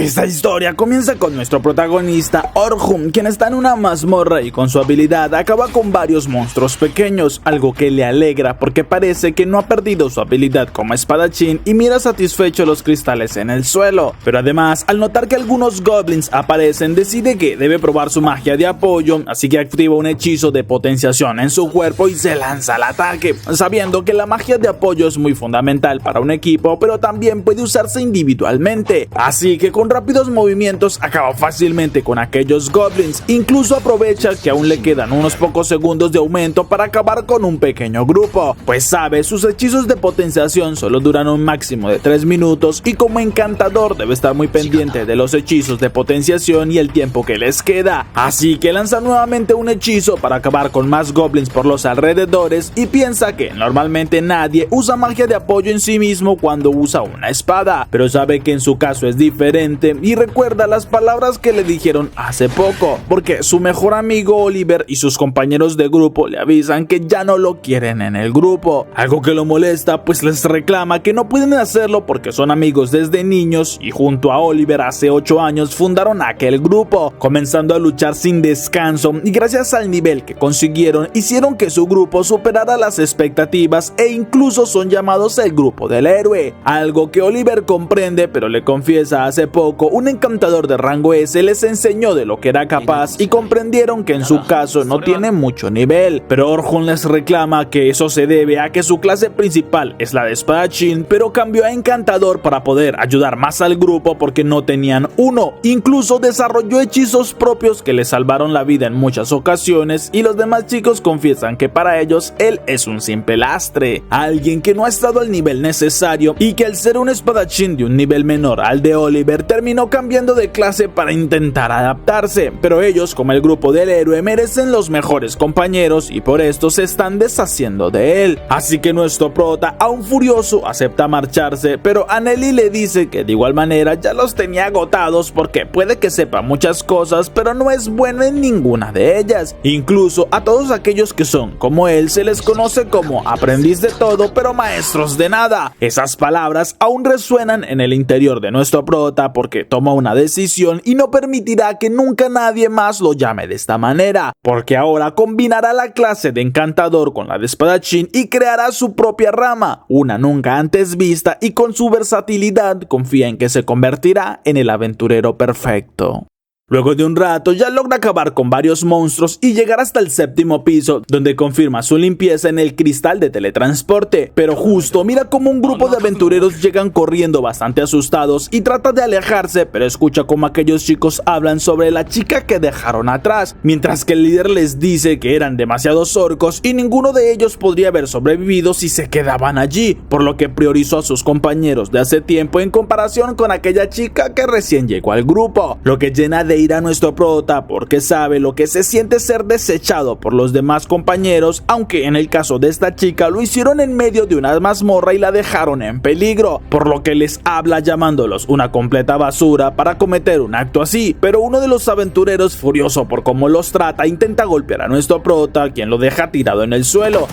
Esta historia comienza con nuestro protagonista Orhun, quien está en una mazmorra y con su habilidad acaba con varios monstruos pequeños, algo que le alegra porque parece que no ha perdido su habilidad como espadachín y mira satisfecho los cristales en el suelo. Pero además, al notar que algunos goblins aparecen, decide que debe probar su magia de apoyo, así que activa un hechizo de potenciación en su cuerpo y se lanza al ataque, sabiendo que la magia de apoyo es muy fundamental para un equipo, pero también puede usarse individualmente, así que con rápidos movimientos acaba fácilmente con aquellos goblins. Incluso aprovecha que aún le quedan unos pocos segundos de aumento para acabar con un pequeño grupo, pues sabe, sus hechizos de potenciación solo duran un máximo de 3 minutos y como encantador debe estar muy pendiente de los hechizos de potenciación y el tiempo que les queda, así que lanza nuevamente un hechizo para acabar con más goblins por los alrededores y piensa que normalmente nadie usa magia de apoyo en sí mismo cuando usa una espada, pero sabe que en su caso es diferente y recuerda las palabras que le dijeron hace poco, porque su mejor amigo Oliver y sus compañeros de grupo le avisan que ya no lo quieren en el grupo, algo que lo molesta pues les reclama que no pueden hacerlo porque son amigos desde niños y junto a Oliver hace 8 años fundaron aquel grupo, comenzando a luchar sin descanso y gracias al nivel que consiguieron hicieron que su grupo superara las expectativas e incluso son llamados el grupo del héroe, algo que Oliver comprende pero le confiesa hace poco un encantador de rango S les enseñó de lo que era capaz y comprendieron que en su caso no tiene mucho nivel, pero Orhun les reclama que eso se debe a que su clase principal es la de espadachín, pero cambió a encantador para poder ayudar más al grupo porque no tenían uno, incluso desarrolló hechizos propios que le salvaron la vida en muchas ocasiones y los demás chicos confiesan que para ellos él es un simple lastre, alguien que no ha estado al nivel necesario y que al ser un espadachín de un nivel menor al de Oliver terminó cambiando de clase para intentar adaptarse, pero ellos como el grupo del héroe merecen los mejores compañeros y por esto se están deshaciendo de él, así que nuestro prota aún furioso acepta marcharse, pero Anneli le dice que de igual manera ya los tenía agotados porque puede que sepa muchas cosas pero no es bueno en ninguna de ellas, incluso a todos aquellos que son como él se les conoce como aprendiz de todo pero maestros de nada. Esas palabras aún resuenan en el interior de nuestro prota porque toma una decisión y no permitirá que nunca nadie más lo llame de esta manera, porque ahora combinará la clase de encantador con la de espadachín y creará su propia rama, una nunca antes vista, y con su versatilidad confía en que se convertirá en el aventurero perfecto. Luego de un rato ya logra acabar con varios monstruos y llegar hasta el 7º piso, donde confirma su limpieza en el cristal de teletransporte, pero justo mira como un grupo de aventureros llegan corriendo bastante asustados y trata de alejarse, pero escucha como aquellos chicos hablan sobre la chica que dejaron atrás, mientras que el líder les dice que eran demasiados orcos y ninguno de ellos podría haber sobrevivido si se quedaban allí, por lo que priorizó a sus compañeros de hace tiempo en comparación con aquella chica que recién llegó al grupo, lo que llena de ira a nuestro prota porque sabe lo que se siente ser desechado por los demás compañeros, aunque en el caso de esta chica lo hicieron en medio de una mazmorra y la dejaron en peligro, por lo que les habla llamándolos una completa basura para cometer un acto así, pero uno de los aventureros, furioso por cómo los trata, intenta golpear a nuestro prota, quien lo deja tirado en el suelo,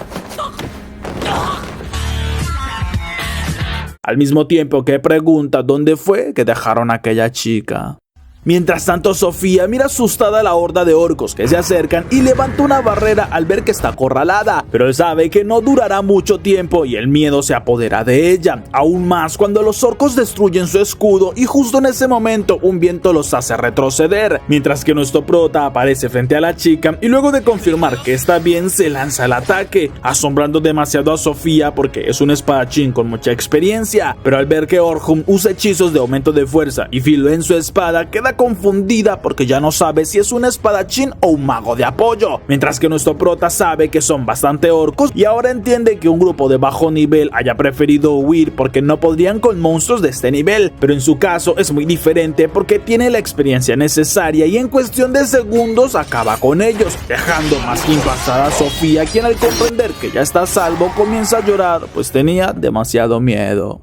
al mismo tiempo que pregunta dónde fue que dejaron a aquella chica. Mientras tanto, Sofía mira asustada a la horda de orcos que se acercan y levanta una barrera al ver que está acorralada, pero sabe que no durará mucho tiempo y el miedo se apodera de ella, aún más cuando los orcos destruyen su escudo y justo en ese momento un viento los hace retroceder, mientras que nuestro prota aparece frente a la chica y luego de confirmar que está bien se lanza al ataque, asombrando demasiado a Sofía porque es un espadachín con mucha experiencia, pero al ver que Orhun usa hechizos de aumento de fuerza y filo en su espada queda confundida porque ya no sabe si es un espadachín o un mago de apoyo, mientras que nuestro prota sabe que son bastante orcos y ahora entiende que un grupo de bajo nivel haya preferido huir porque no podrían con monstruos de este nivel, pero en su caso es muy diferente porque tiene la experiencia necesaria y en cuestión de segundos acaba con ellos, dejando más que impactada a Sofía, quien al comprender que ya está a salvo comienza a llorar pues tenía demasiado miedo.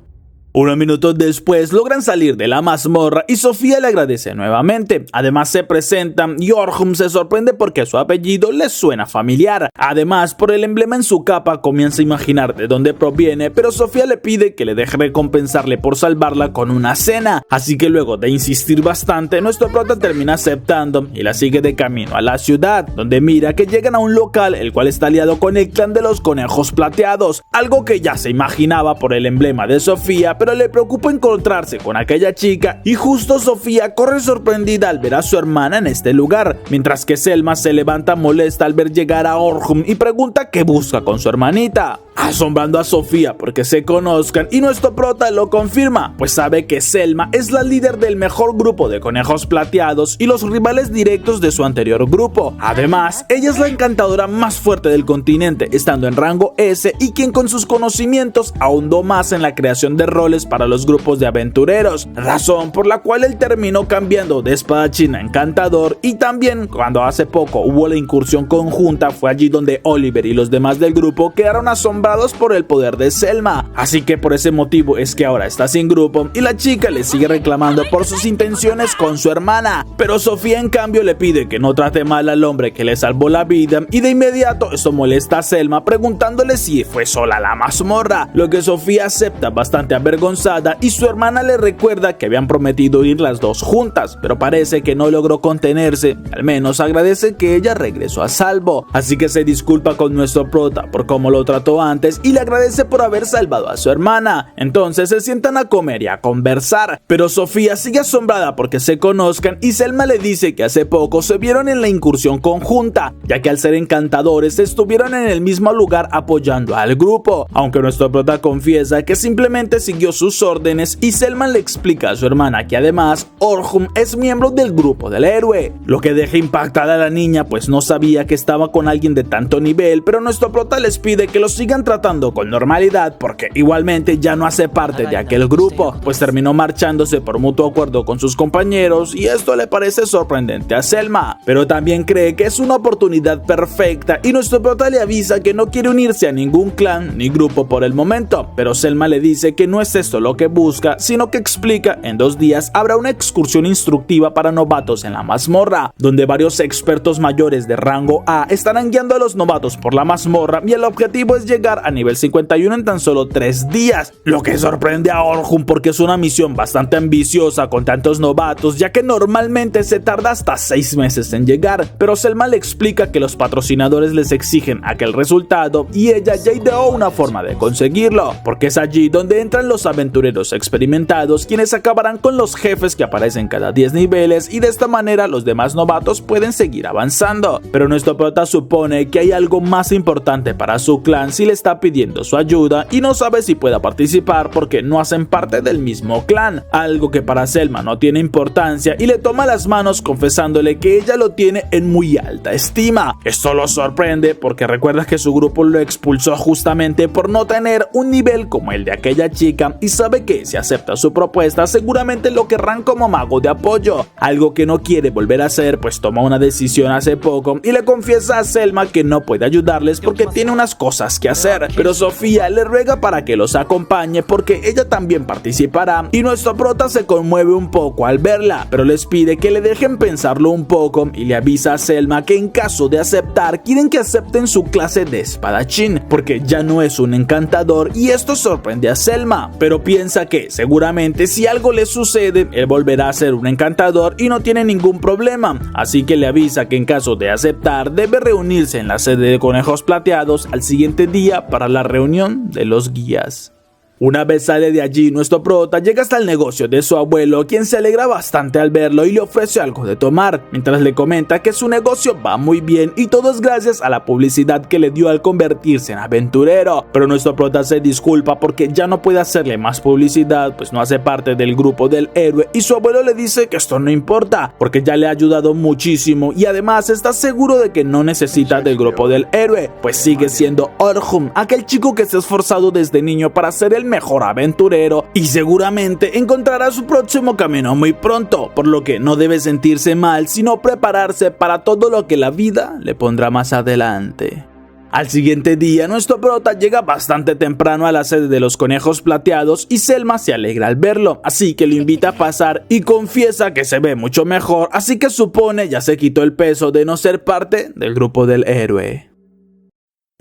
Unos minutos después logran salir de la mazmorra y Sofía le agradece nuevamente. Además se presentan y Orhun se sorprende porque su apellido les suena familiar. Además, por el emblema en su capa comienza a imaginar de dónde proviene, pero Sofía le pide que le deje recompensarle por salvarla con una cena. Así que luego de insistir bastante, nuestro prota termina aceptando y la sigue de camino a la ciudad, donde mira que llegan a un local el cual está aliado con el clan de los conejos plateados, algo que ya se imaginaba por el emblema de Sofía, pero le preocupa encontrarse con aquella chica y justo Sofía corre sorprendida al ver a su hermana en este lugar, mientras que Selma se levanta molesta al ver llegar a Orhun y pregunta qué busca con su hermanita, asombrando a Sofía porque se conozcan, y nuestro prota lo confirma, pues sabe que Selma es la líder del mejor grupo de conejos plateados y los rivales directos de su anterior grupo. Además, ella es la encantadora más fuerte del continente, estando en rango S, y quien con sus conocimientos ahondó más en la creación de roles para los grupos de aventureros, razón por la cual él terminó cambiando de espadachín a encantador. Y también cuando hace poco hubo la incursión conjunta, fue allí donde Oliver y los demás del grupo quedaron asombrados por el poder de Selma, así que por ese motivo es que ahora está sin grupo y la chica le sigue reclamando por sus intenciones con su hermana, pero Sofía en cambio le pide que no trate mal al hombre que le salvó la vida, y de inmediato esto molesta a Selma preguntándole si fue sola a la mazmorra, lo que Sofía acepta bastante avergonzada, y su hermana le recuerda que habían prometido ir las dos juntas, pero parece que no logró contenerse. Al menos agradece que ella regresó a salvo, así que se disculpa con nuestro prota por cómo lo trató antes y le agradece por haber salvado a su hermana. Entonces se sientan a comer y a conversar, pero Sofía sigue asombrada porque se conozcan, y Selma le dice que hace poco se vieron en la incursión conjunta, ya que al ser encantadores estuvieron en el mismo lugar apoyando al grupo, aunque nuestro prota confiesa que simplemente siguió sus órdenes, y Selma le explica a su hermana que además Orhun es miembro del grupo del héroe, lo que deja impactada a la niña, pues no sabía que estaba con alguien de tanto nivel, pero nuestro prota les pide que lo sigan tratando con normalidad porque igualmente ya no hace parte de aquel grupo, pues terminó marchándose por mutuo acuerdo con sus compañeros, y esto le parece sorprendente a Selma, pero también cree que es una oportunidad perfecta, y nuestro prota le avisa que no quiere unirse a ningún clan ni grupo por el momento, pero Selma le dice que no es esto lo que busca, sino que explica en 2 días habrá una excursión instructiva para novatos en la mazmorra, donde varios expertos mayores de rango A estarán guiando a los novatos por la mazmorra, y el objetivo es llegar a nivel 51 en tan solo 3 días, lo que sorprende a Orhun porque es una misión bastante ambiciosa con tantos novatos, ya que normalmente se tarda hasta 6 meses en llegar, pero Selma le explica que los patrocinadores les exigen aquel resultado y ella ya ideó una forma de conseguirlo, porque es allí donde entran los aventureros experimentados, quienes acabarán con los jefes que aparecen cada 10 niveles, y de esta manera los demás novatos pueden seguir avanzando. Pero nuestro prota supone que hay algo más importante para su clan si le está pidiendo su ayuda, y no sabe si pueda participar porque no hacen parte del mismo clan, algo que para Selma no tiene importancia, y le toma las manos confesándole que ella lo tiene en muy alta estima. Esto lo sorprende porque recuerda que su grupo lo expulsó justamente por no tener un nivel como el de aquella chica, y sabe que si acepta su propuesta seguramente lo querrán como mago de apoyo, algo que no quiere volver a hacer, pues toma una decisión hace poco y le confiesa a Selma que no puede ayudarles porque tiene unas cosas que hacer, pero Sofía le ruega para que los acompañe porque ella también participará, y nuestro prota se conmueve un poco al verla, pero les pide que le dejen pensarlo un poco, y le avisa a Selma que en caso de aceptar quieren que acepten su clase de espadachín porque ya no es un encantador, y esto sorprende a Selma, pero piensa que seguramente si algo le sucede él volverá a ser un encantador y no tiene ningún problema, así que le avisa que en caso de aceptar debe reunirse en la sede de conejos plateados al siguiente día para la reunión de los guías. Una vez sale de allí, nuestro prota llega hasta el negocio de su abuelo, quien se alegra bastante al verlo y le ofrece algo de tomar, mientras le comenta que su negocio va muy bien y todo es gracias a la publicidad que le dio al convertirse en aventurero. Pero nuestro prota se disculpa porque ya no puede hacerle más publicidad, pues no hace parte del grupo del héroe, y su abuelo le dice que esto no importa, porque ya le ha ayudado muchísimo y además está seguro de que no necesita del grupo del héroe, pues sigue siendo Orhun, aquel chico que se ha esforzado desde niño para ser el mejor aventurero, y seguramente encontrará su próximo camino muy pronto, por lo que no debe sentirse mal, sino prepararse para todo lo que la vida le pondrá más adelante. Al siguiente día, nuestro prota llega bastante temprano a la sede de los conejos plateados y Selma se alegra al verlo, así que lo invita a pasar y confiesa que se ve mucho mejor, así que supone ya se quitó el peso de no ser parte del grupo del héroe.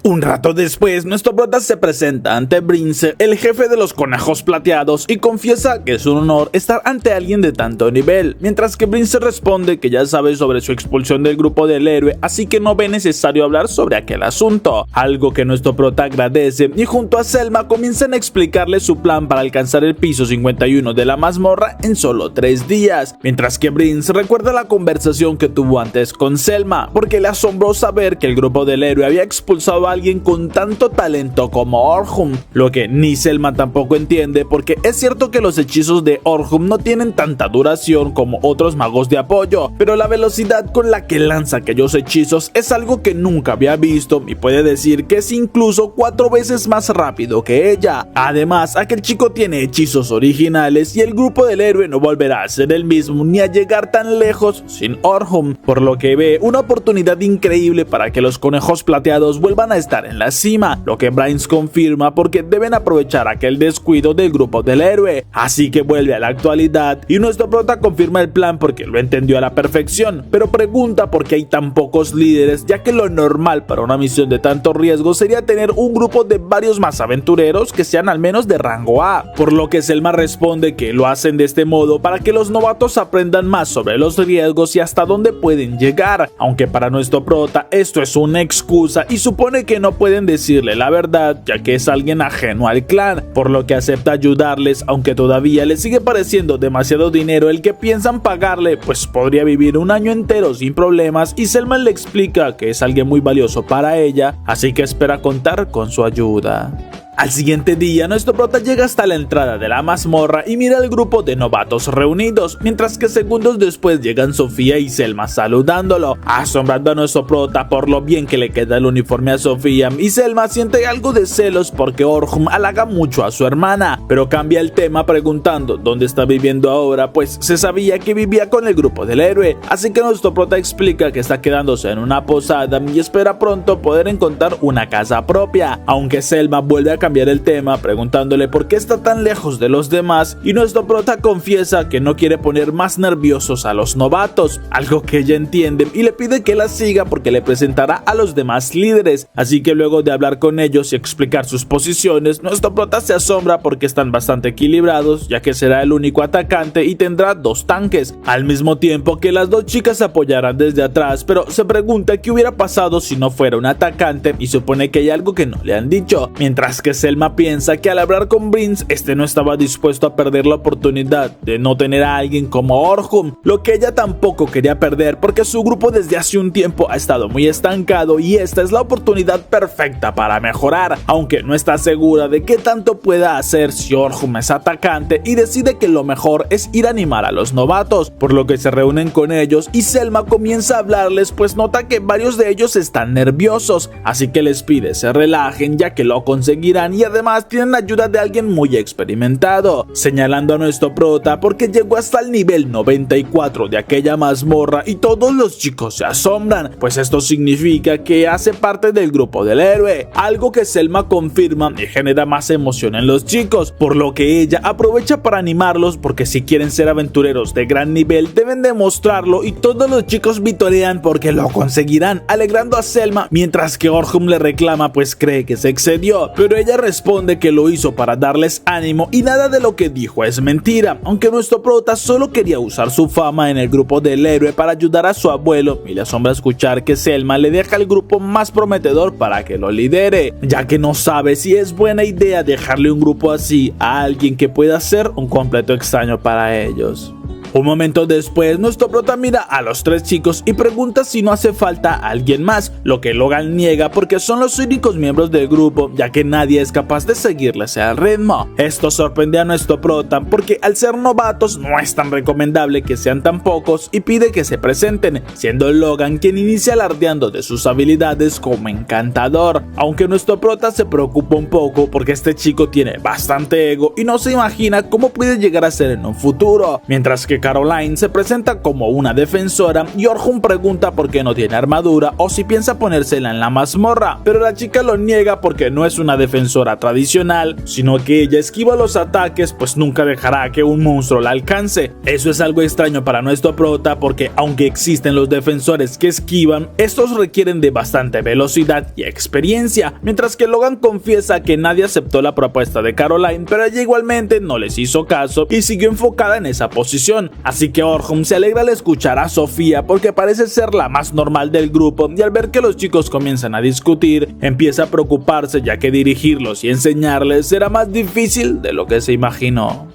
Un rato después, nuestro prota se presenta ante Brince, el jefe de los conejos plateados, y confiesa que es un honor estar ante alguien de tanto nivel, mientras que Brince responde que ya sabe sobre su expulsión del grupo del héroe, así que no ve necesario hablar sobre aquel asunto, algo que nuestro prota agradece, y junto a Selma comienzan a explicarle su plan para alcanzar el piso 51 de la mazmorra en solo 3 días, mientras que Brince recuerda la conversación que tuvo antes con Selma, porque le asombró saber que el grupo del héroe había expulsado a alguien con tanto talento como Orhun, lo que ni Selma tampoco entiende, porque es cierto que los hechizos de Orhun no tienen tanta duración como otros magos de apoyo, pero la velocidad con la que lanza aquellos hechizos es algo que nunca había visto y puede decir que es incluso 4 veces más rápido que ella. Además, aquel chico tiene hechizos originales y el grupo del héroe no volverá a ser el mismo ni a llegar tan lejos sin Orhun, por lo que ve una oportunidad increíble para que los conejos plateados vuelvan a estar en la cima, lo que Brince confirma porque deben aprovechar aquel descuido del grupo del héroe, así que vuelve a la actualidad y nuestro prota confirma el plan porque lo entendió a la perfección, pero pregunta por qué hay tan pocos líderes, ya que lo normal para una misión de tanto riesgo sería tener un grupo de varios más aventureros que sean al menos de rango A, por lo que Selma responde que lo hacen de este modo para que los novatos aprendan más sobre los riesgos y hasta dónde pueden llegar, aunque para nuestro prota esto es una excusa y supone que no pueden decirle la verdad ya que es alguien ajeno al clan, por lo que acepta ayudarles, aunque todavía le sigue pareciendo demasiado dinero el que piensan pagarle, pues podría vivir un año entero sin problemas, y Selma le explica que es alguien muy valioso para ella, así que espera contar con su ayuda. Al siguiente día, nuestro prota llega hasta la entrada de la mazmorra y mira al grupo de novatos reunidos, mientras que segundos después llegan Sofía y Selma saludándolo, asombrando a nuestro prota por lo bien que le queda el uniforme a Sofía, y Selma siente algo de celos porque Orhun halaga mucho a su hermana, pero cambia el tema preguntando dónde está viviendo ahora, pues se sabía que vivía con el grupo del héroe, así que nuestro prota explica que está quedándose en una posada y espera pronto poder encontrar una casa propia, aunque Selma vuelve a cambiar el tema preguntándole por qué está tan lejos de los demás, y nuestro prota confiesa que no quiere poner más nerviosos a los novatos, algo que ella entiende y le pide que la siga porque le presentará a los demás líderes, así que luego de hablar con ellos y explicar sus posiciones, nuestro prota se asombra porque están bastante equilibrados, ya que será el único atacante y tendrá 2 tanques, al mismo tiempo que las 2 chicas se apoyarán desde atrás, pero se pregunta qué hubiera pasado si no fuera un atacante y supone que hay algo que no le han dicho, mientras que Selma piensa que al hablar con Brince, este no estaba dispuesto a perder la oportunidad de no tener a alguien como Orhun, lo que ella tampoco quería perder porque su grupo desde hace un tiempo ha estado muy estancado y esta es la oportunidad perfecta para mejorar, aunque no está segura de qué tanto pueda hacer si Orhun es atacante, y decide que lo mejor es ir a animar a los novatos, por lo que se reúnen con ellos y Selma comienza a hablarles, pues nota que varios de ellos están nerviosos, así que les pide se relajen ya que lo conseguirán y además tienen ayuda de alguien muy experimentado, señalando a nuestro prota porque llegó hasta el nivel 94 de aquella mazmorra y todos los chicos se asombran, pues esto significa que hace parte del grupo del héroe, algo que Selma confirma y genera más emoción en los chicos, por lo que ella aprovecha para animarlos porque si quieren ser aventureros de gran nivel deben demostrarlo, y todos los chicos vitorean porque lo conseguirán, alegrando a Selma, mientras que Orhun le reclama pues cree que se excedió, pero ella responde que lo hizo para darles ánimo y nada de lo que dijo es mentira, aunque nuestro prota solo quería usar su fama en el grupo del héroe para ayudar a su abuelo, y le asombra escuchar que Selma le deja el grupo más prometedor para que lo lidere, ya que no sabe si es buena idea dejarle un grupo así a alguien que pueda ser un completo extraño para ellos. Un momento después, nuestro prota mira a los 3 chicos y pregunta si no hace falta alguien más, lo que Logan niega porque son los únicos miembros del grupo, ya que nadie es capaz de seguirles al ritmo. Esto sorprende a nuestro prota porque al ser novatos no es tan recomendable que sean tan pocos y pide que se presenten, siendo Logan quien inicia alardeando de sus habilidades como encantador, aunque nuestro prota se preocupa un poco porque este chico tiene bastante ego y no se imagina cómo puede llegar a ser en un futuro, mientras que que Caroline se presenta como una defensora y Orhun pregunta por qué no tiene armadura o si piensa ponérsela en la mazmorra, pero la chica lo niega porque no es una defensora tradicional, sino que ella esquiva los ataques, pues nunca dejará que un monstruo la alcance. Eso es algo extraño para nuestro prota porque aunque existen los defensores que esquivan, estos requieren de bastante velocidad y experiencia, mientras que Logan confiesa que nadie aceptó la propuesta de Caroline, pero ella igualmente no les hizo caso y siguió enfocada en esa posición. Así que Orhun se alegra al escuchar a Sofía porque parece ser la más normal del grupo, y al ver que los chicos comienzan a discutir, empieza a preocuparse, ya que dirigirlos y enseñarles será más difícil de lo que se imaginó.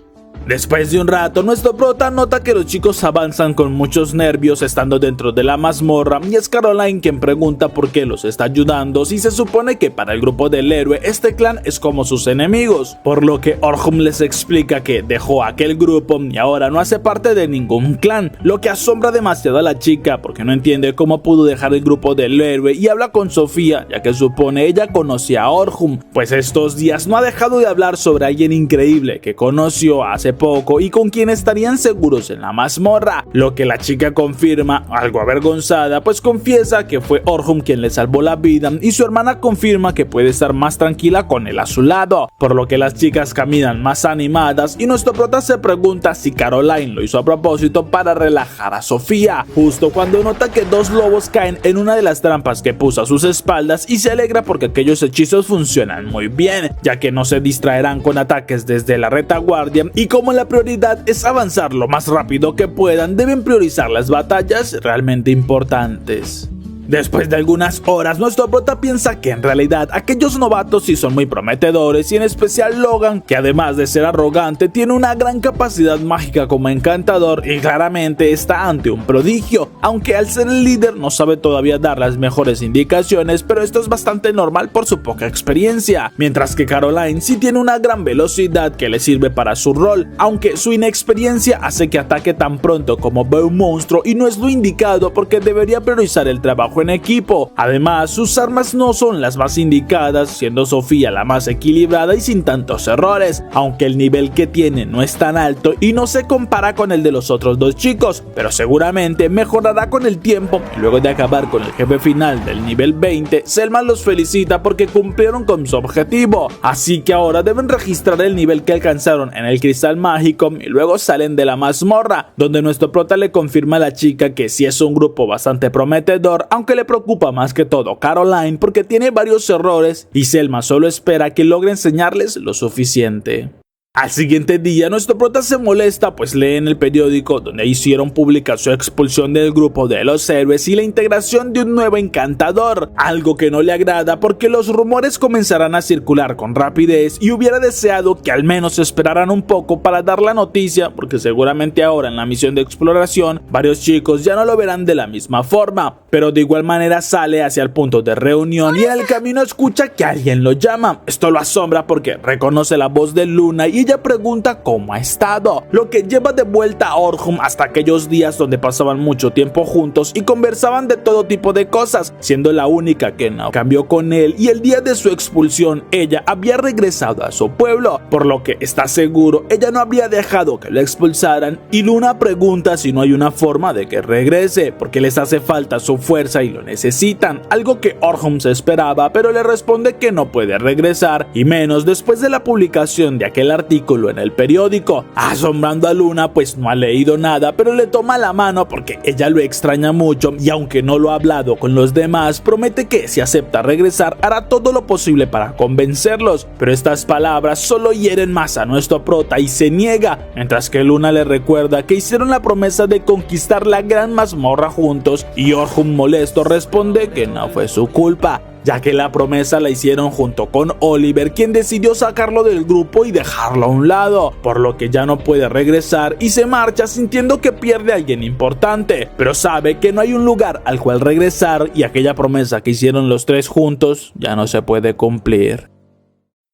Después de un rato, nuestro prota nota que los chicos avanzan con muchos nervios estando dentro de la mazmorra, y es Caroline quien pregunta por qué los está ayudando si se supone que para el grupo del héroe este clan es como sus enemigos, por lo que Orhun les explica que dejó aquel grupo y ahora no hace parte de ningún clan, lo que asombra demasiado a la chica porque no entiende cómo pudo dejar el grupo del héroe, y habla con Sofía ya que supone ella conocía a Orhun, pues estos días no ha dejado de hablar sobre alguien increíble que conoció hace poco y con quien estarían seguros en la mazmorra, lo que la chica confirma, algo avergonzada, pues confiesa que fue Orhun quien le salvó la vida, y su hermana confirma que puede estar más tranquila con él a su lado, por lo que las chicas caminan más animadas y nuestro prota se pregunta si Caroline lo hizo a propósito para relajar a Sofía, justo cuando nota que dos lobos caen en una de las trampas que puso a sus espaldas, y se alegra porque aquellos hechizos funcionan muy bien, ya que no se distraerán con ataques desde la retaguardia, y como la prioridad es avanzar lo más rápido que puedan, deben priorizar las batallas realmente importantes. Después de algunas horas, nuestro prota piensa que en realidad aquellos novatos sí son muy prometedores, y en especial Logan, que además de ser arrogante tiene una gran capacidad mágica como encantador y claramente está ante un prodigio, aunque al ser el líder no sabe todavía dar las mejores indicaciones, pero esto es bastante normal por su poca experiencia, mientras que Caroline sí tiene una gran velocidad que le sirve para su rol, aunque su inexperiencia hace que ataque tan pronto como ve un monstruo, y no es lo indicado porque debería priorizar el trabajo en equipo. Además, sus armas no son las más indicadas, siendo Sofía la más equilibrada y sin tantos errores, aunque el nivel que tiene no es tan alto y no se compara con el de los otros dos chicos, pero seguramente mejorará con el tiempo, y luego de acabar con el jefe final del nivel 20, Selma los felicita porque cumplieron con su objetivo, así que ahora deben registrar el nivel que alcanzaron en el cristal mágico y luego salen de la mazmorra, donde nuestro prota le confirma a la chica que sí es un grupo bastante prometedor, aunque le preocupa más que todo Caroline porque tiene varios errores y Selma solo espera que logre enseñarles lo suficiente. Al siguiente día, nuestro prota se molesta pues lee en el periódico donde hicieron pública su expulsión del grupo de los héroes y la integración de un nuevo encantador, algo que no le agrada porque los rumores comenzarán a circular con rapidez, y hubiera deseado que al menos esperaran un poco para dar la noticia, porque seguramente ahora en la misión de exploración varios chicos ya no lo verán de la misma forma, pero de igual manera sale hacia el punto de reunión y en el camino escucha que alguien lo llama. Esto lo asombra porque reconoce la voz de Luna y ella pregunta cómo ha estado, lo que lleva de vuelta a Orhun hasta aquellos días donde pasaban mucho tiempo juntos y conversaban de todo tipo de cosas, siendo la única que no cambió con él, y el día de su expulsión ella había regresado a su pueblo, por lo que está seguro ella no habría dejado que lo expulsaran, y Luna pregunta si no hay una forma de que regrese, porque les hace falta su fuerza y lo necesitan, algo que Orhun se esperaba, pero le responde que no puede regresar, y menos después de la publicación de aquel artículo en el periódico, asombrando a Luna pues no ha leído nada, pero le toma la mano porque ella lo extraña mucho, y aunque no lo ha hablado con los demás, promete que si acepta regresar hará todo lo posible para convencerlos, pero estas palabras solo hieren más a nuestro prota y se niega, mientras que Luna le recuerda que hicieron la promesa de conquistar la gran mazmorra juntos, y Orhun molesto responde que no fue su culpa, ya que la promesa la hicieron junto con Oliver, quien decidió sacarlo del grupo y dejarlo a un lado, por lo que ya no puede regresar y se marcha sintiendo que pierde a alguien importante, pero sabe que no hay un lugar al cual regresar y aquella promesa que hicieron los tres juntos ya no se puede cumplir.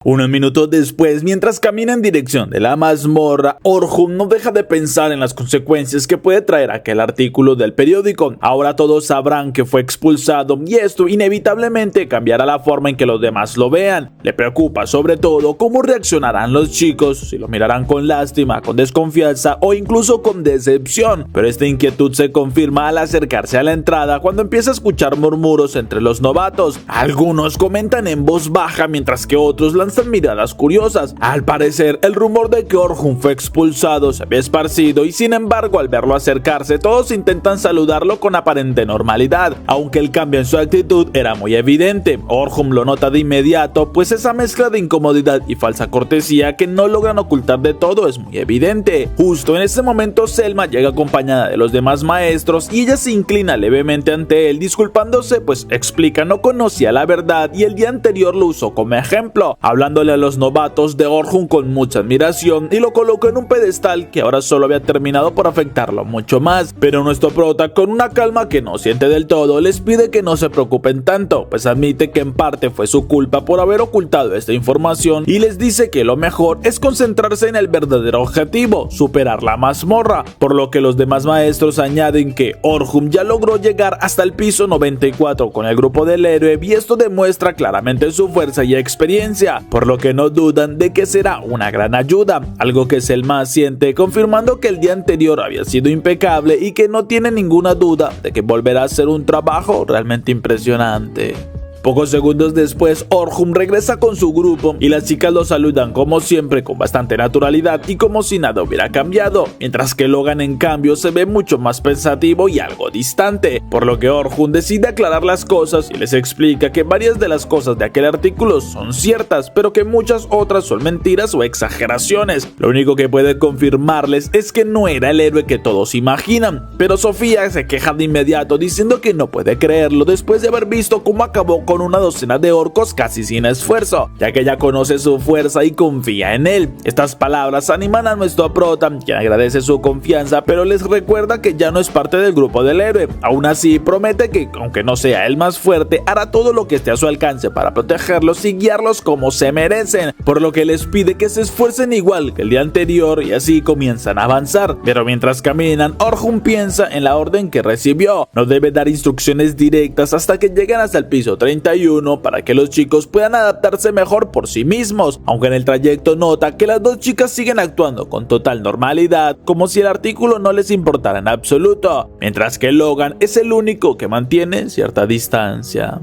Unos minutos después, mientras camina en dirección de la mazmorra, Orhun no deja de pensar en las consecuencias que puede traer aquel artículo del periódico. Ahora todos sabrán que fue expulsado y esto inevitablemente cambiará la forma en que los demás lo vean. Le preocupa sobre todo cómo reaccionarán los chicos, si lo mirarán con lástima, con desconfianza o incluso con decepción. Pero esta inquietud se confirma al acercarse a la entrada cuando empieza a escuchar murmuros entre los novatos. Algunos comentan en voz baja mientras que otros lanzan miradas curiosas. Al parecer, el rumor de que Orhun fue expulsado se había esparcido y sin embargo al verlo acercarse todos intentan saludarlo con aparente normalidad, aunque el cambio en su actitud era muy evidente. Orhun lo nota de inmediato, pues esa mezcla de incomodidad y falsa cortesía que no logran ocultar de todo es muy evidente. Justo en ese momento Selma llega acompañada de los demás maestros y ella se inclina levemente ante él disculpándose, pues explica no conocía la verdad y el día anterior lo usó como ejemplo, hablándole a los novatos de Orhun con mucha admiración y lo colocó en un pedestal que ahora solo había terminado por afectarlo mucho más. Pero nuestro prota, con una calma que no siente del todo, les pide que no se preocupen tanto, pues admite que en parte fue su culpa por haber ocultado esta información y les dice que lo mejor es concentrarse en el verdadero objetivo, superar la mazmorra, por lo que los demás maestros añaden que Orhun ya logró llegar hasta el piso 94 con el grupo del héroe y esto demuestra claramente su fuerza y experiencia, por lo que no dudan de que será una gran ayuda, algo que Selma siente, confirmando que el día anterior había sido impecable y que no tiene ninguna duda de que volverá a ser un trabajo realmente impresionante. Pocos segundos después, Orhun regresa con su grupo y las chicas lo saludan como siempre con bastante naturalidad y como si nada hubiera cambiado, mientras que Logan en cambio se ve mucho más pensativo y algo distante, por lo que Orhun decide aclarar las cosas y les explica que varias de las cosas de aquel artículo son ciertas, pero que muchas otras son mentiras o exageraciones. Lo único que puede confirmarles es que no era el héroe que todos imaginan, pero Sofía se queja de inmediato diciendo que no puede creerlo después de haber visto cómo acabó con una docena de orcos casi sin esfuerzo, ya que ella conoce su fuerza y confía en él. Estas palabras animan a nuestro prota, quien agradece su confianza, pero les recuerda que ya no es parte del grupo del héroe. Aún así, promete que, aunque no sea el más fuerte, hará todo lo que esté a su alcance para protegerlos y guiarlos como se merecen, por lo que les pide que se esfuercen igual que el día anterior y así comienzan a avanzar. Pero mientras caminan, Orhun piensa en la orden que recibió. No debe dar instrucciones directas hasta que lleguen hasta el piso 31 para que los chicos puedan adaptarse mejor por sí mismos, aunque en el trayecto nota que las dos chicas siguen actuando con total normalidad, como si el artículo no les importara en absoluto, mientras que Logan es el único que mantiene cierta distancia.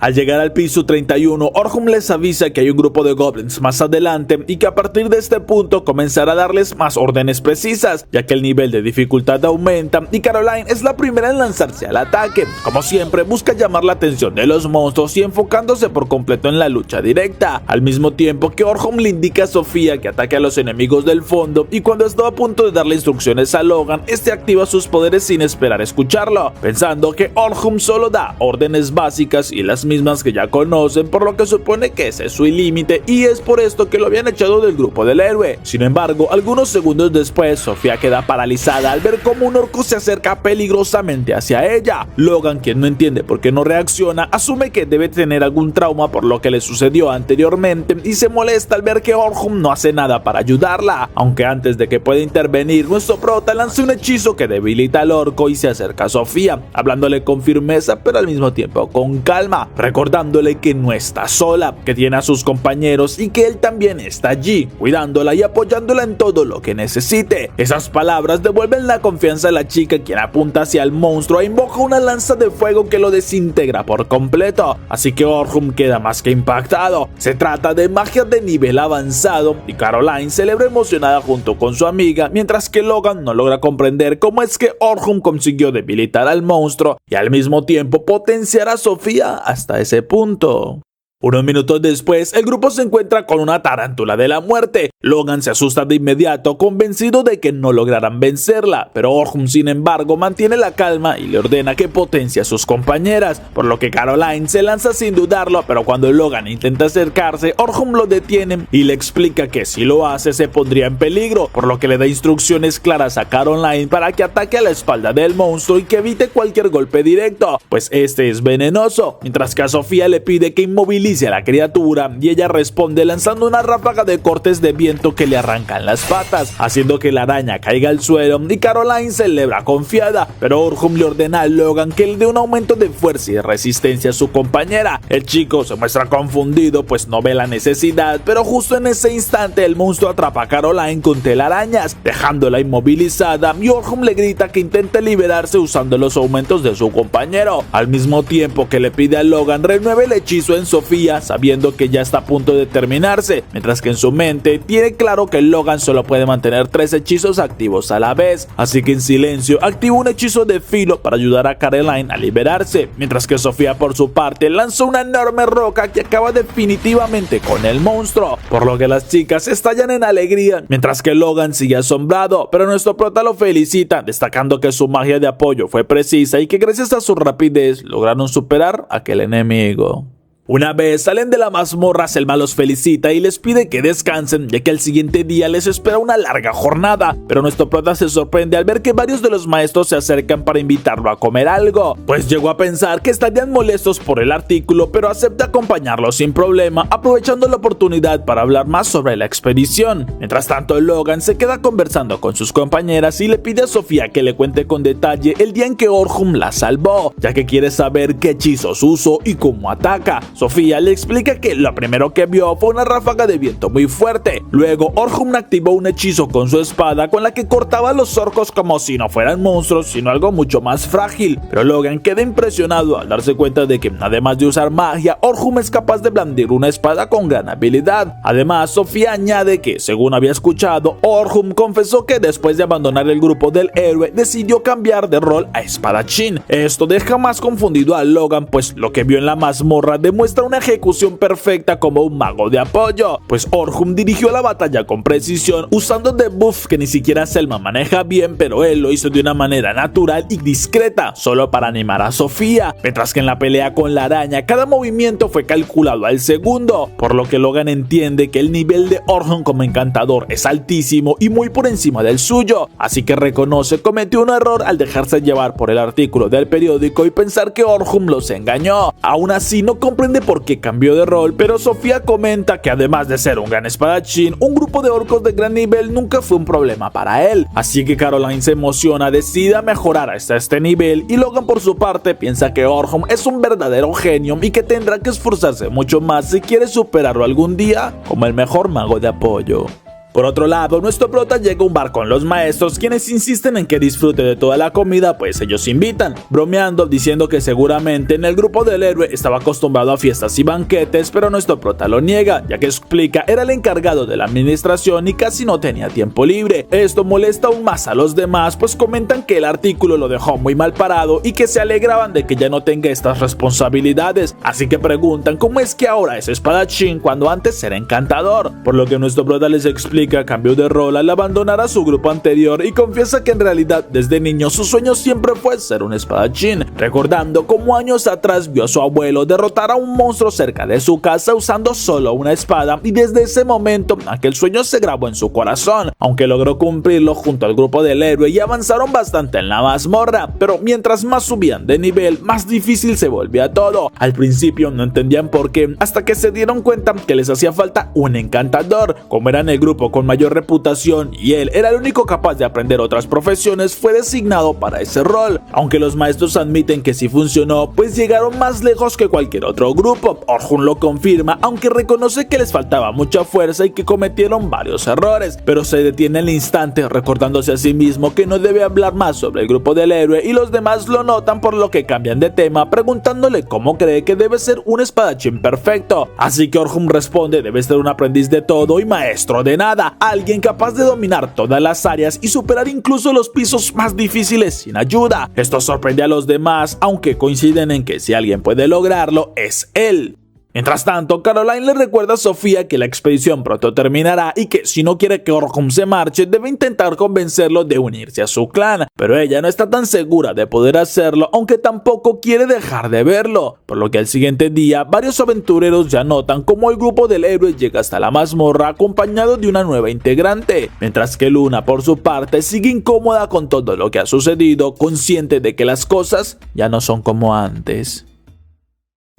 Al llegar al piso 31, Orhun les avisa que hay un grupo de goblins más adelante y que a partir de este punto comenzará a darles más órdenes precisas, ya que el nivel de dificultad aumenta y Caroline es la primera en lanzarse al ataque. Como siempre, busca llamar la atención de los monstruos y enfocándose por completo en la lucha directa, al mismo tiempo que Orhun le indica a Sofía que ataque a los enemigos del fondo y cuando está a punto de darle instrucciones a Logan, este activa sus poderes sin esperar escucharlo, pensando que Orhun solo da órdenes básicas y las mismas que ya conocen, por lo que supone que ese es su límite y es por esto que lo habían echado del grupo del héroe. Sin embargo, algunos segundos después, Sofía queda paralizada al ver cómo un orco se acerca peligrosamente hacia ella. Logan, quien no entiende por qué no reacciona, asume que debe tener algún trauma por lo que le sucedió anteriormente y se molesta al ver que Orhun no hace nada para ayudarla, aunque antes de que pueda intervenir, nuestro prota lanza un hechizo que debilita al orco y se acerca a Sofía, hablándole con firmeza pero al mismo tiempo con calma, recordándole que no está sola, que tiene a sus compañeros y que él también está allí, cuidándola y apoyándola en todo lo que necesite. Esas palabras devuelven la confianza a la chica, quien apunta hacia el monstruo e invoca una lanza de fuego que lo desintegra por completo, así que Orhun queda más que impactado. Se trata de magia de nivel avanzado y Caroline celebra emocionada junto con su amiga, mientras que Logan no logra comprender cómo es que Orhun consiguió debilitar al monstruo y al mismo tiempo potenciar a Sofía hasta ese punto. Unos minutos después, el grupo se encuentra con una tarántula de la muerte. Logan se asusta de inmediato, convencido de que no lograrán vencerla, pero Orhun, sin embargo, mantiene la calma y le ordena que potencie a sus compañeras, por lo que Caroline se lanza sin dudarlo, pero cuando Logan intenta acercarse, Orhun lo detiene y le explica que si lo hace se pondría en peligro, por lo que le da instrucciones claras a Caroline para que ataque a la espalda del monstruo y que evite cualquier golpe directo, pues este es venenoso, mientras que a Sofía le pide que inmovilice acaricia a la criatura y ella responde lanzando una ráfaga de cortes de viento que le arrancan las patas, haciendo que la araña caiga al suelo y Caroline celebra confiada, pero Orhun le ordena a Logan que le dé un aumento de fuerza y resistencia a su compañera. El chico se muestra confundido pues no ve la necesidad, pero justo en ese instante el monstruo atrapa a Caroline con telarañas, dejándola inmovilizada y Orhun le grita que intente liberarse usando los aumentos de su compañero, al mismo tiempo que le pide a Logan renueve el hechizo en Sofía sabiendo que ya está a punto de terminarse, mientras que en su mente tiene claro que Logan solo puede mantener 3 hechizos activos a la vez, así que en silencio activa un hechizo de filo para ayudar a Caroline a liberarse, mientras que Sofía por su parte lanzó una enorme roca que acaba definitivamente con el monstruo, por lo que las chicas estallan en alegría, mientras que Logan sigue asombrado, pero nuestro prota lo felicita, destacando que su magia de apoyo fue precisa y que gracias a su rapidez lograron superar a aquel enemigo. Una vez salen de la mazmorra, Selma los felicita y les pide que descansen, ya que al siguiente día les espera una larga jornada, pero nuestro prota se sorprende al ver que varios de los maestros se acercan para invitarlo a comer algo, pues llegó a pensar que estarían molestos por el artículo, pero acepta acompañarlos sin problema, aprovechando la oportunidad para hablar más sobre la expedición. Mientras tanto, Logan se queda conversando con sus compañeras y le pide a Sofía que le cuente con detalle el día en que Orhun la salvó, ya que quiere saber qué hechizos usó y cómo ataca. Sofía le explica que lo primero que vio fue una ráfaga de viento muy fuerte. Luego Orhun activó un hechizo con su espada con la que cortaba a los orcos como si no fueran monstruos, sino algo mucho más frágil. Pero Logan queda impresionado al darse cuenta de que además de usar magia, Orhun es capaz de blandir una espada con gran habilidad. Además, Sofía añade que, según había escuchado, Orhun confesó que después de abandonar el grupo del héroe, decidió cambiar de rol a espadachín. Esto deja más confundido a Logan, pues lo que vio en la mazmorra demuestra una ejecución perfecta como un mago de apoyo, pues Orhun dirigió la batalla con precisión usando debuff que ni siquiera Selma maneja bien, pero él lo hizo de una manera natural y discreta, solo para animar a Sofía, mientras que en la pelea con la araña cada movimiento fue calculado al segundo, por lo que Logan entiende que el nivel de Orhun como encantador es altísimo y muy por encima del suyo, así que reconoce cometió un error al dejarse llevar por el artículo del periódico y pensar que Orhun los engañó. Aún así no comprende por qué cambió de rol, pero Sofía comenta que además de ser un gran espadachín, un grupo de orcos de gran nivel nunca fue un problema para él, así que Caroline se emociona, decide mejorar hasta este nivel y Logan por su parte piensa que Orhun es un verdadero genio y que tendrá que esforzarse mucho más si quiere superarlo algún día como el mejor mago de apoyo. Por otro lado, nuestro prota llega a un bar con los maestros, quienes insisten en que disfrute de toda la comida, pues ellos invitan, bromeando, diciendo que seguramente en el grupo del héroe estaba acostumbrado a fiestas y banquetes, pero nuestro prota lo niega, ya que explica era el encargado de la administración y casi no tenía tiempo libre. Esto molesta aún más a los demás, pues comentan que el artículo lo dejó muy mal parado y que se alegraban de que ya no tenga estas responsabilidades, así que preguntan cómo es que ahora es espadachín cuando antes era encantador, por lo que nuestro prota les explica cambió de rol al abandonar a su grupo anterior y confiesa que en realidad desde niño su sueño siempre fue ser un espadachín, recordando cómo años atrás vio a su abuelo derrotar a un monstruo cerca de su casa usando solo una espada y desde ese momento aquel sueño se grabó en su corazón, aunque logró cumplirlo junto al grupo del héroe y avanzaron bastante en la mazmorra, pero mientras más subían de nivel más difícil se volvía todo. Al principio no entendían por qué, hasta que se dieron cuenta que les hacía falta un encantador, como eran el grupo con mayor reputación y él era el único capaz de aprender otras profesiones, fue designado para ese rol, aunque los maestros admiten que sí funcionó, pues llegaron más lejos que cualquier otro grupo. Orhun lo confirma, aunque reconoce que les faltaba mucha fuerza y que cometieron varios errores, pero se detiene al instante recordándose a sí mismo que no debe hablar más sobre el grupo del héroe y los demás lo notan, por lo que cambian de tema preguntándole cómo cree que debe ser un espadachín perfecto, así que Orhun responde debe ser un aprendiz de todo y maestro de nada, alguien capaz de dominar todas las áreas y superar incluso los pisos más difíciles sin ayuda. Esto sorprende a los demás, aunque coinciden en que si alguien puede lograrlo es él. Mientras tanto, Caroline le recuerda a Sofía que la expedición pronto terminará y que si no quiere que Orhun se marche, debe intentar convencerlo de unirse a su clan, pero ella no está tan segura de poder hacerlo, aunque tampoco quiere dejar de verlo, por lo que al siguiente día varios aventureros ya notan cómo el grupo del héroe llega hasta la mazmorra acompañado de una nueva integrante, mientras que Luna por su parte sigue incómoda con todo lo que ha sucedido, consciente de que las cosas ya no son como antes.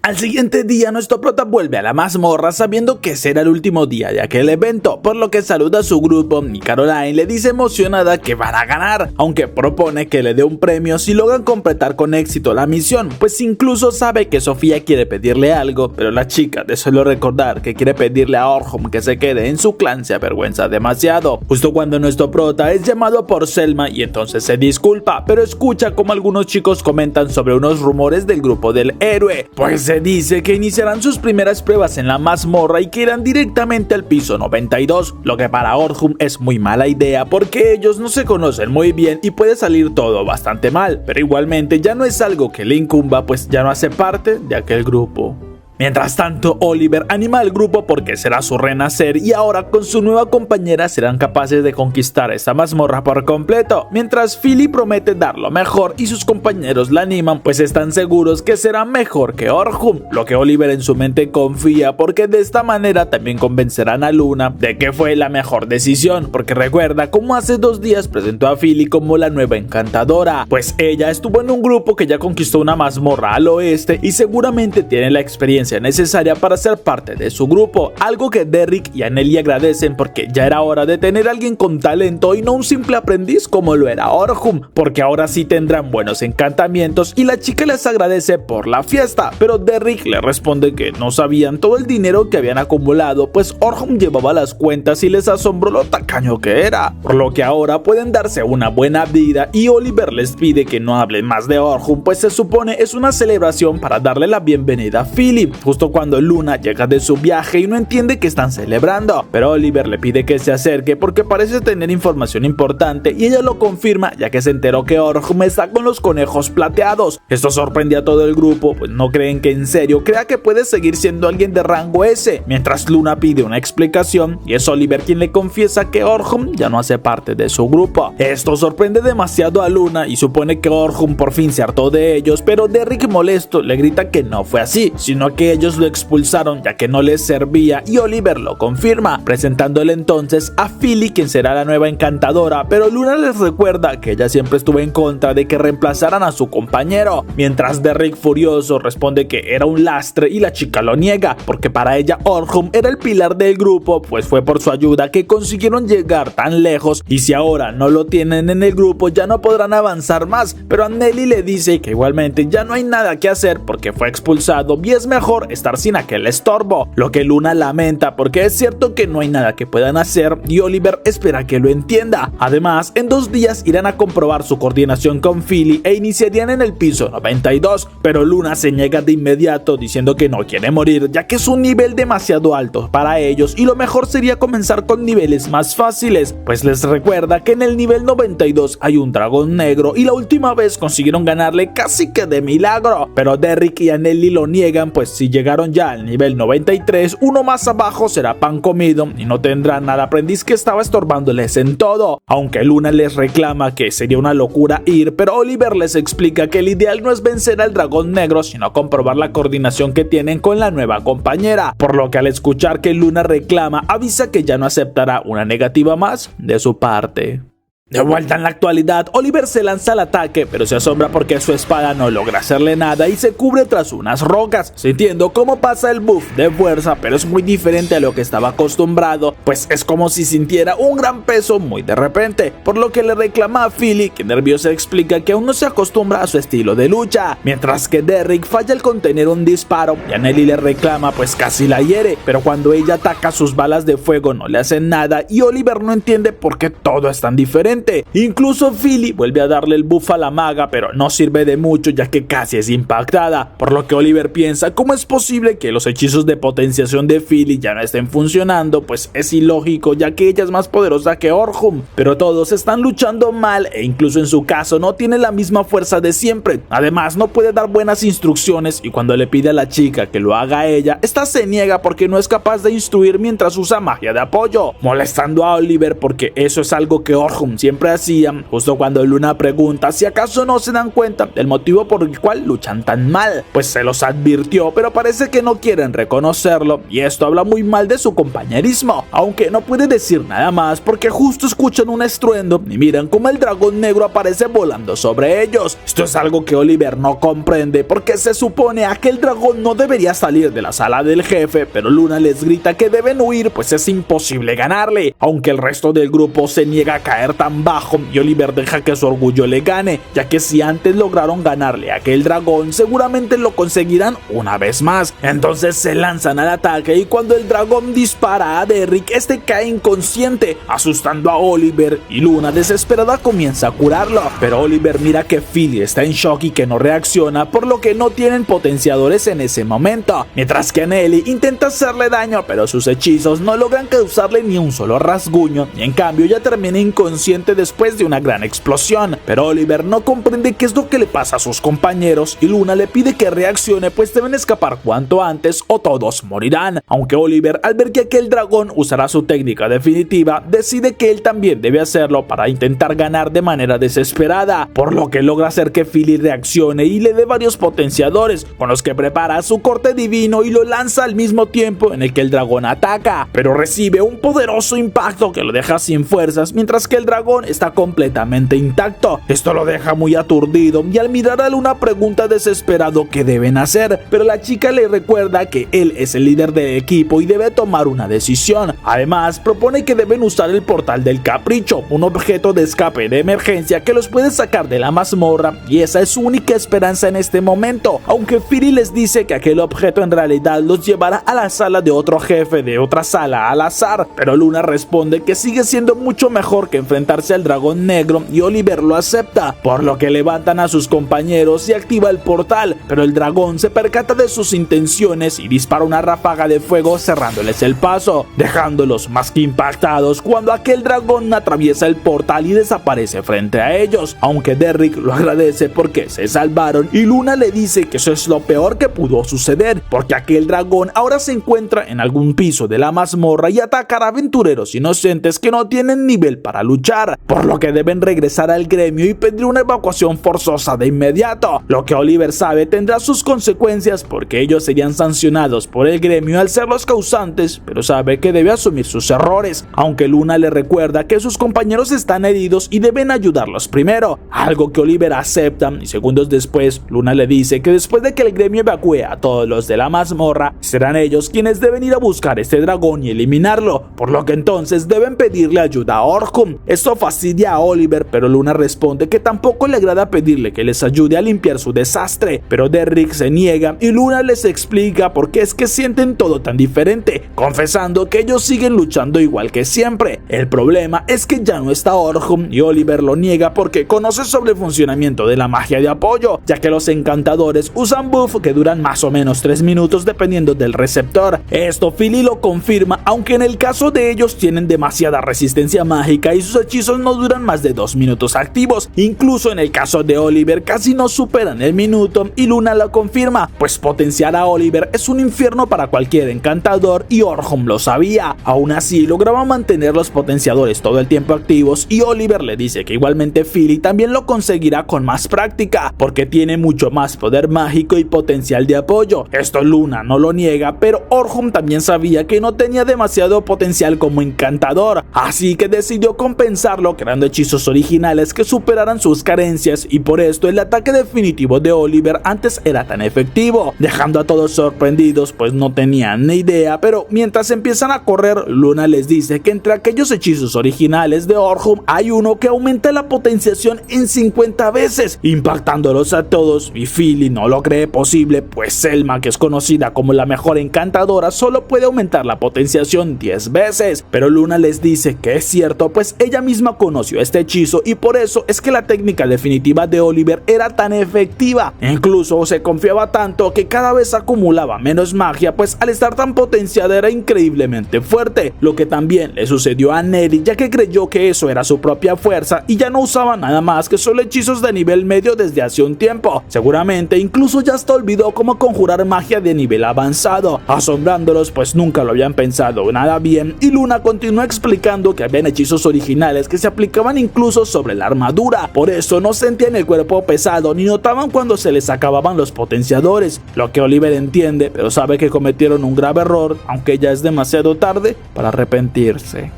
Al siguiente día nuestro prota vuelve a la mazmorra sabiendo que será el último día de aquel evento, por lo que saluda a su grupo y Caroline le dice emocionada que van a ganar, aunque propone que le dé un premio si logran completar con éxito la misión, pues incluso sabe que Sofía quiere pedirle algo, pero la chica de solo recordar que quiere pedirle a Orhun que se quede en su clan se avergüenza demasiado, justo cuando nuestro prota es llamado por Selma y entonces se disculpa, pero escucha como algunos chicos comentan sobre unos rumores del grupo del héroe, pues se dice que iniciarán sus primeras pruebas en la mazmorra y que irán directamente al piso 92, lo que para Orhun es muy mala idea porque ellos no se conocen muy bien y puede salir todo bastante mal, pero igualmente ya no es algo que le incumba pues ya no hace parte de aquel grupo. Mientras tanto, Oliver anima al grupo porque será su renacer y ahora con su nueva compañera serán capaces de conquistar esta mazmorra por completo, mientras Philly promete dar lo mejor y sus compañeros la animan pues están seguros que será mejor que Orhun, lo que Oliver en su mente confía porque de esta manera también convencerán a Luna de que fue la mejor decisión, porque recuerda cómo hace 2 días presentó a Philly como la nueva encantadora, pues ella estuvo en un grupo que ya conquistó una mazmorra al oeste y seguramente tiene la experiencia necesaria para ser parte de su grupo, algo que Derrick y Anneli agradecen porque ya era hora de tener a alguien con talento y no un simple aprendiz como lo era Orhun, porque ahora sí tendrán buenos encantamientos y la chica les agradece por la fiesta, pero Derrick le responde que no sabían todo el dinero que habían acumulado, pues Orhun llevaba las cuentas y les asombró lo tacaño que era, por lo que ahora pueden darse una buena vida y Oliver les pide que no hablen más de Orhun, pues se supone es una celebración para darle la bienvenida a Philly, justo cuando Luna llega de su viaje y no entiende que están celebrando, pero Oliver le pide que se acerque porque parece tener información importante y ella lo confirma ya que se enteró que Orhun está con los conejos plateados. Esto sorprende a todo el grupo, pues no creen que en serio crea que puede seguir siendo alguien de rango S, mientras Luna pide una explicación y es Oliver quien le confiesa que Orhun ya no hace parte de su grupo. Esto sorprende demasiado a Luna y supone que Orhun por fin se hartó de ellos, pero Derrick molesto le grita que no fue así, sino que ellos lo expulsaron ya que no les servía y Oliver lo confirma, presentándole entonces a Philly quien será la nueva encantadora, pero Luna les recuerda que ella siempre estuvo en contra de que reemplazaran a su compañero, mientras Derrick furioso responde que era un lastre y la chica lo niega, porque para ella Orhun era el pilar del grupo, pues fue por su ayuda que consiguieron llegar tan lejos y si ahora no lo tienen en el grupo ya no podrán avanzar más, pero Anneli le dice que igualmente ya no hay nada que hacer porque fue expulsado y es mejor estar sin aquel estorbo, lo que Luna lamenta porque es cierto que no hay nada que puedan hacer y Oliver espera que lo entienda. Además, en 2 días irán a comprobar su coordinación con Philly e iniciarían en el piso 92, pero Luna se niega de inmediato diciendo que no quiere morir ya que es un nivel demasiado alto para ellos y lo mejor sería comenzar con niveles más fáciles, pues les recuerda que en el nivel 92 hay un dragón negro y la última vez consiguieron ganarle casi que de milagro, pero Derrick y Anneli lo niegan pues si llegaron ya al nivel 93, uno más abajo será pan comido y no tendrán al aprendiz que estaba estorbándoles en todo, aunque Luna les reclama que sería una locura ir, pero Oliver les explica que el ideal no es vencer al dragón negro sino comprobar la coordinación que tienen con la nueva compañera, por lo que al escuchar que Luna reclama avisa que ya no aceptará una negativa más de su parte. De vuelta en la actualidad, Oliver se lanza al ataque, pero se asombra porque su espada no logra hacerle nada y se cubre tras unas rocas, sintiendo cómo pasa el buff de fuerza, pero es muy diferente a lo que estaba acostumbrado, pues es como si sintiera un gran peso muy de repente, por lo que le reclama a Philly, que nerviosa explica que aún no se acostumbra a su estilo de lucha, mientras que Derrick falla al contener un disparo y Anneli le reclama pues casi la hiere, pero cuando ella ataca sus balas de fuego no le hacen nada y Oliver no entiende por qué todo es tan diferente. Incluso Philly vuelve a darle el buff a la maga, pero no sirve de mucho ya que casi es impactada, por lo que Oliver piensa cómo es posible que los hechizos de potenciación de Philly ya no estén funcionando, pues es ilógico ya que ella es más poderosa que Orhun, pero todos están luchando mal e incluso en su caso no tiene la misma fuerza de siempre, además no puede dar buenas instrucciones y cuando le pide a la chica que lo haga ella, esta se niega porque no es capaz de instruir mientras usa magia de apoyo, molestando a Oliver porque eso es algo que Orhun siempre siempre hacían, justo cuando Luna pregunta si acaso no se dan cuenta del motivo por el cual luchan tan mal, pues se los advirtió, pero parece que no quieren reconocerlo, y esto habla muy mal de su compañerismo, aunque no puede decir nada más porque justo escuchan un estruendo y miran cómo el dragón negro aparece volando sobre ellos. Esto es algo que Oliver no comprende porque se supone a que el dragón no debería salir de la sala del jefe, pero Luna les grita que deben huir pues es imposible ganarle, aunque el resto del grupo se niega a caer tan bajo y Oliver deja que su orgullo le gane, ya que si antes lograron ganarle a aquel dragón seguramente lo conseguirán una vez más. Entonces se lanzan al ataque y cuando el dragón dispara a Derrick, este cae inconsciente, asustando a Oliver, y Luna desesperada comienza a curarlo, pero Oliver mira que Philly está en shock y que no reacciona, por lo que no tienen potenciadores en ese momento, mientras que Nelly intenta hacerle daño, pero sus hechizos no logran causarle ni un solo rasguño, y en cambio ya termina inconsciente después de una gran explosión. Pero Oliver no comprende qué es lo que le pasa a sus compañeros y Luna le pide que reaccione, pues deben escapar cuanto antes o todos morirán, aunque Oliver, al ver que aquel dragón usará su técnica definitiva, decide que él también debe hacerlo para intentar ganar de manera desesperada, por lo que logra hacer que Philly reaccione y le dé varios potenciadores, con los que prepara su corte divino y lo lanza al mismo tiempo en el que el dragón ataca, pero recibe un poderoso impacto que lo deja sin fuerzas, mientras que el dragón está completamente intacto. Esto lo deja muy aturdido y al mirar a Luna pregunta desesperado qué deben hacer, pero la chica le recuerda que él es el líder del equipo y debe tomar una decisión. Además, propone que deben usar el portal del capricho, un objeto de escape de emergencia que los puede sacar de la mazmorra, y esa es su única esperanza en este momento, aunque Philly les dice que aquel objeto en realidad los llevará a la sala de otro jefe de otra sala al azar, pero Luna responde que sigue siendo mucho mejor que enfrentarse al dragón negro y Oliver lo acepta, por lo que levantan a sus compañeros y activa el portal, pero el dragón se percata de sus intenciones y dispara una ráfaga de fuego cerrándoles el paso, dejándolos más que impactados cuando aquel dragón atraviesa el portal y desaparece frente a ellos, aunque Derrick lo agradece porque se salvaron y Luna le dice que eso es lo peor que pudo suceder, porque aquel dragón ahora se encuentra en algún piso de la mazmorra y atacará a aventureros inocentes que no tienen nivel para luchar, por lo que deben regresar al gremio y pedir una evacuación forzosa de inmediato, lo que Oliver sabe tendrá sus consecuencias porque ellos serían sancionados por el gremio al ser los causantes, pero sabe que debe asumir sus errores, aunque Luna le recuerda que sus compañeros están heridos y deben ayudarlos primero, algo que Oliver acepta, y segundos después Luna le dice que después de que el gremio evacúe a todos los de la mazmorra, serán ellos quienes deben ir a buscar este dragón y eliminarlo, por lo que entonces deben pedirle ayuda a Orhun. Esto fastidia a Oliver, pero Luna responde que tampoco le agrada pedirle que les ayude a limpiar su desastre, pero Derrick se niega y Luna les explica por qué es que sienten todo tan diferente, confesando que ellos siguen luchando igual que siempre. El problema es que ya no está Orhun y Oliver lo niega porque conoce sobre el funcionamiento de la magia de apoyo, ya que los encantadores usan buff que duran más o menos 3 minutos dependiendo del receptor. Esto Philly lo confirma, aunque en el caso de ellos tienen demasiada resistencia mágica y sus hechizos no duran más de 2 minutos activos. Incluso en el caso de Oliver casi no superan el minuto y Luna lo confirma, pues potenciar a Oliver es un infierno para cualquier encantador y Orhun lo sabía. Aún así lograba mantener los potenciadores todo el tiempo activos y Oliver le dice que igualmente Philly también lo conseguirá con más práctica, porque tiene mucho más poder mágico y potencial de apoyo. Esto Luna no lo niega, pero Orhun también sabía que no tenía demasiado potencial como encantador, así que decidió compensarlo creando hechizos originales que superaran sus carencias, y por esto el ataque definitivo de Oliver antes era tan efectivo, dejando a todos sorprendidos pues no tenían ni idea. Pero mientras empiezan a correr, Luna les dice que entre aquellos hechizos originales de Orhun hay uno que aumenta la potenciación en 50 veces, impactándolos a todos, y Philly no lo cree posible, pues Selma, que es conocida como la mejor encantadora, solo puede aumentar la potenciación 10 veces, pero Luna les dice que es cierto, pues ella misma conoció este hechizo y por eso es que la técnica definitiva de Oliver era tan efectiva. Incluso se confiaba tanto que cada vez acumulaba menos magia, pues al estar tan potenciada era increíblemente fuerte, lo que también le sucedió a Nelly, ya que creyó que eso era su propia fuerza y ya no usaba nada más que solo hechizos de nivel medio desde hace un tiempo. Seguramente incluso ya hasta olvidó cómo conjurar magia de nivel avanzado, asombrándolos pues nunca lo habían pensado nada bien. Y Luna continúa explicando que habían hechizos originales que se aplicaban incluso sobre la armadura, por eso no sentían el cuerpo pesado ni notaban cuando se les acababan los potenciadores, lo que Oliver entiende, pero sabe que cometieron un grave error, aunque ya es demasiado tarde para arrepentirse.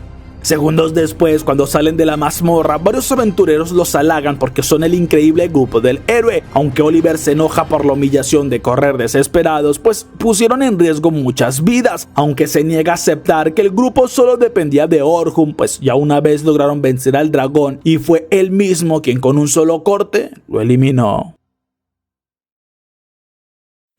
Segundos después, cuando salen de la mazmorra, varios aventureros los halagan porque son el increíble grupo del héroe, aunque Oliver se enoja por la humillación de correr desesperados, pues pusieron en riesgo muchas vidas, aunque se niega a aceptar que el grupo solo dependía de Orhun, pues ya una vez lograron vencer al dragón y fue él mismo quien con un solo corte lo eliminó.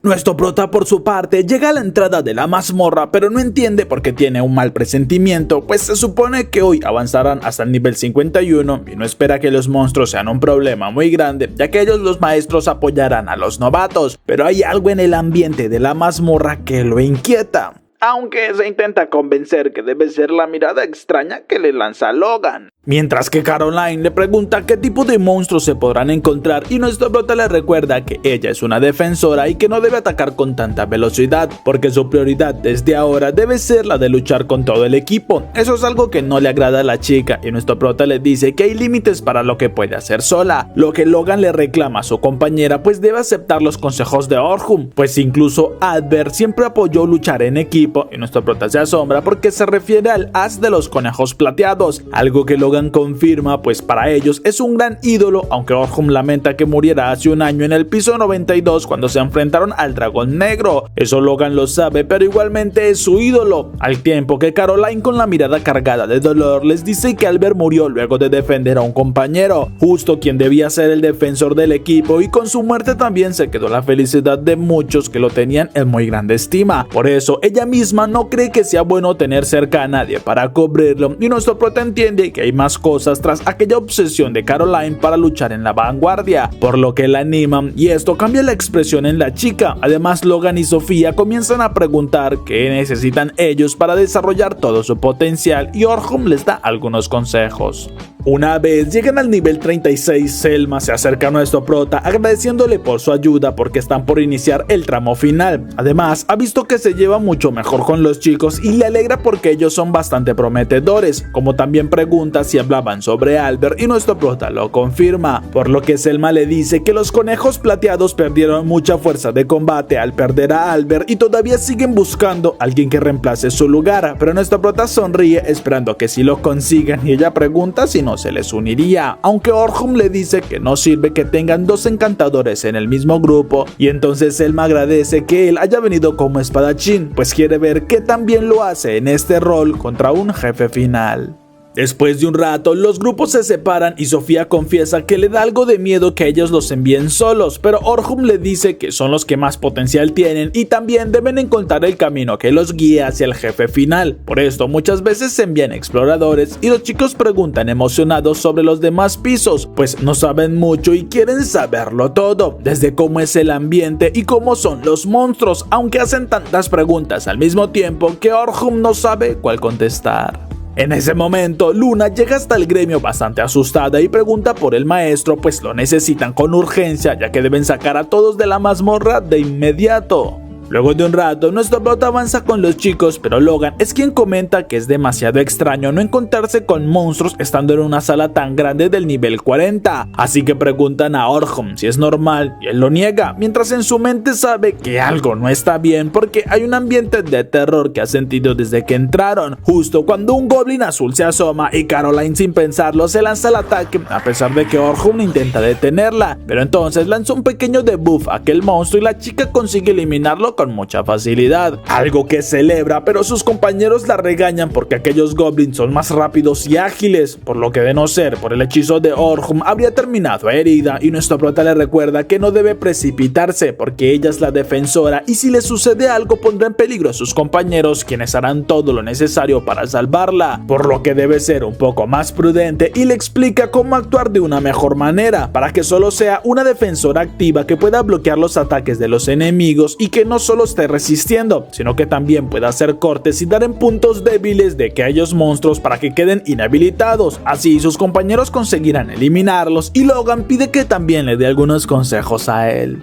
Nuestro prota por su parte llega a la entrada de la mazmorra pero no entiende por qué tiene un mal presentimiento, pues se supone que hoy avanzarán hasta el nivel 51 y no espera que los monstruos sean un problema muy grande, ya que ellos los maestros apoyarán a los novatos, pero hay algo en el ambiente de la mazmorra que lo inquieta, aunque se intenta convencer que debe ser la mirada extraña que le lanza Logan. Mientras que Caroline le pregunta qué tipo de monstruos se podrán encontrar y nuestro prota le recuerda que ella es una defensora y que no debe atacar con tanta velocidad, porque su prioridad desde ahora debe ser la de luchar con todo el equipo. Eso es algo que no le agrada a la chica y nuestro prota le dice que hay límites para lo que puede hacer sola, lo que Logan le reclama a su compañera, pues debe aceptar los consejos de Orhun, pues incluso Albert siempre apoyó luchar en equipo y nuestro prota se asombra porque se refiere al as de los conejos plateados, algo que Logan confirma, pues para ellos es un gran ídolo, aunque Orhun lamenta que muriera hace un año en el piso 92 cuando se enfrentaron al dragón negro. Eso Logan lo sabe, pero igualmente es su ídolo, al tiempo que Caroline, con la mirada cargada de dolor, les dice que Albert murió luego de defender a un compañero, justo quien debía ser el defensor del equipo, y con su muerte también se quedó la felicidad de muchos que lo tenían en muy grande estima. Por eso ella misma no cree que sea bueno tener cerca a nadie para cubrirlo, y nuestro prota entiende que hay más cosas tras aquella obsesión de Caroline para luchar en la vanguardia, por lo que la animan y esto cambia la expresión en la chica. Además, Logan y Sofía comienzan a preguntar qué necesitan ellos para desarrollar todo su potencial y Orhun les da algunos consejos. Una vez llegan al nivel 36, Selma se acerca a nuestro prota agradeciéndole por su ayuda porque están por iniciar el tramo final. Además, ha visto que se lleva mucho mejor con los chicos y le alegra porque ellos son bastante prometedores, como también pregunta si hablaban sobre Albert y nuestro prota lo confirma, por lo que Selma le dice que los conejos plateados perdieron mucha fuerza de combate al perder a Albert y todavía siguen buscando a alguien que reemplace su lugar, pero nuestro prota sonríe esperando que sí lo consigan y ella pregunta si no se les uniría, aunque Orhun le dice que no sirve que tengan dos encantadores en el mismo grupo, y entonces Selma agradece que él haya venido como espadachín, pues quiere ver que también lo hace en este rol contra un jefe final. Después de un rato, los grupos se separan y Sofía confiesa que le da algo de miedo que ellos los envíen solos, pero Orhun le dice que son los que más potencial tienen y también deben encontrar el camino que los guíe hacia el jefe final. Por esto, muchas veces se envían exploradores y los chicos preguntan emocionados sobre los demás pisos, pues no saben mucho y quieren saberlo todo, desde cómo es el ambiente y cómo son los monstruos, aunque hacen tantas preguntas al mismo tiempo que Orhun no sabe cuál contestar. En ese momento, Luna llega hasta el gremio bastante asustada y pregunta por el maestro, pues lo necesitan con urgencia, ya que deben sacar a todos de la mazmorra de inmediato. Luego de un rato, nuestro prota avanza con los chicos, pero Logan es quien comenta que es demasiado extraño no encontrarse con monstruos estando en una sala tan grande del nivel 40, así que preguntan a Orhun si es normal y él lo niega, mientras en su mente sabe que algo no está bien porque hay un ambiente de terror que ha sentido desde que entraron, justo cuando un goblin azul se asoma y Caroline sin pensarlo se lanza al ataque a pesar de que Orhun intenta detenerla, pero entonces lanza un pequeño debuff a aquel monstruo y la chica consigue eliminarlo con mucha facilidad, algo que celebra, pero sus compañeros la regañan porque aquellos goblins son más rápidos y ágiles, por lo que de no ser por el hechizo de Orhun habría terminado herida, y nuestro prota le recuerda que no debe precipitarse porque ella es la defensora y si le sucede algo pondrá en peligro a sus compañeros, quienes harán todo lo necesario para salvarla, por lo que debe ser un poco más prudente y le explica cómo actuar de una mejor manera para que solo sea una defensora activa que pueda bloquear los ataques de los enemigos y que no solo esté resistiendo, sino que también pueda hacer cortes y dar en puntos débiles de aquellos monstruos para que queden inhabilitados. Así sus compañeros conseguirán eliminarlos y Logan pide que también le dé algunos consejos a él.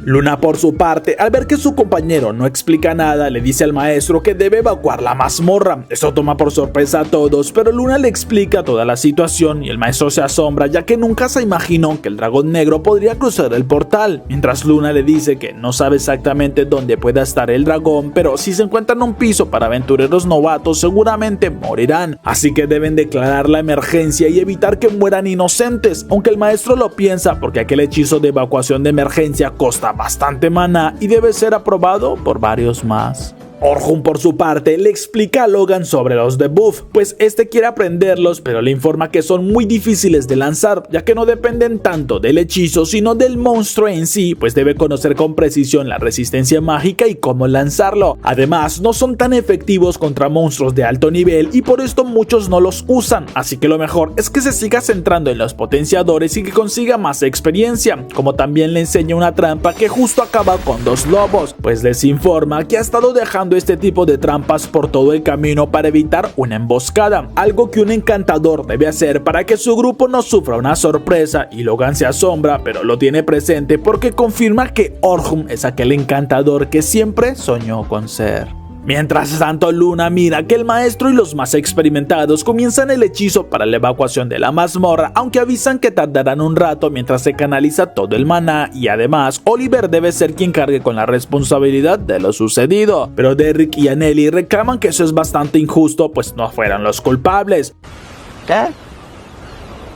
Luna, por su parte, al ver que su compañero no explica nada, le dice al maestro que debe evacuar la mazmorra. Esto toma por sorpresa a todos, pero Luna le explica toda la situación y el maestro se asombra, ya que nunca se imaginó que el dragón negro podría cruzar el portal, mientras Luna le dice que no sabe exactamente dónde pueda estar el dragón, pero si se encuentran un piso para aventureros novatos seguramente morirán, así que deben declarar la emergencia y evitar que mueran inocentes, aunque el maestro lo piensa porque aquel hechizo de evacuación de emergencia consta bastante maná y debe ser aprobado por varios más. Orhun, por su parte, le explica a Logan sobre los debuff, pues este quiere aprenderlos, pero le informa que son muy difíciles de lanzar, ya que no dependen tanto del hechizo, sino del monstruo en sí, pues debe conocer con precisión la resistencia mágica y cómo lanzarlo. Además, no son tan efectivos contra monstruos de alto nivel y por esto muchos no los usan, así que lo mejor es que se siga centrando en los potenciadores y que consiga más experiencia, como también le enseña una trampa que justo acaba con 2 lobos, pues les informa que ha estado dejando este tipo de trampas por todo el camino para evitar una emboscada, algo que un encantador debe hacer para que su grupo no sufra una sorpresa, y Logan se asombra pero lo tiene presente porque confirma que Orhun es aquel encantador que siempre soñó con ser. Mientras tanto, Luna mira que el maestro y los más experimentados comienzan el hechizo para la evacuación de la mazmorra, aunque avisan que tardarán un rato mientras se canaliza todo el maná, y además Oliver debe ser quien cargue con la responsabilidad de lo sucedido, pero Derrick y Anneli reclaman que eso es bastante injusto, pues no fueran los culpables. ¿Qué?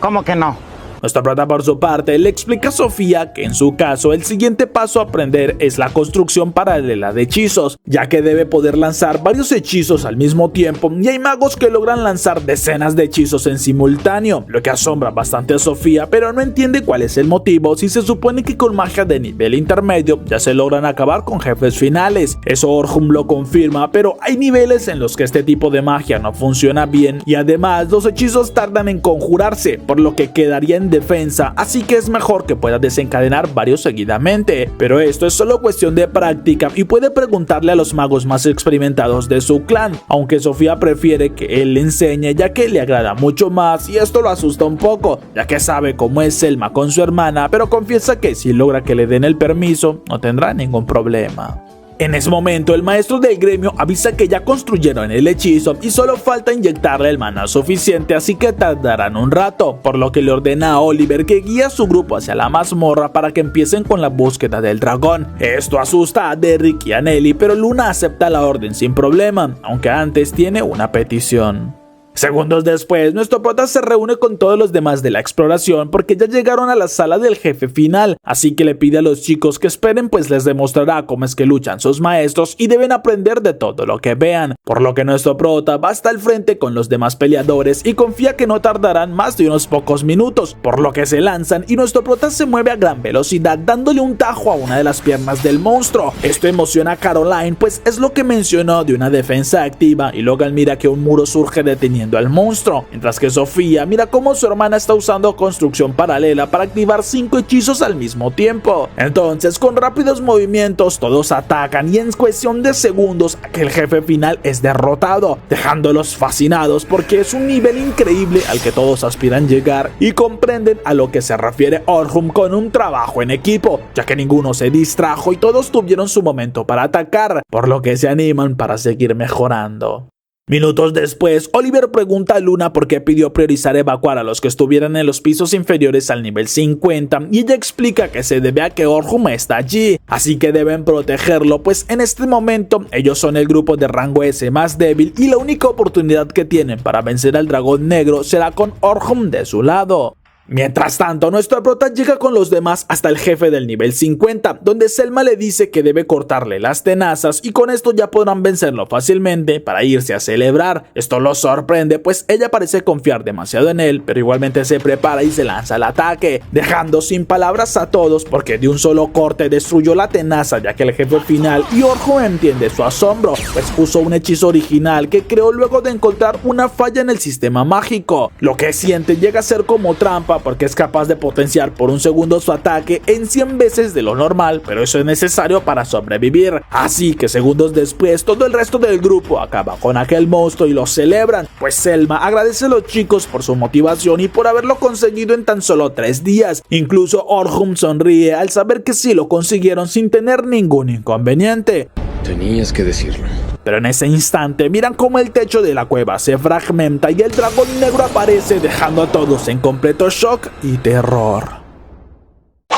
¿Cómo que no? Nuestra prota, por su parte, le explica a Sofía que en su caso el siguiente paso a aprender es la construcción paralela de hechizos, ya que debe poder lanzar varios hechizos al mismo tiempo, y hay magos que logran lanzar decenas de hechizos en simultáneo, lo que asombra bastante a Sofía, pero no entiende cuál es el motivo si se supone que con magia de nivel intermedio ya se logran acabar con jefes finales. Eso Orhun lo confirma, pero hay niveles en los que este tipo de magia no funciona bien, y además los hechizos tardan en conjurarse, por lo que quedaría en defensa, así que es mejor que pueda desencadenar varios seguidamente, pero esto es solo cuestión de práctica y puede preguntarle a los magos más experimentados de su clan, aunque Sofía prefiere que él le enseñe, ya que le agrada mucho más, y esto lo asusta un poco, ya que sabe cómo es Selma con su hermana, pero confiesa que si logra que le den el permiso, no tendrá ningún problema. En ese momento, el maestro del gremio avisa que ya construyeron el hechizo y solo falta inyectarle el maná suficiente, así que tardarán un rato, por lo que le ordena a Oliver que guíe a su grupo hacia la mazmorra para que empiecen con la búsqueda del dragón. Esto asusta a Derrick y a Anneli, pero Luna acepta la orden sin problema, aunque antes tiene una petición. Segundos después, nuestro prota se reúne con todos los demás de la exploración porque ya llegaron a la sala del jefe final, así que le pide a los chicos que esperen, pues les demostrará cómo es que luchan sus maestros y deben aprender de todo lo que vean, por lo que nuestro prota va hasta el frente con los demás peleadores y confía que no tardarán más de unos pocos minutos, por lo que se lanzan y nuestro prota se mueve a gran velocidad dándole un tajo a una de las piernas del monstruo. Esto emociona a Caroline, pues es lo que mencionó de una defensa activa, y Logan mira que un muro surge deteniendo al monstruo, mientras que Sofía mira cómo su hermana está usando construcción paralela para activar 5 hechizos al mismo tiempo. Entonces, con rápidos movimientos todos atacan y en cuestión de segundos aquel jefe final es derrotado, dejándolos fascinados porque es un nivel increíble al que todos aspiran llegar y comprenden a lo que se refiere Orhun con un trabajo en equipo, ya que ninguno se distrajo y todos tuvieron su momento para atacar, por lo que se animan para seguir mejorando. Minutos después, Oliver pregunta a Luna por qué pidió priorizar evacuar a los que estuvieran en los pisos inferiores al nivel 50, y ella explica que se debe a que Orhun está allí, así que deben protegerlo, pues en este momento ellos son el grupo de rango S más débil y la única oportunidad que tienen para vencer al dragón negro será con Orhun de su lado. Mientras tanto, nuestro prota llega con los demás hasta el jefe del nivel 50, donde Selma le dice que debe cortarle las tenazas y con esto ya podrán vencerlo fácilmente para irse a celebrar. Esto los sorprende, pues ella parece confiar demasiado en él, pero igualmente se prepara y se lanza al ataque, dejando sin palabras a todos porque de un solo corte destruyó la tenaza, ya que el jefe final, y Orhun entiende su asombro, pues usó un hechizo original que creó luego de encontrar una falla en el sistema mágico. Lo que siente llega a ser como trampa, escapa porque es capaz de potenciar por un segundo su ataque en 100 veces de lo normal, pero eso es necesario para sobrevivir. Así que segundos después todo el resto del grupo acaba con aquel monstruo y lo celebran, pues Selma agradece a los chicos por su motivación y por haberlo conseguido en tan solo 3 días. Incluso Orhun sonríe al saber que sí lo consiguieron sin tener ningún inconveniente. Tenías que decirlo. Pero en ese instante miran cómo el techo de la cueva se fragmenta y el dragón negro aparece, dejando a todos en completo shock y terror.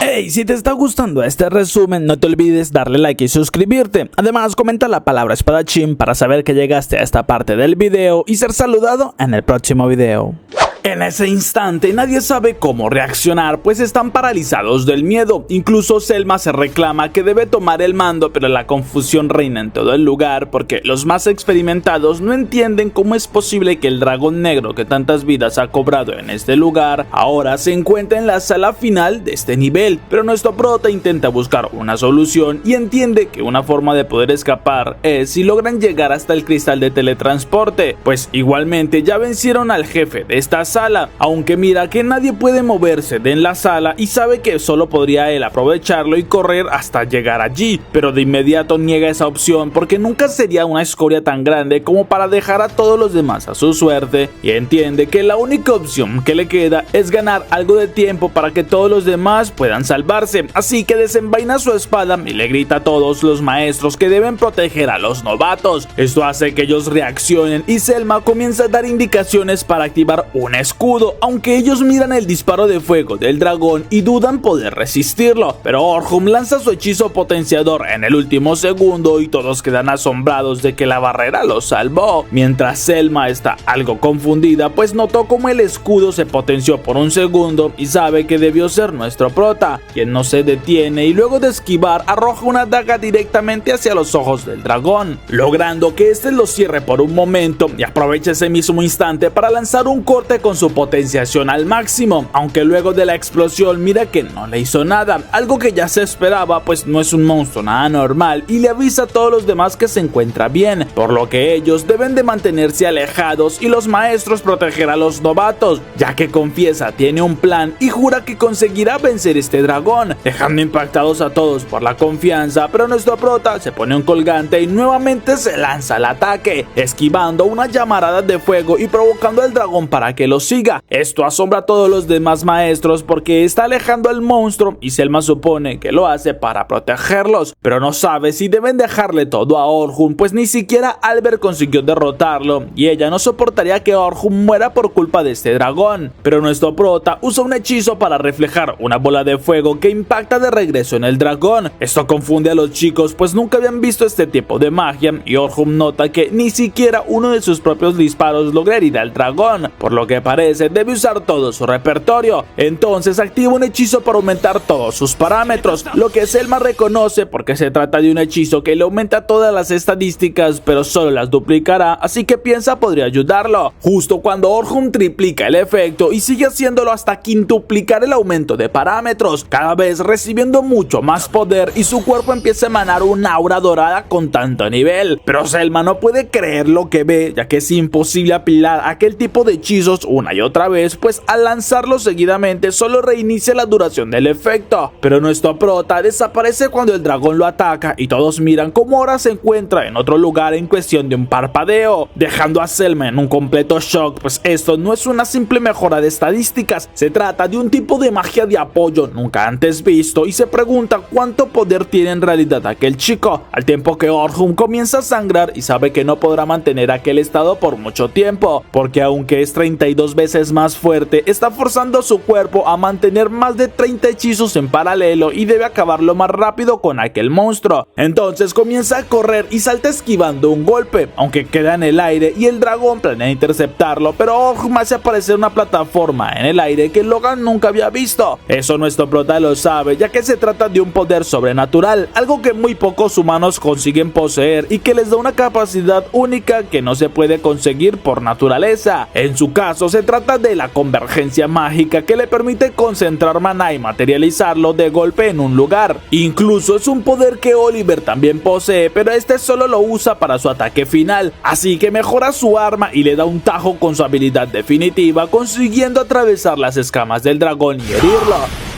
Hey, si te está gustando este resumen, no te olvides darle like y suscribirte. Además, comenta la palabra espadachín para saber que llegaste a esta parte del video y ser saludado en el próximo video. En ese instante nadie sabe cómo reaccionar, pues están paralizados del miedo. Incluso Selma se reclama que debe tomar el mando, pero la confusión reina en todo el lugar porque los más experimentados no entienden cómo es posible que el dragón negro que tantas vidas ha cobrado en este lugar ahora se encuentra en la sala final de este nivel. Pero nuestro prota intenta buscar una solución y entiende que una forma de poder escapar es si logran llegar hasta el cristal de teletransporte, pues igualmente ya vencieron al jefe de esta sala, aunque mira que nadie puede moverse de en la sala y sabe que solo podría él aprovecharlo y correr hasta llegar allí, pero de inmediato niega esa opción porque nunca sería una escoria tan grande como para dejar a todos los demás a su suerte, y entiende que la única opción que le queda es ganar algo de tiempo para que todos los demás puedan salvarse, así que desenvaina su espada y le grita a todos los maestros que deben proteger a los novatos. Esto hace que ellos reaccionen y Selma comienza a dar indicaciones para activar un escudo, aunque ellos miran el disparo de fuego del dragón y dudan poder resistirlo, pero Orhun lanza su hechizo potenciador en el último segundo y todos quedan asombrados de que la barrera los salvó, mientras Selma está algo confundida pues notó como el escudo se potenció por un segundo y sabe que debió ser nuestro prota, quien no se detiene y luego de esquivar arroja una daga directamente hacia los ojos del dragón, logrando que este lo cierre por un momento y aprovecha ese mismo instante para lanzar un corte con su potenciación al máximo, aunque luego de la explosión mira que no le hizo nada, algo que ya se esperaba pues no es un monstruo nada normal, y le avisa a todos los demás que se encuentra bien, por lo que ellos deben de mantenerse alejados y los maestros proteger a los novatos, ya que confiesa tiene un plan y jura que conseguirá vencer este dragón, dejando impactados a todos por la confianza, pero nuestro prota se pone un colgante y nuevamente se lanza al ataque, esquivando una llamarada de fuego y provocando al dragón para que lo siga. Esto asombra a todos los demás maestros porque está alejando al monstruo y Selma supone que lo hace para protegerlos, pero no sabe si deben dejarle todo a Orhun, pues ni siquiera Albert consiguió derrotarlo y ella no soportaría que Orhun muera por culpa de este dragón, pero nuestro prota usa un hechizo para reflejar una bola de fuego que impacta de regreso en el dragón. Esto confunde a los chicos pues nunca habían visto este tipo de magia y Orhun nota que ni siquiera uno de sus propios disparos logra herir al dragón, por lo que parece debe usar todo su repertorio. Entonces activa un hechizo para aumentar todos sus parámetros, lo que Selma reconoce porque se trata de un hechizo que le aumenta todas las estadísticas pero solo las duplicará, así que piensa podría ayudarlo. Justo cuando Orhun triplica el efecto y sigue haciéndolo hasta quintuplicar el aumento de parámetros, cada vez recibiendo mucho más poder y su cuerpo empieza a emanar un aura dorada con tanto nivel, pero Selma no puede creer lo que ve, ya que es imposible apilar aquel tipo de hechizos una y otra vez, pues al lanzarlos seguidamente solo reinicia la duración del efecto, pero nuestro prota desaparece cuando el dragón lo ataca y todos miran cómo ahora se encuentra en otro lugar en cuestión de un parpadeo, dejando a Selma en un completo shock, pues esto no es una simple mejora de estadísticas, se trata de un tipo de magia de apoyo nunca antes visto y se pregunta cuánto poder tiene en realidad aquel chico, al tiempo que Orhun comienza a sangrar y sabe que no podrá mantener aquel estado por mucho tiempo, porque aunque es 32 veces más fuerte, está forzando su cuerpo a mantener más de 30 hechizos en paralelo y debe acabarlo más rápido con aquel monstruo. Entonces comienza a correr y salta esquivando un golpe, aunque queda en el aire y el dragón planea interceptarlo, pero Orhun hace aparecer una plataforma en el aire que Logan nunca había visto. Eso nuestro prota lo sabe, ya que se trata de un poder sobrenatural, algo que muy pocos humanos consiguen poseer y que les da una capacidad única que no se puede conseguir por naturaleza. En su caso se trata de la convergencia mágica que le permite concentrar maná y materializarlo de golpe en un lugar. Incluso es un poder que Oliver también posee, pero este solo lo usa para su ataque final, así que mejora su arma y le da un tajo con su habilidad definitiva, consiguiendo atravesar las escamas del dragón y herirlo.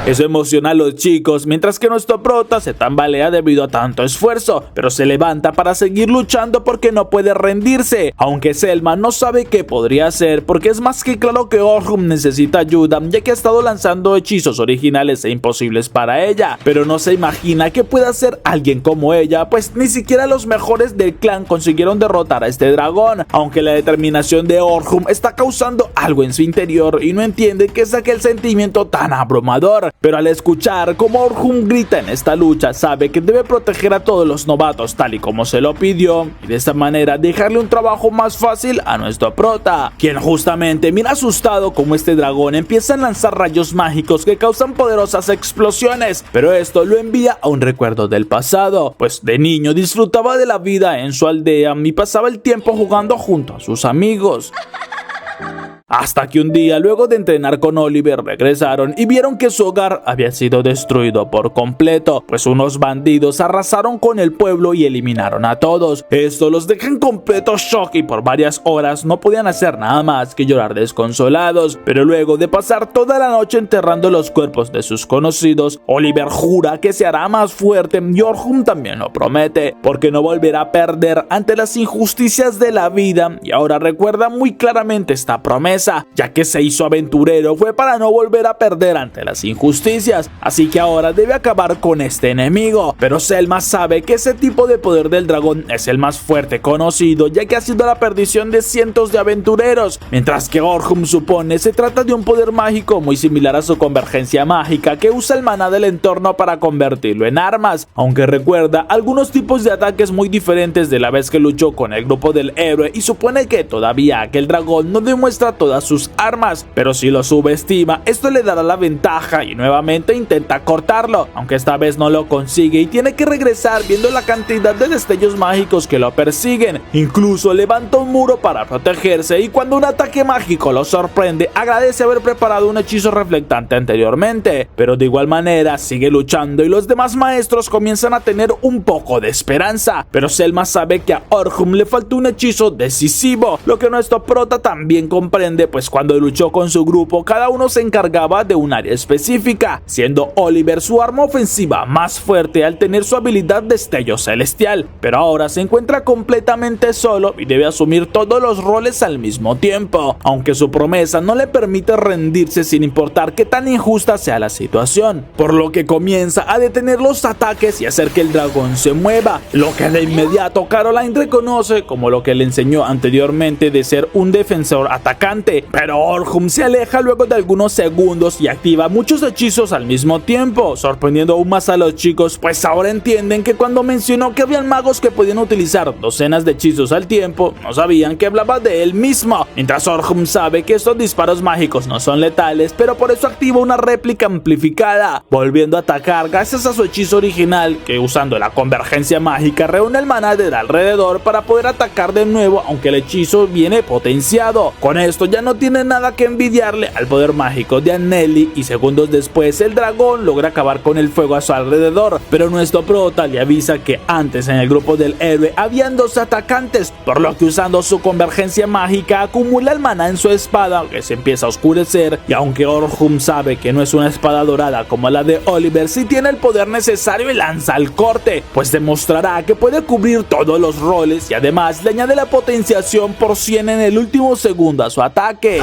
Eso emociona a los chicos, mientras que nuestro prota se tambalea debido a tanto esfuerzo, pero se levanta para seguir luchando porque no puede rendirse, aunque Selma no sabe qué podría hacer porque es más que claro que Orhun necesita ayuda, ya que ha estado lanzando hechizos originales e imposibles para ella, pero no se imagina que pueda ser alguien como ella, pues ni siquiera los mejores del clan consiguieron derrotar a este dragón, aunque la determinación de Orhun está causando algo en su interior y no entiende qué es aquel sentimiento tan abrumador. Pero al escuchar cómo Orhun grita en esta lucha, sabe que debe proteger a todos los novatos tal y como se lo pidió, y de esta manera dejarle un trabajo más fácil a nuestro prota, quien justamente mira asustado como este dragón empieza a lanzar rayos mágicos que causan poderosas explosiones, pero esto lo envía a un recuerdo del pasado, pues de niño disfrutaba de la vida en su aldea y pasaba el tiempo jugando junto a sus amigos. Hasta que un día, luego de entrenar con Oliver, regresaron y vieron que su hogar había sido destruido por completo, pues unos bandidos arrasaron con el pueblo y eliminaron a todos. Esto los deja en completo shock y por varias horas no podían hacer nada más que llorar desconsolados. Pero luego de pasar toda la noche enterrando los cuerpos de sus conocidos, Oliver jura que se hará más fuerte y Orhun también lo promete, porque no volverá a perder ante las injusticias de la vida, y ahora recuerda muy claramente esta promesa. Ya que se hizo aventurero fue para no volver a perder ante las injusticias, así que ahora debe acabar con este enemigo. Pero Selma sabe que ese tipo de poder del dragón es el más fuerte conocido, ya que ha sido la perdición de cientos de aventureros, mientras que Orhun supone se trata de un poder mágico muy similar a su convergencia mágica, que usa el maná del entorno para convertirlo en armas, aunque recuerda algunos tipos de ataques muy diferentes de la vez que luchó con el grupo del héroe, y supone que todavía aquel dragón no demuestra todas sus armas, pero si lo subestima, esto le dará la ventaja y nuevamente intenta cortarlo, aunque esta vez no lo consigue y tiene que regresar viendo la cantidad de destellos mágicos que lo persiguen. Incluso levanta un muro para protegerse, y cuando un ataque mágico lo sorprende, agradece haber preparado un hechizo reflectante anteriormente, pero de igual manera sigue luchando y los demás maestros comienzan a tener un poco de esperanza, pero Selma sabe que a Orhun le falta un hechizo decisivo, lo que nuestro prota también comprende, pues cuando luchó con su grupo cada uno se encargaba de un área específica, siendo Oliver su arma ofensiva más fuerte al tener su habilidad destello celestial, pero ahora se encuentra completamente solo y debe asumir todos los roles al mismo tiempo, aunque su promesa no le permite rendirse sin importar qué tan injusta sea la situación, por lo que comienza a detener los ataques y hacer que el dragón se mueva, lo que de inmediato Caroline reconoce como lo que le enseñó anteriormente de ser un defensor atacante. Pero Orhun se aleja luego de algunos segundos y activa muchos hechizos al mismo tiempo, sorprendiendo aún más a los chicos, pues ahora entienden que cuando mencionó que habían magos que podían utilizar docenas de hechizos al tiempo, no sabían que hablaba de él mismo, mientras Orhun sabe que estos disparos mágicos no son letales, pero por eso activa una réplica amplificada, volviendo a atacar gracias a su hechizo original, que usando la convergencia mágica reúne el maná del alrededor para poder atacar de nuevo, aunque el hechizo viene potenciado. Con esto ya no tiene nada que envidiarle al poder mágico de Anneli, y segundos después el dragón logra acabar con el fuego a su alrededor, pero nuestro prota le avisa que antes en el grupo del héroe habían dos atacantes, por lo que usando su convergencia mágica acumula el maná en su espada, que se empieza a oscurecer, y aunque Orhun sabe que no es una espada dorada como la de Oliver, sí tiene el poder necesario y lanza el corte, pues demostrará que puede cubrir todos los roles y además le añade la potenciación por 100 en el último segundo a su ataque.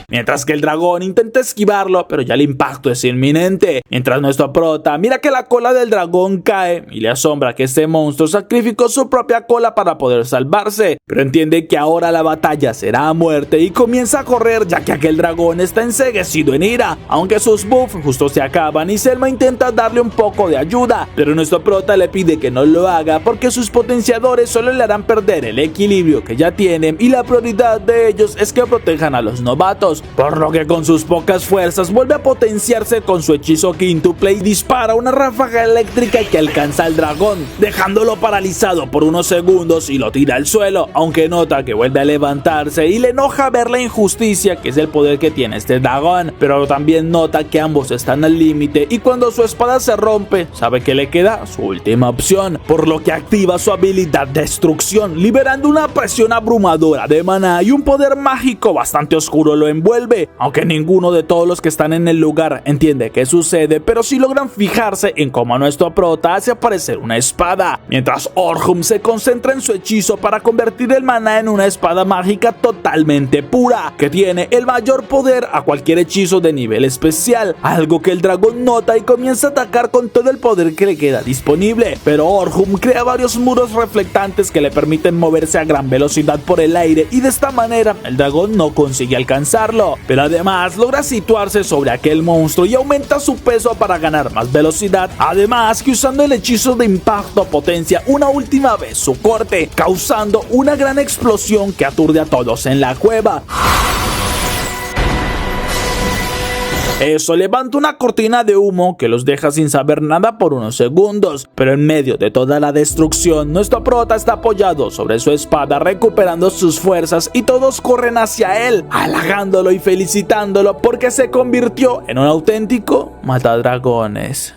Mientras que el dragón intenta esquivarlo, pero ya el impacto es inminente. Mientras nuestro prota mira que la cola del dragón cae y le asombra que este monstruo sacrificó su propia cola para poder salvarse, pero entiende que ahora la batalla será a muerte y comienza a correr, ya que aquel dragón está enceguecido en ira, aunque sus buffs justo se acaban y Selma intenta darle un poco de ayuda, pero nuestro prota le pide que no lo haga porque sus potenciadores solo le harán perder el equilibrio que ya tienen y la prioridad de ellos es que protejan a los novatos, segundos, por lo que con sus pocas fuerzas vuelve a potenciarse con su hechizo quíntuple y dispara una ráfaga eléctrica que alcanza al dragón, dejándolo paralizado por unos segundos y lo tira al suelo, aunque nota que vuelve a levantarse y le enoja ver la injusticia que es el poder que tiene este dragón, pero también nota que ambos están al límite y cuando su espada se rompe, sabe que le queda su última opción, por lo que activa su habilidad Destrucción, liberando una presión abrumadora de maná y un poder mágico bastante oscuro lo envuelve, aunque ninguno de todos los que están en el lugar entiende qué sucede, pero sí logran fijarse en cómo nuestro prota hace aparecer una espada, mientras Orhun se concentra en su hechizo para convertir el maná en una espada mágica totalmente pura, que tiene el mayor poder a cualquier hechizo de nivel especial, algo que el dragón nota y comienza a atacar con todo el poder que le queda disponible, pero Orhun crea varios muros reflectantes que le permiten moverse a gran velocidad por el aire y de esta manera el dragón no consigue alcanzarlo, pero además logra situarse sobre aquel monstruo y aumenta su peso para ganar más velocidad, además que usando el hechizo de impacto potencia una última vez su corte, causando una gran explosión que aturde a todos en la cueva. Eso levanta una cortina de humo que los deja sin saber nada por unos segundos, pero en medio de toda la destrucción, nuestro prota está apoyado sobre su espada recuperando sus fuerzas y todos corren hacia él, halagándolo y felicitándolo porque se convirtió en un auténtico matadragones.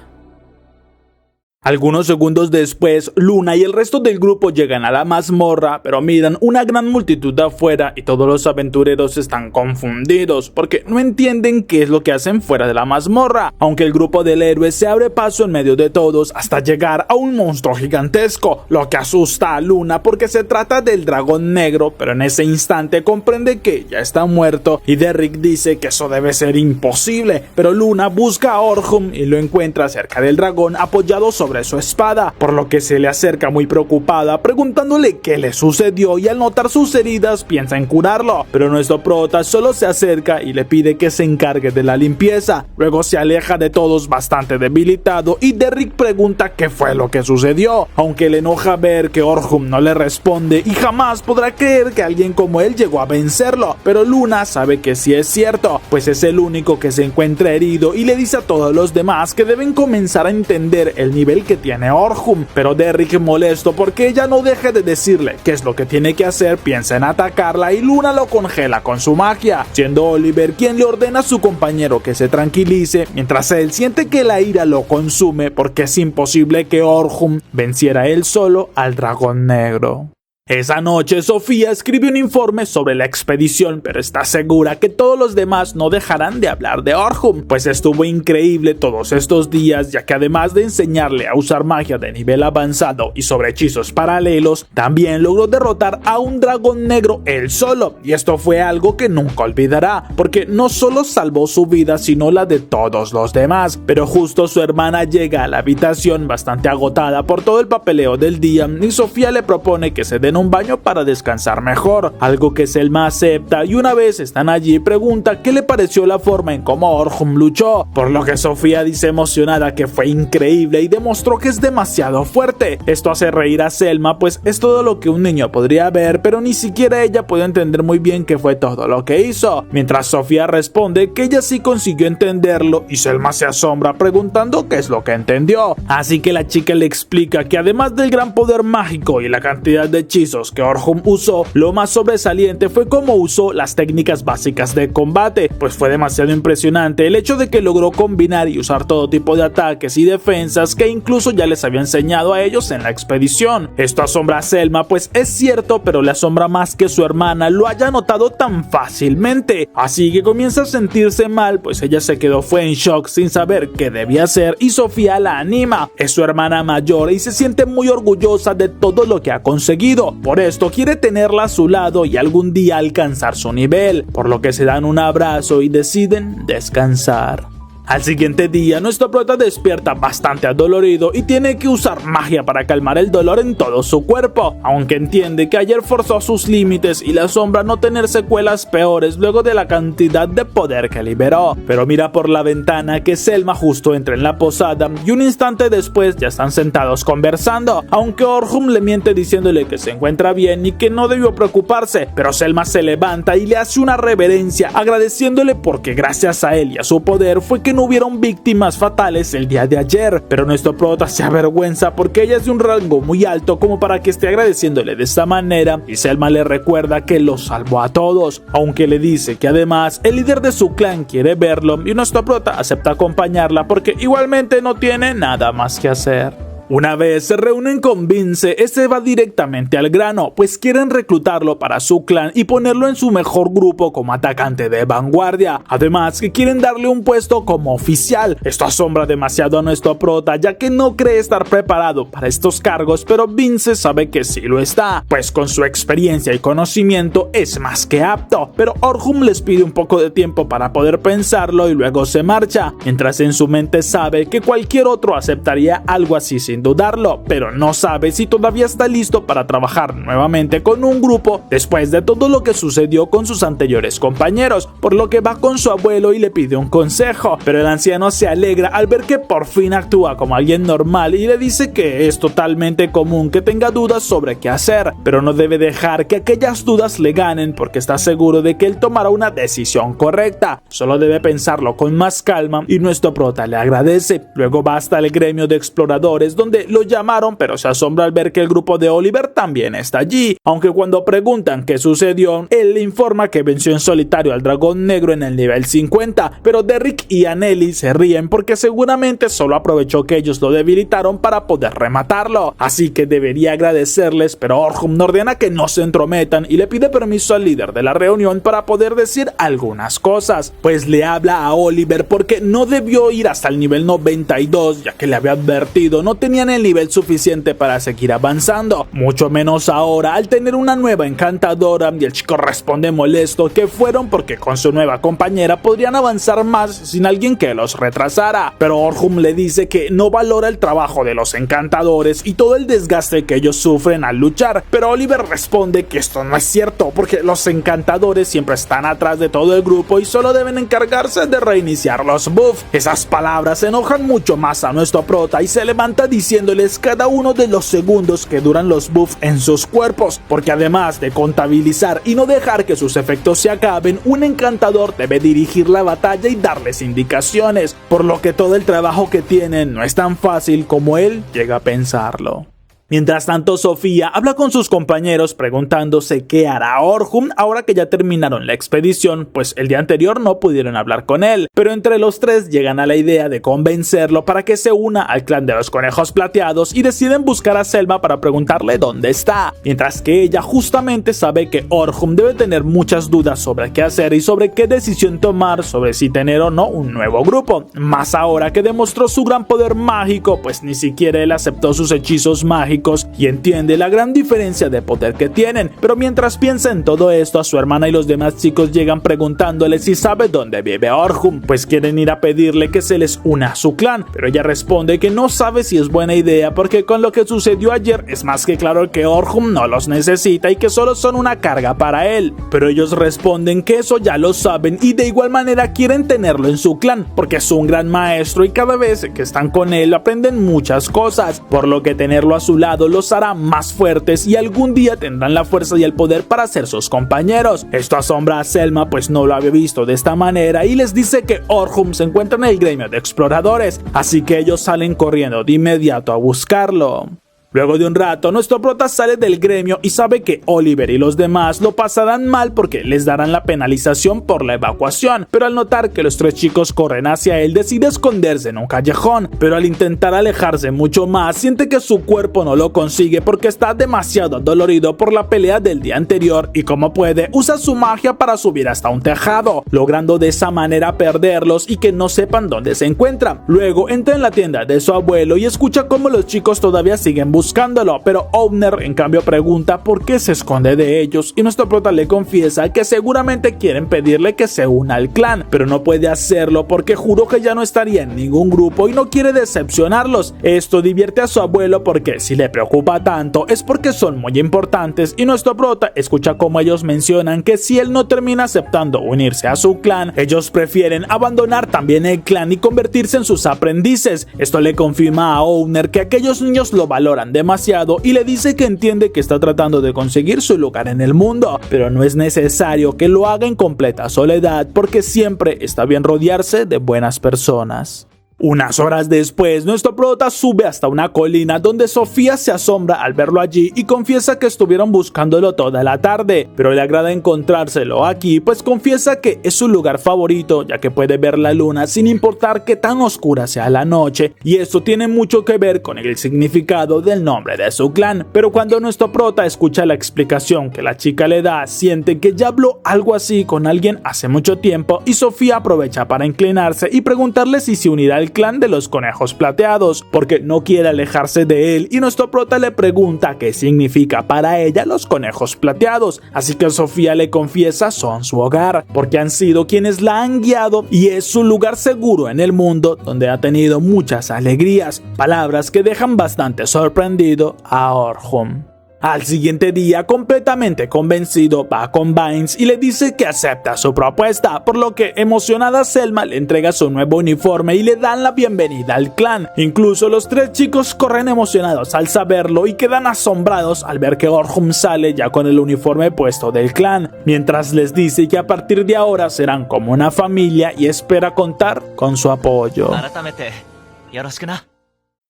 Algunos segundos después, Luna y el resto del grupo llegan a la mazmorra, pero miran una gran multitud de afuera y todos los aventureros están confundidos porque no entienden qué es lo que hacen fuera de la mazmorra, aunque el grupo del héroe se abre paso en medio de todos hasta llegar a un monstruo gigantesco, lo que asusta a Luna porque se trata del dragón negro, pero en ese instante comprende que ya está muerto y Derrick dice que eso debe ser imposible, pero Luna busca a Orhun y lo encuentra cerca del dragón apoyado sobre su espada, por lo que se le acerca muy preocupada preguntándole qué le sucedió y al notar sus heridas piensa en curarlo, pero nuestro prota solo se acerca y le pide que se encargue de la limpieza, luego se aleja de todos bastante debilitado y Derrick pregunta qué fue lo que sucedió, aunque le enoja ver que Orhun no le responde y jamás podrá creer que alguien como él llegó a vencerlo, pero Luna sabe que sí es cierto, pues es el único que se encuentra herido y le dice a todos los demás que deben comenzar a entender el nivel que tiene Orhun, pero Derrick, molesto porque ella no deja de decirle qué es lo que tiene que hacer, piensa en atacarla y Luna lo congela con su magia, siendo Oliver quien le ordena a su compañero que se tranquilice, mientras él siente que la ira lo consume porque es imposible que Orhun venciera él solo al dragón negro. Esa noche Sofía escribe un informe sobre la expedición, pero está segura que todos los demás no dejarán de hablar de Orhun, pues estuvo increíble todos estos días, ya que además de enseñarle a usar magia de nivel avanzado y sobre hechizos paralelos, también logró derrotar a un dragón negro él solo, y esto fue algo que nunca olvidará, porque no solo salvó su vida sino la de todos los demás, pero justo su hermana llega a la habitación bastante agotada por todo el papeleo del día y Sofía le propone que se den un baño para descansar mejor, algo que Selma acepta y una vez están allí pregunta qué le pareció la forma en cómo Orhun luchó, por lo que Sofía dice emocionada que fue increíble y demostró que es demasiado fuerte. Esto hace reír a Selma, pues es todo lo que un niño podría ver, pero ni siquiera ella puede entender muy bien qué fue todo lo que hizo, mientras Sofía responde que ella sí consiguió entenderlo y Selma se asombra preguntando qué es lo que entendió, así que la chica le explica que además del gran poder mágico y la cantidad de hechizos que Orhun usó, lo más sobresaliente fue cómo usó las técnicas básicas de combate, pues fue demasiado impresionante el hecho de que logró combinar y usar todo tipo de ataques y defensas que incluso ya les había enseñado a ellos en la expedición. Esto asombra a Selma, pues es cierto, pero le asombra más que su hermana lo haya notado tan fácilmente, así que comienza a sentirse mal, pues ella se quedó en shock sin saber qué debía hacer y Sofía la anima, es su hermana mayor y se siente muy orgullosa de todo lo que ha conseguido. Por esto quiere tenerla a su lado y algún día alcanzar su nivel, por lo que se dan un abrazo y deciden descansar. Al siguiente día, nuestro prota despierta bastante adolorido y tiene que usar magia para calmar el dolor en todo su cuerpo, aunque entiende que ayer forzó sus límites y le asombra no tener secuelas peores luego de la cantidad de poder que liberó. Pero mira por la ventana que Selma justo entra en la posada y un instante después ya están sentados conversando, aunque Orhun le miente diciéndole que se encuentra bien y que no debió preocuparse, pero Selma se levanta y le hace una reverencia agradeciéndole porque gracias a él y a su poder fue que no hubieron víctimas fatales el día de ayer. Pero nuestro prota se avergüenza porque ella es de un rango muy alto como para que esté agradeciéndole de esta manera, y Selma le recuerda que los salvó a todos, aunque le dice que además el líder de su clan quiere verlo y nuestro prota acepta acompañarla porque igualmente no tiene nada más que hacer. Una vez se reúnen con Vince, este va directamente al grano, pues quieren reclutarlo para su clan y ponerlo en su mejor grupo como atacante de vanguardia. Además que quieren darle un puesto como oficial. Esto asombra demasiado a nuestro prota, ya que no cree estar preparado para estos cargos, pero Vince sabe que sí lo está, pues con su experiencia y conocimiento es más que apto. Pero Orhun les pide un poco de tiempo para poder pensarlo y luego se marcha, mientras en su mente sabe que cualquier otro aceptaría algo así sin dudarlo, pero no sabe si todavía está listo para trabajar nuevamente con un grupo después de todo lo que sucedió con sus anteriores compañeros, por lo que va con su abuelo y le pide un consejo, pero el anciano se alegra al ver que por fin actúa como alguien normal y le dice que es totalmente común que tenga dudas sobre qué hacer, pero no debe dejar que aquellas dudas le ganen porque está seguro de que él tomará una decisión correcta, solo debe pensarlo con más calma y nuestro prota le agradece. Luego va hasta el gremio de exploradores donde lo llamaron, pero se asombra al ver que el grupo de Oliver también está allí, aunque cuando preguntan qué sucedió, él le informa que venció en solitario al dragón negro en el nivel 50, pero Derrick y Anneli se ríen porque seguramente solo aprovechó que ellos lo debilitaron para poder rematarlo, así que debería agradecerles, pero Orhun ordena que no se entrometan y le pide permiso al líder de la reunión para poder decir algunas cosas, pues le habla a Oliver porque no debió ir hasta el nivel 92, ya que le había advertido no tenían el nivel suficiente para seguir avanzando, mucho menos ahora al tener una nueva encantadora, y el chico responde molesto que fueron porque con su nueva compañera podrían avanzar más sin alguien que los retrasara, pero Orhun le dice que no valora el trabajo de los encantadores y todo el desgaste que ellos sufren al luchar, pero Oliver responde que esto no es cierto porque los encantadores siempre están atrás de todo el grupo y solo deben encargarse de reiniciar los buffs. Esas palabras enojan mucho más a nuestro prota y se levanta diciéndoles cada uno de los segundos que duran los buffs en sus cuerpos, porque además de contabilizar y no dejar que sus efectos se acaben, un encantador debe dirigir la batalla y darles indicaciones, por lo que todo el trabajo que tienen no es tan fácil como él llega a pensarlo. Mientras tanto, Sofía habla con sus compañeros preguntándose qué hará Orhun ahora que ya terminaron la expedición, pues el día anterior no pudieron hablar con él, pero entre los tres llegan a la idea de convencerlo para que se una al clan de los conejos plateados y deciden buscar a Selma para preguntarle dónde está, mientras que ella justamente sabe que Orhun debe tener muchas dudas sobre qué hacer y sobre qué decisión tomar sobre si tener o no un nuevo grupo, más ahora que demostró su gran poder mágico, pues ni siquiera él aceptó sus hechizos mágicos y entiende la gran diferencia de poder que tienen, pero mientras piensa en todo esto, a su hermana y los demás chicos llegan preguntándole si sabe dónde vive Orhun, pues quieren ir a pedirle que se les una a su clan, pero ella responde que no sabe si es buena idea porque con lo que sucedió ayer es más que claro que Orhun no los necesita y que solo son una carga para él, pero ellos responden que eso ya lo saben y de igual manera quieren tenerlo en su clan porque es un gran maestro y cada vez que están con él aprenden muchas cosas, por lo que tenerlo a su lado los hará más fuertes y algún día tendrán la fuerza y el poder para ser sus compañeros. Esto asombra a Selma, pues no lo había visto de esta manera y les dice que Orhun se encuentra en el gremio de exploradores, así que ellos salen corriendo de inmediato a buscarlo. Luego de un rato, nuestro prota sale del gremio y sabe que Oliver y los demás lo pasarán mal porque les darán la penalización por la evacuación, pero al notar que los tres chicos corren hacia él, decide esconderse en un callejón, pero al intentar alejarse mucho más, siente que su cuerpo no lo consigue porque está demasiado adolorido por la pelea del día anterior y como puede, usa su magia para subir hasta un tejado, logrando de esa manera perderlos y que no sepan dónde se encuentran. Luego entra en la tienda de su abuelo y escucha cómo los chicos todavía siguen buscando buscándolo, pero Owner en cambio pregunta por qué se esconde de ellos y nuestro prota le confiesa que seguramente quieren pedirle que se una al clan, pero no puede hacerlo porque juró que ya no estaría en ningún grupo y no quiere decepcionarlos. Esto divierte a su abuelo porque si le preocupa tanto es porque son muy importantes y nuestro prota escucha como ellos mencionan que si él no termina aceptando unirse a su clan, ellos prefieren abandonar también el clan y convertirse en sus aprendices. Esto le confirma a Owner que aquellos niños lo valoran demasiado y le dice que entiende que está tratando de conseguir su lugar en el mundo, pero no es necesario que lo haga en completa soledad porque siempre está bien rodearse de buenas personas. Unas horas después, nuestro prota sube hasta una colina donde Sofía se asombra al verlo allí y confiesa que estuvieron buscándolo toda la tarde, pero le agrada encontrárselo aquí, pues confiesa que es su lugar favorito ya que puede ver la luna sin importar que tan oscura sea la noche, y esto tiene mucho que ver con el significado del nombre de su clan. Pero cuando nuestro prota escucha la explicación que la chica le da, siente que ya habló algo así con alguien hace mucho tiempo y Sofía aprovecha para inclinarse y preguntarle si se unirá al clan de los conejos plateados porque no quiere alejarse de él, y nuestro prota le pregunta qué significa para ella los conejos plateados, así que Sofía le confiesa son su hogar porque han sido quienes la han guiado y es su lugar seguro en el mundo donde ha tenido muchas alegrías, palabras que dejan bastante sorprendido a Orhun. Al siguiente día, completamente convencido, va con Vines y le dice que acepta su propuesta, por lo que emocionada Selma le entrega su nuevo uniforme y le dan la bienvenida al clan. Incluso los tres chicos corren emocionados al saberlo y quedan asombrados al ver que Orhun sale ya con el uniforme puesto del clan, mientras les dice que a partir de ahora serán como una familia y espera contar con su apoyo.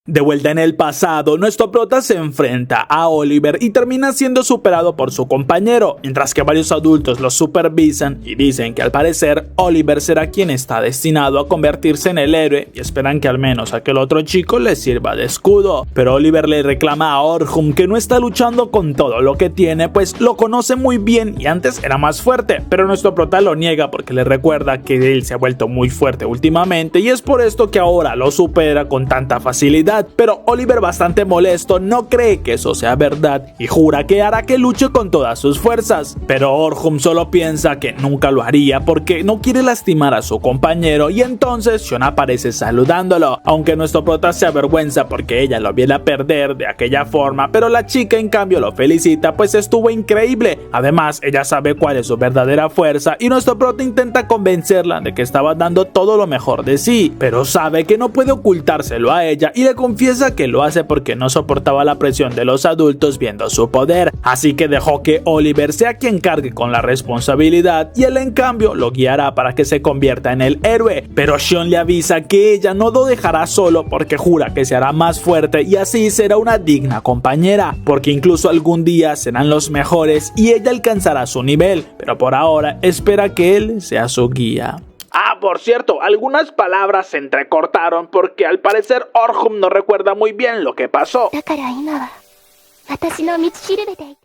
De vuelta en el pasado, nuestro prota se enfrenta a Oliver y termina siendo superado por su compañero, mientras que varios adultos lo supervisan y dicen que al parecer Oliver será quien está destinado a convertirse en el héroe y esperan que al menos aquel otro chico le sirva de escudo. Pero Oliver le reclama a Orhun que no está luchando con todo lo que tiene, pues lo conoce muy bien y antes era más fuerte, pero nuestro prota lo niega porque le recuerda que él se ha vuelto muy fuerte últimamente y es por esto que ahora lo supera con tanta facilidad. Pero Oliver, bastante molesto, no cree que eso sea verdad y jura que hará que luche con todas sus fuerzas, pero Orhun solo piensa que nunca lo haría porque no quiere lastimar a su compañero, y entonces Sion aparece saludándolo, aunque nuestro prota se avergüenza porque ella lo viene a perder de aquella forma, pero la chica en cambio lo felicita pues estuvo increíble. Además, ella sabe cuál es su verdadera fuerza y nuestro prota intenta convencerla de que estaba dando todo lo mejor de sí, pero sabe que no puede ocultárselo a ella y le confiesa que lo hace porque no soportaba la presión de los adultos viendo su poder, así que dejó que Oliver sea quien cargue con la responsabilidad y él en cambio lo guiará para que se convierta en el héroe. Pero Sion le avisa que ella no lo dejará solo porque jura que se hará más fuerte y así será una digna compañera, porque incluso algún día serán los mejores y ella alcanzará su nivel, pero por ahora espera que él sea su guía. Ah, por cierto, algunas palabras se entrecortaron porque al parecer Orhun no recuerda muy bien lo que pasó.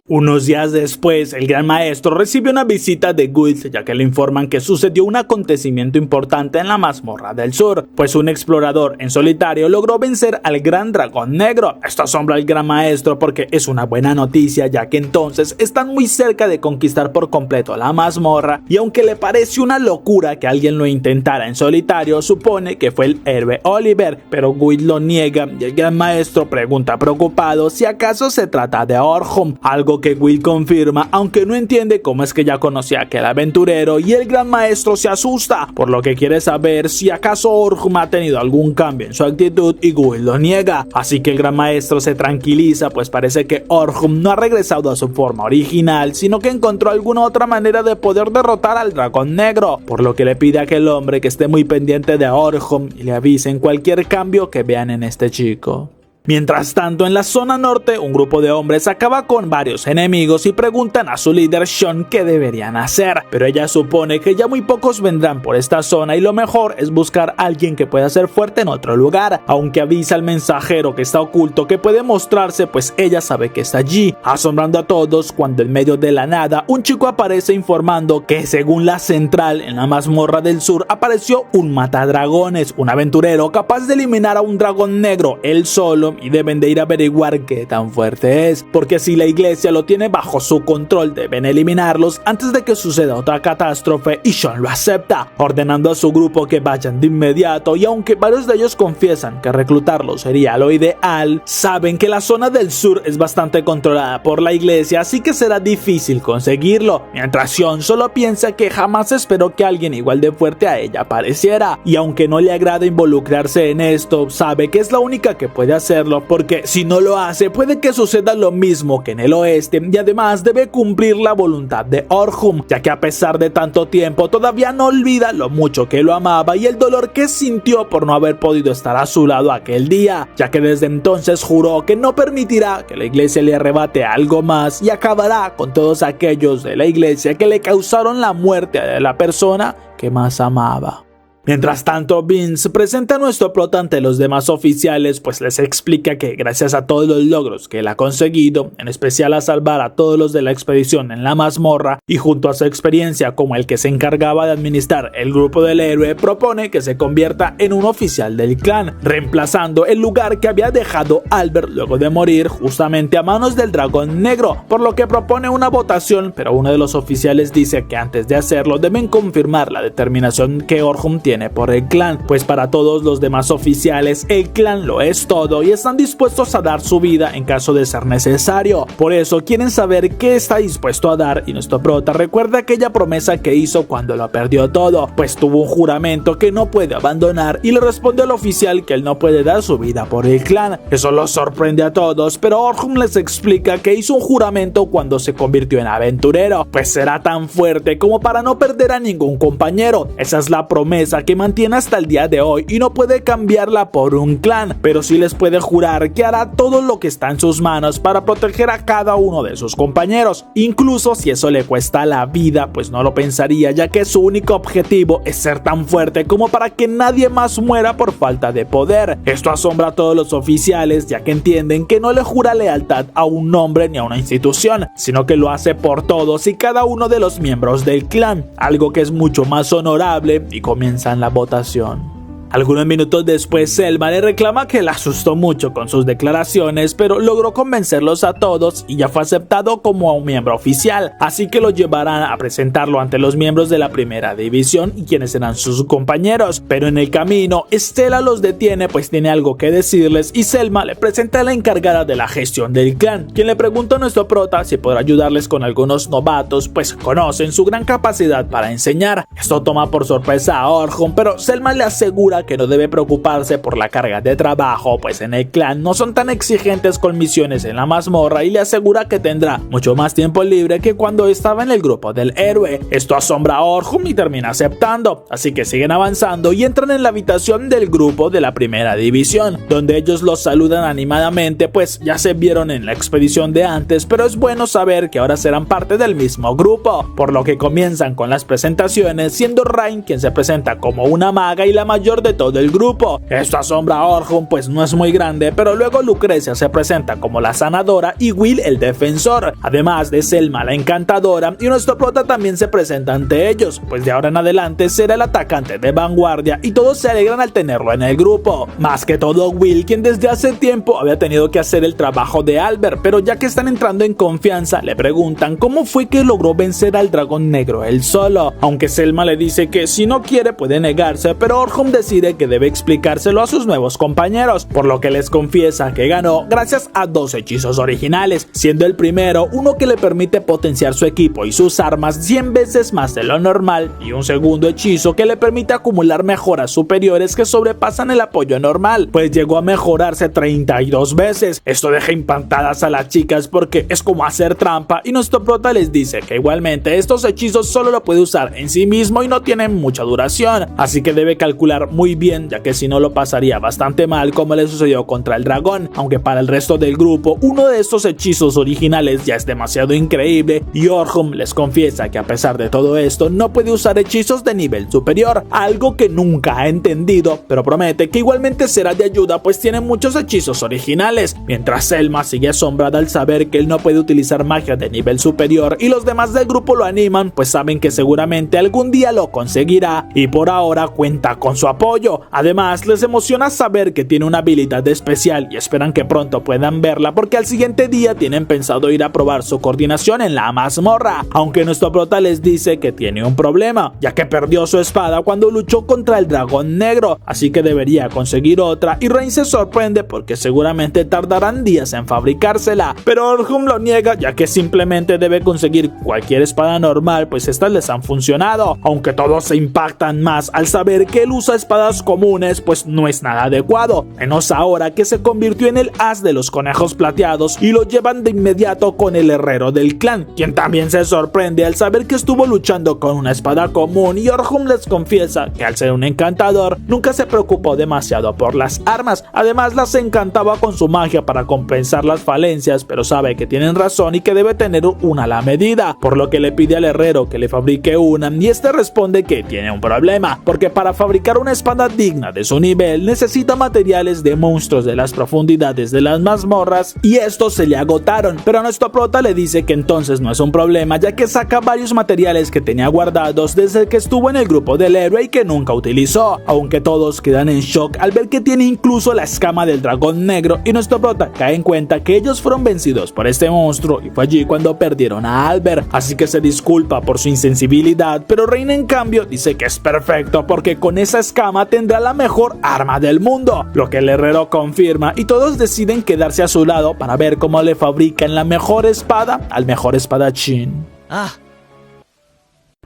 Unos días después, el gran maestro recibe una visita de Guild, ya que le informan que sucedió un acontecimiento importante en la mazmorra del sur, pues un explorador en solitario logró vencer al gran dragón negro. Esto asombra al gran maestro porque es una buena noticia, ya que entonces están muy cerca de conquistar por completo la mazmorra, y aunque le parece una locura que alguien lo intentara en solitario, supone que fue el héroe Oliver, pero Guild lo niega y el gran maestro pregunta preocupado si acaso se trata de Orhun, algo que Will confirma, aunque no entiende cómo es que ya conocía a aquel aventurero, y el gran maestro se asusta, por lo que quiere saber si acaso Orhun ha tenido algún cambio en su actitud y Will lo niega, así que el gran maestro se tranquiliza, pues parece que Orhun no ha regresado a su forma original, sino que encontró alguna otra manera de poder derrotar al dragón negro, por lo que le pide a aquel hombre que esté muy pendiente de Orhun y le avisen cualquier cambio que vean en este chico. Mientras tanto, en la zona norte, un grupo de hombres acaba con varios enemigos y preguntan a su líder Sion qué deberían hacer, pero ella supone que ya muy pocos vendrán por esta zona y lo mejor es buscar a alguien que pueda ser fuerte en otro lugar, aunque avisa al mensajero que está oculto que puede mostrarse, pues ella sabe que está allí, asombrando a todos cuando en medio de la nada un chico aparece informando que según la central en la mazmorra del sur apareció un matadragones, un aventurero capaz de eliminar a un dragón negro él solo, miedo y deben de ir a averiguar qué tan fuerte es, porque si la iglesia lo tiene bajo su control deben eliminarlos antes de que suceda otra catástrofe, y Sean lo acepta, ordenando a su grupo que vayan de inmediato. Y aunque varios de ellos confiesan que reclutarlos sería lo ideal, saben que la zona del sur es bastante controlada por la iglesia, así que será difícil conseguirlo, mientras Sean solo piensa que jamás esperó que alguien igual de fuerte a ella apareciera, y aunque no le agrada involucrarse en esto, sabe que es la única que puede hacerlo, porque si no lo hace puede que suceda lo mismo que en el oeste, y además debe cumplir la voluntad de Orhun, ya que a pesar de tanto tiempo todavía no olvida lo mucho que lo amaba y el dolor que sintió por no haber podido estar a su lado aquel día, ya que desde entonces juró que no permitirá que la iglesia le arrebate algo más y acabará con todos aquellos de la iglesia que le causaron la muerte de la persona que más amaba. Mientras tanto, Vince presenta a nuestro prota ante los demás oficiales, pues les explica que gracias a todos los logros que él ha conseguido, en especial a salvar a todos los de la expedición en la mazmorra, y junto a su experiencia como el que se encargaba de administrar el grupo del héroe, propone que se convierta en un oficial del clan, reemplazando el lugar que había dejado Albert luego de morir justamente a manos del dragón negro, por lo que propone una votación, pero uno de los oficiales dice que antes de hacerlo deben confirmar la determinación que Orhun tiene por el clan, pues para todos los demás oficiales el clan lo es todo y están dispuestos a dar su vida en caso de ser necesario. Por eso quieren saber qué está dispuesto a dar, y nuestro prota recuerda aquella promesa que hizo cuando lo perdió todo, pues tuvo un juramento que no puede abandonar, y le responde al oficial que él no puede dar su vida por el clan. Eso los sorprende a todos, pero Orhun les explica que hizo un juramento cuando se convirtió en aventurero, pues será tan fuerte como para no perder a ningún compañero. Esa es la promesa que mantiene hasta el día de hoy y no puede cambiarla por un clan, pero sí les puede jurar que hará todo lo que está en sus manos para proteger a cada uno de sus compañeros, incluso si eso le cuesta la vida, pues no lo pensaría, ya que su único objetivo es ser tan fuerte como para que nadie más muera por falta de poder. Esto asombra a todos los oficiales, ya que entienden que no le jura lealtad a un nombre ni a una institución, sino que lo hace por todos y cada uno de los miembros del clan, algo que es mucho más honorable, y comienza la votación. Algunos minutos después, Selma le reclama que la asustó mucho con sus declaraciones, pero logró convencerlos a todos y ya fue aceptado como un miembro oficial, así que lo llevarán a presentarlo ante los miembros de la primera división y quienes serán sus compañeros. Pero en el camino, Estela los detiene, pues tiene algo que decirles, y Selma le presenta a la encargada de la gestión del clan, quien le pregunta a nuestro prota si podrá ayudarles con algunos novatos, pues conocen su gran capacidad para enseñar. Esto toma por sorpresa a Orhun, pero Selma le asegura que no debe preocuparse por la carga de trabajo, pues en el clan no son tan exigentes con misiones en la mazmorra, y le asegura que tendrá mucho más tiempo libre que cuando estaba en el grupo del héroe. Esto asombra a Orhun y termina aceptando, así que siguen avanzando y entran en la habitación del grupo de la primera división, donde ellos los saludan animadamente, pues ya se vieron en la expedición de antes, pero es bueno saber que ahora serán parte del mismo grupo, por lo que comienzan con las presentaciones, siendo Rain quien se presenta como una maga y la mayor de todo el grupo. Esto asombra a Orhun, pues no es muy grande, pero luego Lucrecia se presenta como la sanadora y Will el defensor, además de Selma la encantadora, y nuestro prota también se presenta ante ellos, pues de ahora en adelante será el atacante de vanguardia, y todos se alegran al tenerlo en el grupo. Más que todo Will, quien desde hace tiempo había tenido que hacer el trabajo de Albert, pero ya que están entrando en confianza, le preguntan cómo fue que logró vencer al dragón negro él solo, aunque Selma le dice que si no quiere puede negarse, pero Orhun decide que debe explicárselo a sus nuevos compañeros, por lo que les confiesa que ganó gracias a 2 hechizos originales, siendo el primero uno que le permite potenciar su equipo y sus armas 100 veces más de lo normal, y un segundo hechizo que le permite acumular mejoras superiores que sobrepasan el apoyo normal, pues llegó a mejorarse 32 veces. Esto deja impactadas a las chicas porque es como hacer trampa, y nuestro prota les dice que igualmente estos hechizos solo lo puede usar en sí mismo y no tienen mucha duración, así que debe calcular muy bien, ya que si no lo pasaría bastante mal como le sucedió contra el dragón, aunque para el resto del grupo uno de estos hechizos originales ya es demasiado increíble, y Orhun les confiesa que a pesar de todo esto no puede usar hechizos de nivel superior, algo que nunca ha entendido, pero promete que igualmente será de ayuda pues tiene muchos hechizos originales, mientras Selma sigue asombrada al saber que él no puede utilizar magia de nivel superior, y los demás del grupo lo animan pues saben que seguramente algún día lo conseguirá, y por ahora cuenta con su apoyo. desarrollo. Además, les emociona saber que tiene una habilidad especial y esperan que pronto puedan verla porque al siguiente día tienen pensado ir a probar su coordinación en la mazmorra, aunque nuestro prota les dice que tiene un problema, ya que perdió su espada cuando luchó contra el dragón negro, así que debería conseguir otra, y Rain se sorprende porque seguramente tardarán días en fabricársela, pero Orhun lo niega ya que simplemente debe conseguir cualquier espada normal, pues estas les han funcionado, aunque todos se impactan más al saber que él usa espadas comunes, pues no es nada adecuado, menos ahora que se convirtió en el as de los conejos plateados y lo llevan de inmediato con el herrero del clan, quien también se sorprende al saber que estuvo luchando con una espada común, y Orhun les confiesa que al ser un encantador nunca se preocupó demasiado por las armas, además las encantaba con su magia para compensar las falencias, pero sabe que tienen razón y que debe tener una a la medida, por lo que le pide al herrero que le fabrique una, y este responde que tiene un problema, porque para fabricar una espada digna de su nivel necesita materiales de monstruos de las profundidades de las mazmorras, y estos se le agotaron, pero nuestro prota le dice que entonces no es un problema, ya que saca varios materiales que tenía guardados desde que estuvo en el grupo del héroe y que nunca utilizó, aunque todos quedan en shock al ver que tiene incluso la escama del dragón negro, y nuestro prota cae en cuenta que ellos fueron vencidos por este monstruo y fue allí cuando perdieron a Albert, así que se disculpa por su insensibilidad, pero Rain en cambio dice que es perfecto porque con esa escama tendrá la mejor arma del mundo, lo que el herrero confirma, y todos deciden quedarse a su lado para ver cómo le fabrican la mejor espada al mejor espadachín.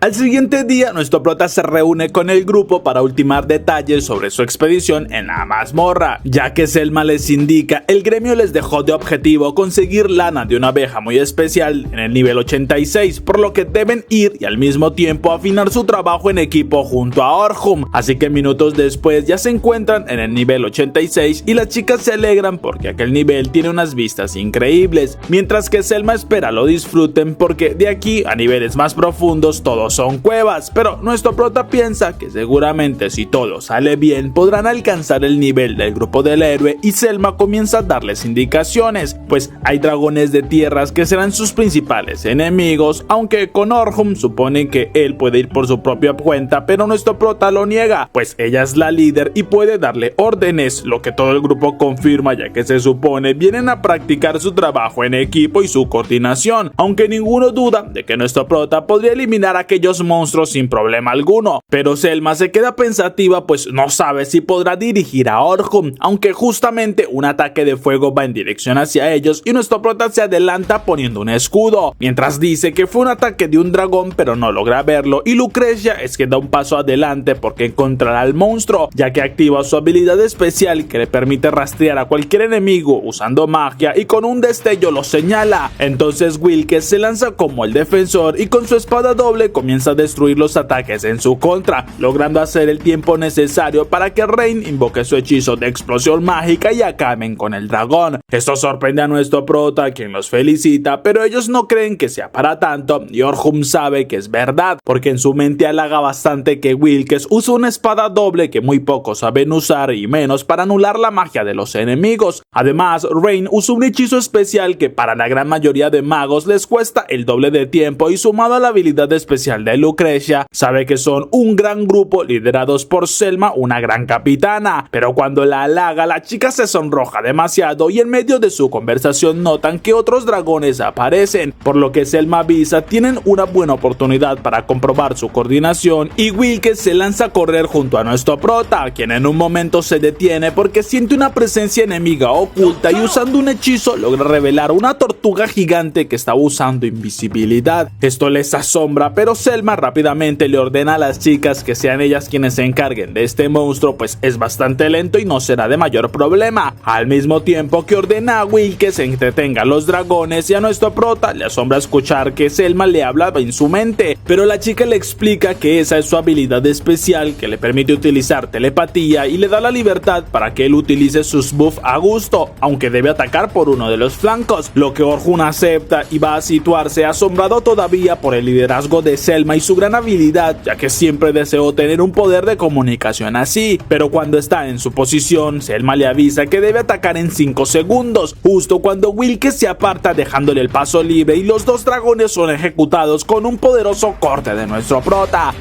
Al siguiente día, nuestro prota se reúne con el grupo para ultimar detalles sobre su expedición en la mazmorra. Ya que Selma les indica, el gremio les dejó de objetivo conseguir lana de una abeja muy especial en el nivel 86, por lo que deben ir y al mismo tiempo afinar su trabajo en equipo junto a Orhun. Así que minutos después ya se encuentran en el nivel 86 y las chicas se alegran porque aquel nivel tiene unas vistas increíbles, mientras que Selma espera lo disfruten porque de aquí a niveles más profundos todos son cuevas, pero nuestro prota piensa que seguramente si todo sale bien podrán alcanzar el nivel del grupo del héroe, y Selma comienza a darles indicaciones, pues hay dragones de tierras que serán sus principales enemigos, aunque con Orhun supone que él puede ir por su propia cuenta, pero nuestro prota lo niega, pues ella es la líder y puede darle órdenes, lo que todo el grupo confirma ya que se supone vienen a practicar su trabajo en equipo y su coordinación, aunque ninguno duda de que nuestro prota podría eliminar a aquellos monstruos sin problema alguno, pero Selma se queda pensativa pues no sabe si podrá dirigir a Orhun, aunque justamente un ataque de fuego va en dirección hacia ellos y nuestro prota se adelanta poniendo un escudo, mientras dice que fue un ataque de un dragón pero no logra verlo, y Lucrecia es que da un paso adelante porque encontrará al monstruo, ya que activa su habilidad especial que le permite rastrear a cualquier enemigo usando magia y con un destello lo señala. Entonces Wilkes se lanza como el defensor y con su espada doble comienza a destruir los ataques en su contra, logrando hacer el tiempo necesario para que Rain invoque su hechizo de explosión mágica y acaben con el dragón. Esto sorprende a nuestro prota, quien los felicita, pero ellos no creen que sea para tanto, y Orhun sabe que es verdad, porque en su mente halaga bastante que Wilkes usa una espada doble que muy pocos saben usar, y menos para anular la magia de los enemigos. Además, Rain usa un hechizo especial que para la gran mayoría de magos les cuesta el doble de tiempo, y sumado a la habilidad especial de Lucrecia, sabe que son un gran grupo liderados por Selma, una gran capitana, pero cuando la halaga la chica se sonroja demasiado y en medio de su conversación notan que otros dragones aparecen, por lo que Selma avisa tienen una buena oportunidad para comprobar su coordinación, y Wilkes se lanza a correr junto a nuestro prota, quien en un momento se detiene porque siente una presencia enemiga oculta y usando un hechizo logra revelar una tortuga gigante que está usando invisibilidad. Esto les asombra, pero Selma rápidamente le ordena a las chicas que sean ellas quienes se encarguen de este monstruo, pues es bastante lento y no será de mayor problema, al mismo tiempo que ordena a Will que se entretenga a los dragones, y a nuestro prota le asombra escuchar que Selma le hablaba en su mente, pero la chica le explica que esa es su habilidad especial que le permite utilizar telepatía y le da la libertad para que él utilice sus buffs a gusto, aunque debe atacar por uno de los flancos, lo que Orhun acepta y va a situarse asombrado todavía por el liderazgo de Selma y su gran habilidad, ya que siempre deseó tener un poder de comunicación así, pero cuando está en su posición, Selma le avisa que debe atacar en 5 segundos, justo cuando Wilkes se aparta dejándole el paso libre, y los dos dragones son ejecutados con un poderoso corte de nuestro prota.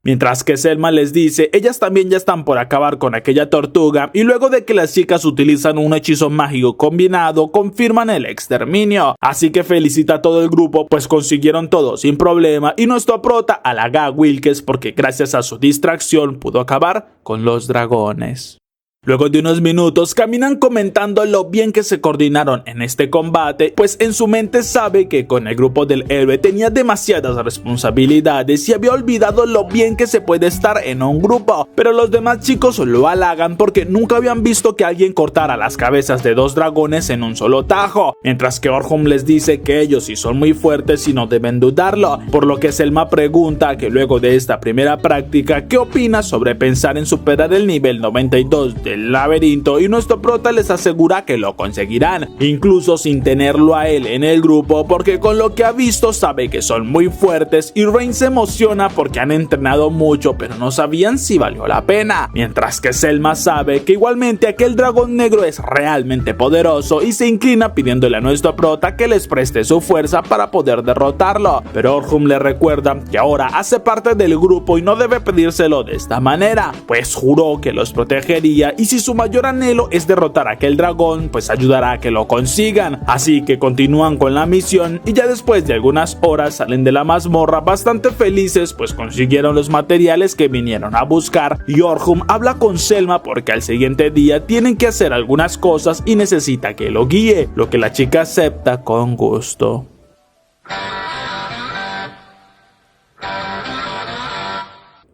Mientras que Selma les dice, ellas también ya están por acabar con aquella tortuga y luego de que las chicas utilizan un hechizo mágico combinado, confirman el exterminio. Así que felicita a todo el grupo, pues consiguieron todo sin problema y nuestro prota halaga a Wilkes porque gracias a su distracción pudo acabar con los dragones. Luego de unos minutos caminan comentando lo bien que se coordinaron en este combate, pues en su mente sabe que con el grupo del héroe tenía demasiadas responsabilidades y había olvidado lo bien que se puede estar en un grupo, pero los demás chicos lo halagan porque nunca habían visto que alguien cortara las cabezas de 2 dragones en un solo tajo, mientras que Orhun les dice que ellos sí son muy fuertes y no deben dudarlo, por lo que Selma pregunta que luego de esta primera práctica, ¿qué opina sobre pensar en superar el nivel 92 del laberinto? Y nuestro prota les asegura que lo conseguirán, incluso sin tenerlo a él en el grupo, porque con lo que ha visto sabe que son muy fuertes y Rain se emociona porque han entrenado mucho pero no sabían si valió la pena, mientras que Selma sabe que igualmente aquel dragón negro es realmente poderoso y se inclina pidiéndole a nuestro prota que les preste su fuerza para poder derrotarlo, pero Orhun le recuerda que ahora hace parte del grupo y no debe pedírselo de esta manera, pues juró que los protegería y si su mayor anhelo es derrotar a aquel dragón, pues ayudará a que lo consigan. Así que continúan con la misión y ya después de algunas horas salen de la mazmorra bastante felices, pues consiguieron los materiales que vinieron a buscar y Orhun habla con Selma porque al siguiente día tienen que hacer algunas cosas y necesita que lo guíe, lo que la chica acepta con gusto.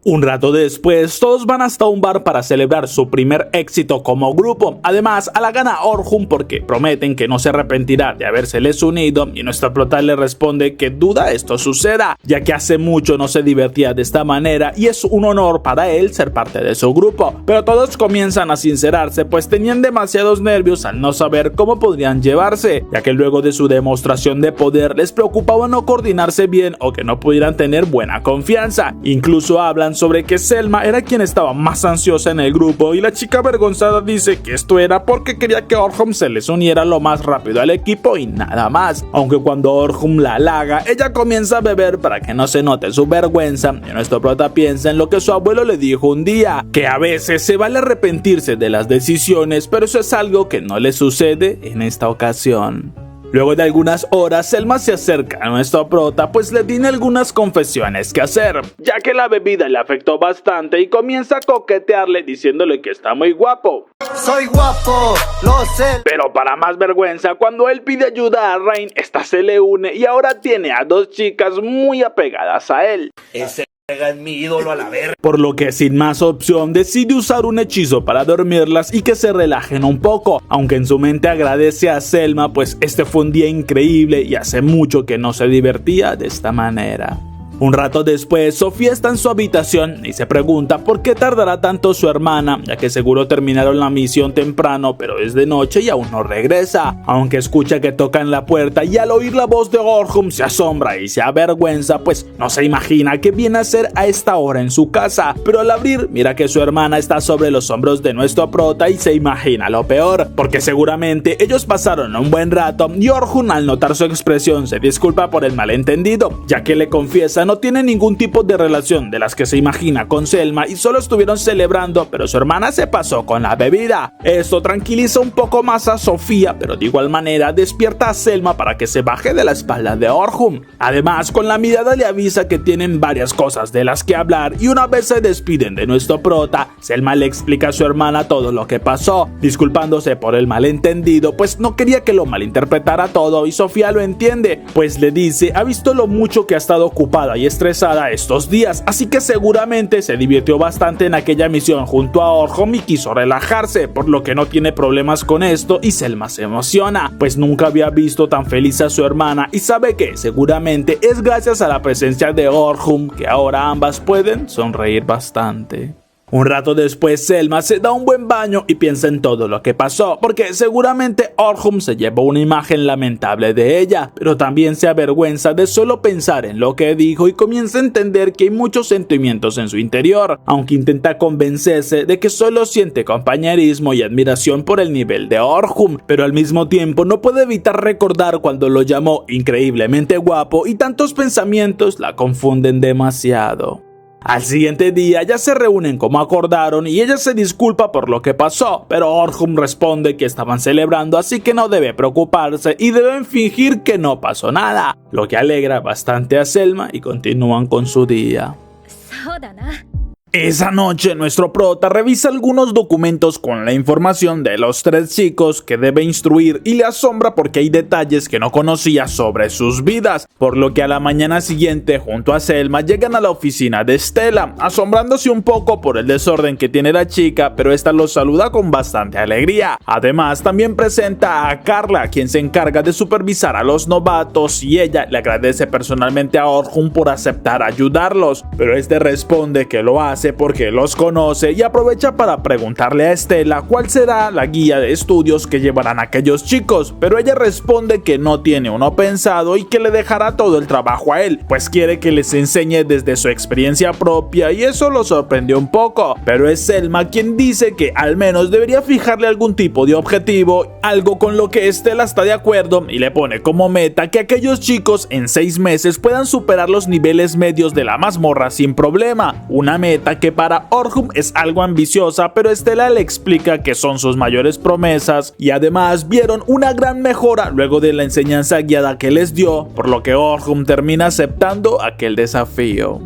Un rato después, todos van hasta un bar para celebrar su primer éxito como grupo. Además, halagan a Orhun porque prometen que no se arrepentirá de habérseles unido y nuestro prota le responde que duda esto suceda, ya que hace mucho no se divertía de esta manera y es un honor para él ser parte de su grupo. Pero todos comienzan a sincerarse, pues tenían demasiados nervios al no saber cómo podrían llevarse, ya que luego de su demostración de poder les preocupaba no coordinarse bien o que no pudieran tener buena confianza. Incluso hablan sobre que Selma era quien estaba más ansiosa en el grupo y la chica avergonzada dice que esto era porque quería que Orhun se les uniera lo más rápido al equipo y nada más, aunque cuando Orhun la halaga ella comienza a beber para que no se note su vergüenza y nuestro prota piensa en lo que su abuelo le dijo un día, que a veces se vale arrepentirse de las decisiones, pero eso es algo que no le sucede en esta ocasión. Luego de algunas horas, Selma se acerca a nuestro prota, pues le tiene algunas confesiones que hacer, ya que la bebida le afectó bastante y comienza a coquetearle diciéndole que está muy guapo. Soy guapo, lo sé. Pero para más vergüenza, cuando él pide ayuda a Rain, esta se le une y ahora tiene a 2 chicas muy apegadas a él. Ese es mi ídolo a la verga. Por lo que sin más opción decide usar un hechizo para dormirlas y que se relajen un poco, aunque en su mente agradece a Selma pues este fue un día increíble y hace mucho que no se divertía de esta manera. Un rato después, Sofía está en su habitación y se pregunta por qué tardará tanto su hermana, ya que seguro terminaron la misión temprano, pero es de noche y aún no regresa. Aunque escucha que tocan la puerta y al oír la voz de Orhun se asombra y se avergüenza, pues no se imagina qué viene a hacer a esta hora en su casa. Pero al abrir, mira que su hermana está sobre los hombros de nuestro prota y se imagina lo peor, porque seguramente ellos pasaron un buen rato y Orhun al notar su expresión se disculpa por el malentendido, ya que le confiesa no tiene ningún tipo de relación de las que se imagina con Selma y solo estuvieron celebrando, pero su hermana se pasó con la bebida. Esto tranquiliza un poco más a Sofía, pero de igual manera despierta a Selma para que se baje de la espalda de Orhun. Además, con la mirada le avisa que tienen varias cosas de las que hablar y una vez se despiden de nuestro prota, Selma le explica a su hermana todo lo que pasó, disculpándose por el malentendido, pues no quería que lo malinterpretara todo y Sofía lo entiende, pues le dice ha visto lo mucho que ha estado ocupada y estresada estos días, así que seguramente se divirtió bastante en aquella misión junto a Orhun y quiso relajarse, por lo que no tiene problemas con esto y Selma se emociona, pues nunca había visto tan feliz a su hermana y sabe que seguramente es gracias a la presencia de Orhun que ahora ambas pueden sonreír bastante. Un rato después Selma se da un buen baño y piensa en todo lo que pasó, porque seguramente Orhun se llevó una imagen lamentable de ella, pero también se avergüenza de solo pensar en lo que dijo y comienza a entender que hay muchos sentimientos en su interior, aunque intenta convencerse de que solo siente compañerismo y admiración por el nivel de Orhun, pero al mismo tiempo no puede evitar recordar cuando lo llamó increíblemente guapo y tantos pensamientos la confunden demasiado. Al siguiente día ya se reúnen como acordaron y ella se disculpa por lo que pasó, pero Orhun responde que estaban celebrando así que no debe preocuparse y deben fingir que no pasó nada, lo que alegra bastante a Selma y continúan con su día. Esa noche nuestro prota revisa algunos documentos con la información de los 3 chicos que debe instruir y le asombra porque hay detalles que no conocía sobre sus vidas, por lo que a la mañana siguiente junto a Selma llegan a la oficina de Stella, asombrándose un poco por el desorden que tiene la chica, pero esta los saluda con bastante alegría. Además también presenta a Carla, quien se encarga de supervisar a los novatos y ella le agradece personalmente a Orhun por aceptar ayudarlos, pero este responde que lo hace porque los conoce y aprovecha para preguntarle a Stella cuál será la guía de estudios que llevarán aquellos chicos, pero ella responde que no tiene uno pensado y que le dejará todo el trabajo a él, pues quiere que les enseñe desde su experiencia propia y eso lo sorprendió un poco, pero es Selma quien dice que al menos debería fijarle algún tipo de objetivo, algo con lo que Stella está de acuerdo y le pone como meta que aquellos chicos en 6 meses puedan superar los niveles medios de la mazmorra sin problema, una meta que para Orhun es algo ambiciosa, pero Stella le explica que son sus mayores promesas y además vieron una gran mejora luego de la enseñanza guiada que les dio, por lo que Orhun termina aceptando aquel desafío.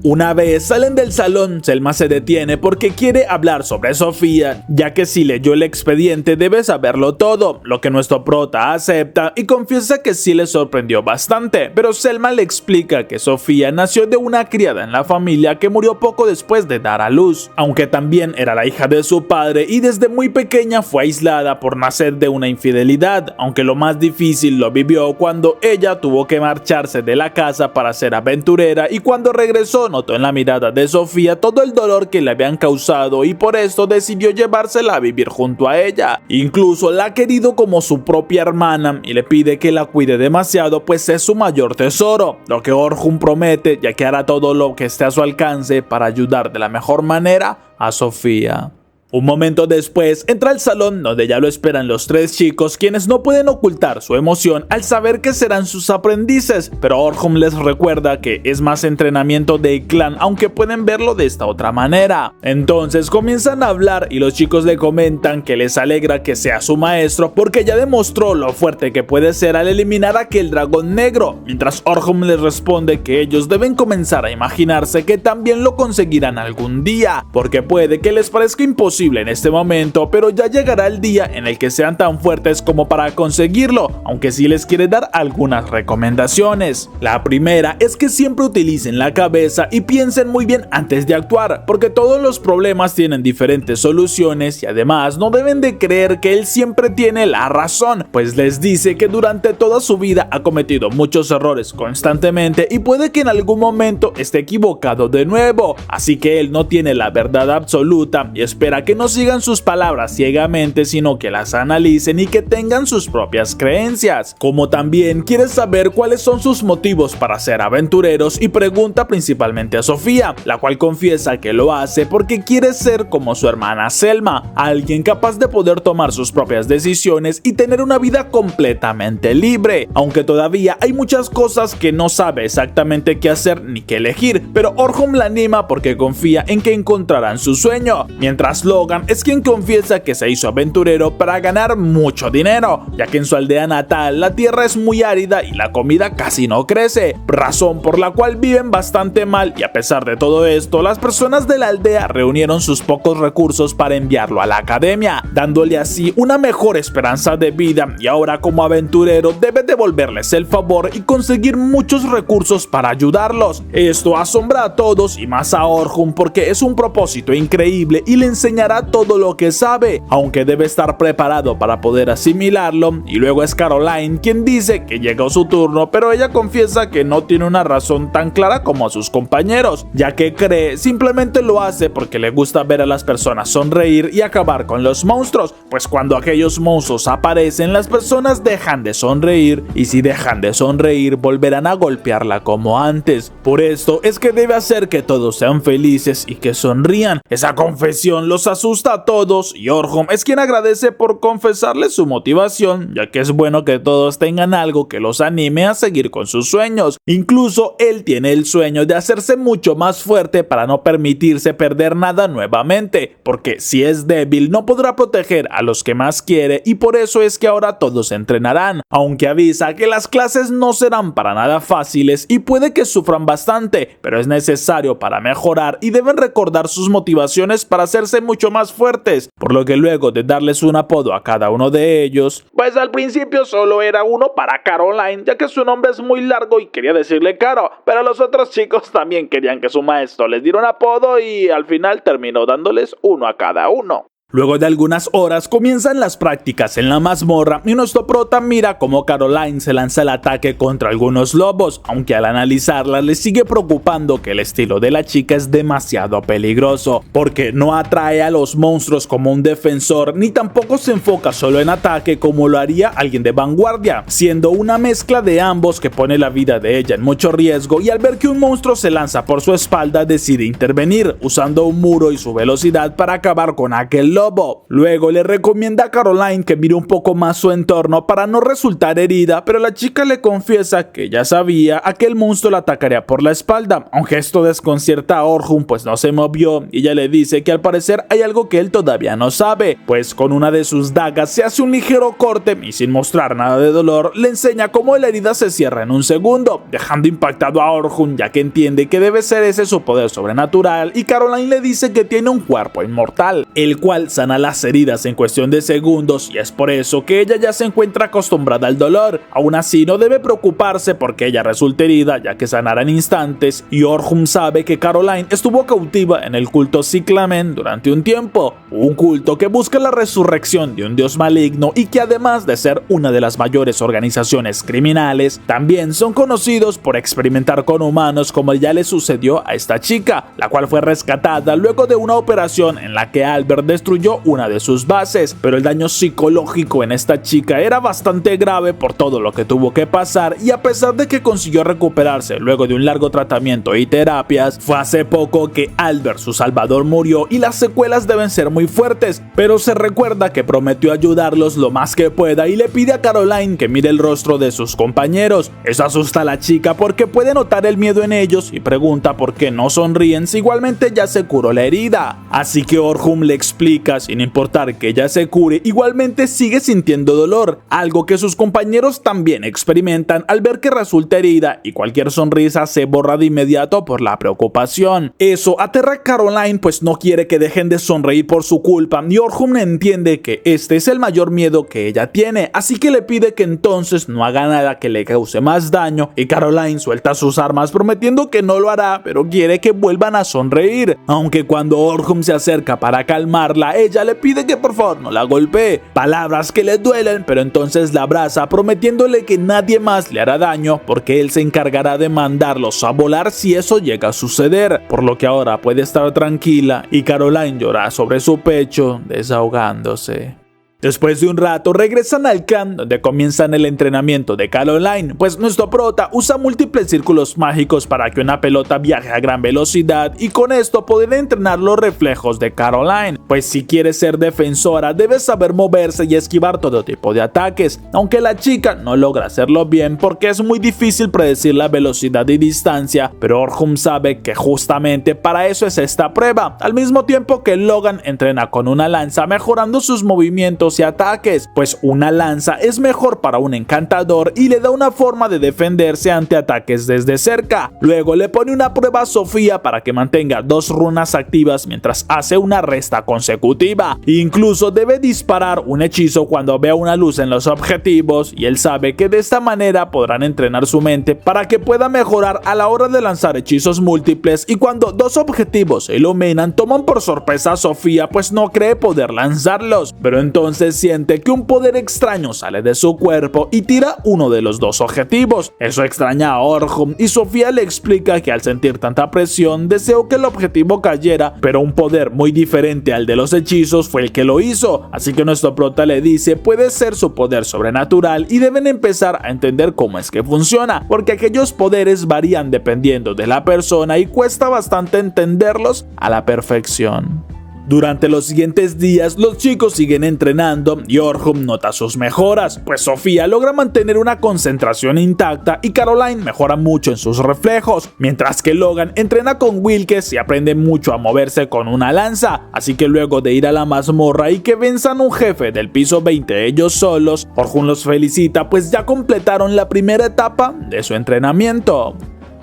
Una vez salen del salón, Selma se detiene porque quiere hablar sobre Sofía, ya que si leyó el expediente debe saberlo todo, lo que nuestro prota acepta y confiesa que sí le sorprendió bastante, pero Selma le explica que Sofía nació de una criada en la familia que murió poco después de dar a luz, aunque también era la hija de su padre y desde muy pequeña fue aislada por nacer de una infidelidad, aunque lo más difícil lo vivió cuando ella tuvo que marcharse de la casa para ser aventurera y cuando regresó notó en la mirada de Sofía todo el dolor que le habían causado y por esto decidió llevársela a vivir junto a ella. Incluso la ha querido como su propia hermana y le pide que la cuide demasiado pues es su mayor tesoro, lo que Orhun promete ya que hará todo lo que esté a su alcance para ayudar de la mejor manera a Sofía. Un momento después entra al salón donde ya lo esperan los 3 chicos, quienes no pueden ocultar su emoción al saber que serán sus aprendices, pero Orhun les recuerda que es más entrenamiento del clan, aunque pueden verlo de esta otra manera. Entonces comienzan a hablar y los chicos le comentan que les alegra que sea su maestro porque ya demostró lo fuerte que puede ser al eliminar a aquel dragón negro, mientras Orhun les responde que ellos deben comenzar a imaginarse que también lo conseguirán algún día, porque puede que les parezca imposible en este momento, pero ya llegará el día en el que sean tan fuertes como para conseguirlo, aunque sí les quiere dar algunas recomendaciones. La primera es que siempre utilicen la cabeza y piensen muy bien antes de actuar, porque todos los problemas tienen diferentes soluciones y además no deben de creer que él siempre tiene la razón, pues les dice que durante toda su vida ha cometido muchos errores constantemente y puede que en algún momento esté equivocado de nuevo, así que él no tiene la verdad absoluta y espera que no sigan sus palabras ciegamente, sino que las analicen y que tengan sus propias creencias. Como también quiere saber cuáles son sus motivos para ser aventureros y pregunta principalmente a Sofía, la cual confiesa que lo hace porque quiere ser como su hermana Selma, alguien capaz de poder tomar sus propias decisiones y tener una vida completamente libre, aunque todavía hay muchas cosas que no sabe exactamente qué hacer ni qué elegir, pero Orhun la anima porque confía en que encontrarán su sueño, mientras Logan es quien confiesa que se hizo aventurero para ganar mucho dinero, ya que en su aldea natal la tierra es muy árida y la comida casi no crece, razón por la cual viven bastante mal y a pesar de todo esto, las personas de la aldea reunieron sus pocos recursos para enviarlo a la academia, dándole así una mejor esperanza de vida y ahora como aventurero debe devolverles el favor y conseguir muchos recursos para ayudarlos. Esto asombra a todos y más a Orhun porque es un propósito increíble y le enseñará todo lo que sabe, aunque debe estar preparado para poder asimilarlo. Y luego es Caroline quien dice que llegó su turno, pero ella confiesa que no tiene una razón tan clara como a sus compañeros, ya que cree simplemente lo hace porque le gusta ver a las personas sonreír y acabar con los monstruos, pues cuando aquellos monstruos aparecen las personas dejan de sonreír y si dejan de sonreír volverán a golpearla como antes. Por esto es que debe hacer que todos sean felices y que sonrían. Esa confesión los asusta a todos y Orhun es quien agradece por confesarle su motivación, ya que es bueno que todos tengan algo que los anime a seguir con sus sueños. Incluso él tiene el sueño de hacerse mucho más fuerte para no permitirse perder nada nuevamente, porque si es débil no podrá proteger a los que más quiere y por eso es que ahora todos entrenarán, aunque avisa que las clases no serán para nada fáciles y puede que sufran bastante, pero es necesario para mejorar y deben recordar sus motivaciones para hacerse mucho más fuertes, por lo que luego de darles un apodo a cada uno de ellos, pues al principio solo era uno para Caroline, ya que su nombre es muy largo y quería decirle Caro, pero los otros chicos también querían que su maestro les diera un apodo y al final terminó dándoles uno a cada uno. Luego de algunas horas comienzan las prácticas en la mazmorra y nuestro prota mira cómo Caroline se lanza al ataque contra algunos lobos, aunque al analizarla le sigue preocupando que el estilo de la chica es demasiado peligroso, porque no atrae a los monstruos como un defensor, ni tampoco se enfoca solo en ataque como lo haría alguien de vanguardia, siendo una mezcla de ambos que pone la vida de ella en mucho riesgo, y al ver que un monstruo se lanza por su espalda decide intervenir, usando un muro y su velocidad para acabar con aquel lobo. Luego le recomienda a Caroline que mire un poco más su entorno para no resultar herida, pero la chica le confiesa que ya sabía a que el monstruo la atacaría por la espalda, aunque esto desconcierta a Orhun pues no se movió y ella le dice que al parecer hay algo que él todavía no sabe, pues con una de sus dagas se hace un ligero corte y sin mostrar nada de dolor le enseña cómo la herida se cierra en un segundo, dejando impactado a Orhun ya que entiende que debe ser ese su poder sobrenatural, y Caroline le dice que tiene un cuerpo inmortal, el cual sana las heridas en cuestión de segundos y es por eso que ella ya se encuentra acostumbrada al dolor. Aún así no debe preocuparse porque ella resulta herida ya que sanará en instantes, y Orhun sabe que Caroline estuvo cautiva en el culto Cyclamen durante un tiempo, un culto que busca la resurrección de un dios maligno y que además de ser una de las mayores organizaciones criminales, también son conocidos por experimentar con humanos como ya le sucedió a esta chica, la cual fue rescatada luego de una operación en la que Albert destruyó una de sus bases, pero el daño psicológico en esta chica era bastante grave por todo lo que tuvo que pasar, y a pesar de que consiguió recuperarse luego de un largo tratamiento y terapias, fue hace poco que Albert, su salvador, murió y las secuelas deben ser muy fuertes, pero se recuerda que prometió ayudarlos lo más que pueda y le pide a Caroline que mire el rostro de sus compañeros. Eso asusta a la chica porque puede notar el miedo en ellos y pregunta por qué no sonríen si igualmente ya se curó la herida, así que Orhun le explica sin importar que ella se cure, igualmente sigue sintiendo dolor, algo que sus compañeros también experimentan al ver que resulta herida y cualquier sonrisa se borra de inmediato por la preocupación. Eso aterra a Caroline pues no quiere que dejen de sonreír por su culpa, y Orhun entiende que este es el mayor miedo que ella tiene, así que le pide que entonces no haga nada que le cause más daño, y Caroline suelta sus armas prometiendo que no lo hará, pero quiere que vuelvan a sonreír, aunque cuando Orhun se acerca para calmarla, ella le pide que por favor no la golpee, palabras que le duelen, pero entonces la abraza prometiéndole que nadie más le hará daño porque él se encargará de mandarlos a volar si eso llega a suceder, por lo que ahora puede estar tranquila, y Caroline llora sobre su pecho desahogándose. Después de un rato regresan al clan donde comienzan el entrenamiento de Caroline, pues nuestro prota usa múltiples círculos mágicos para que una pelota viaje a gran velocidad y con esto poder entrenar los reflejos de Caroline, pues si quiere ser defensora debe saber moverse y esquivar todo tipo de ataques, aunque la chica no logra hacerlo bien porque es muy difícil predecir la velocidad y distancia, pero Orhun sabe que justamente para eso es esta prueba, al mismo tiempo que Logan entrena con una lanza mejorando sus movimientos y ataques, pues una lanza es mejor para un encantador y le da una forma de defenderse ante ataques desde cerca. Luego le pone una prueba a Sofía para que mantenga 2 runas activas mientras hace una resta consecutiva. Incluso debe disparar un hechizo cuando vea una luz en los objetivos, y él sabe que de esta manera podrán entrenar su mente para que pueda mejorar a la hora de lanzar hechizos múltiples, y cuando 2 objetivos se iluminan toman por sorpresa a Sofía pues no cree poder lanzarlos, pero entonces siente que un poder extraño sale de su cuerpo y tira uno de los 2 objetivos. Eso extraña a Orhun y Sofía le explica que al sentir tanta presión deseó que el objetivo cayera, pero un poder muy diferente al de los hechizos fue el que lo hizo, así que nuestro prota le dice puede ser su poder sobrenatural y deben empezar a entender cómo es que funciona, porque aquellos poderes varían dependiendo de la persona y cuesta bastante entenderlos a la perfección. Durante los siguientes días, los chicos siguen entrenando y Orhun nota sus mejoras, pues Sofía logra mantener una concentración intacta y Caroline mejora mucho en sus reflejos, mientras que Logan entrena con Wilkes y aprende mucho a moverse con una lanza, así que luego de ir a la mazmorra y que venzan un jefe del piso 20 ellos solos, Orhun los felicita pues ya completaron la primera etapa de su entrenamiento.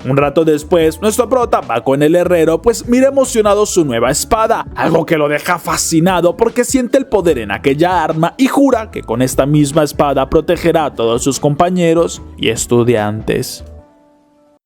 Un rato después, nuestro prota va con el herrero pues mira emocionado su nueva espada, algo que lo deja fascinado porque siente el poder en aquella arma y jura que con esta misma espada protegerá a todos sus compañeros y estudiantes.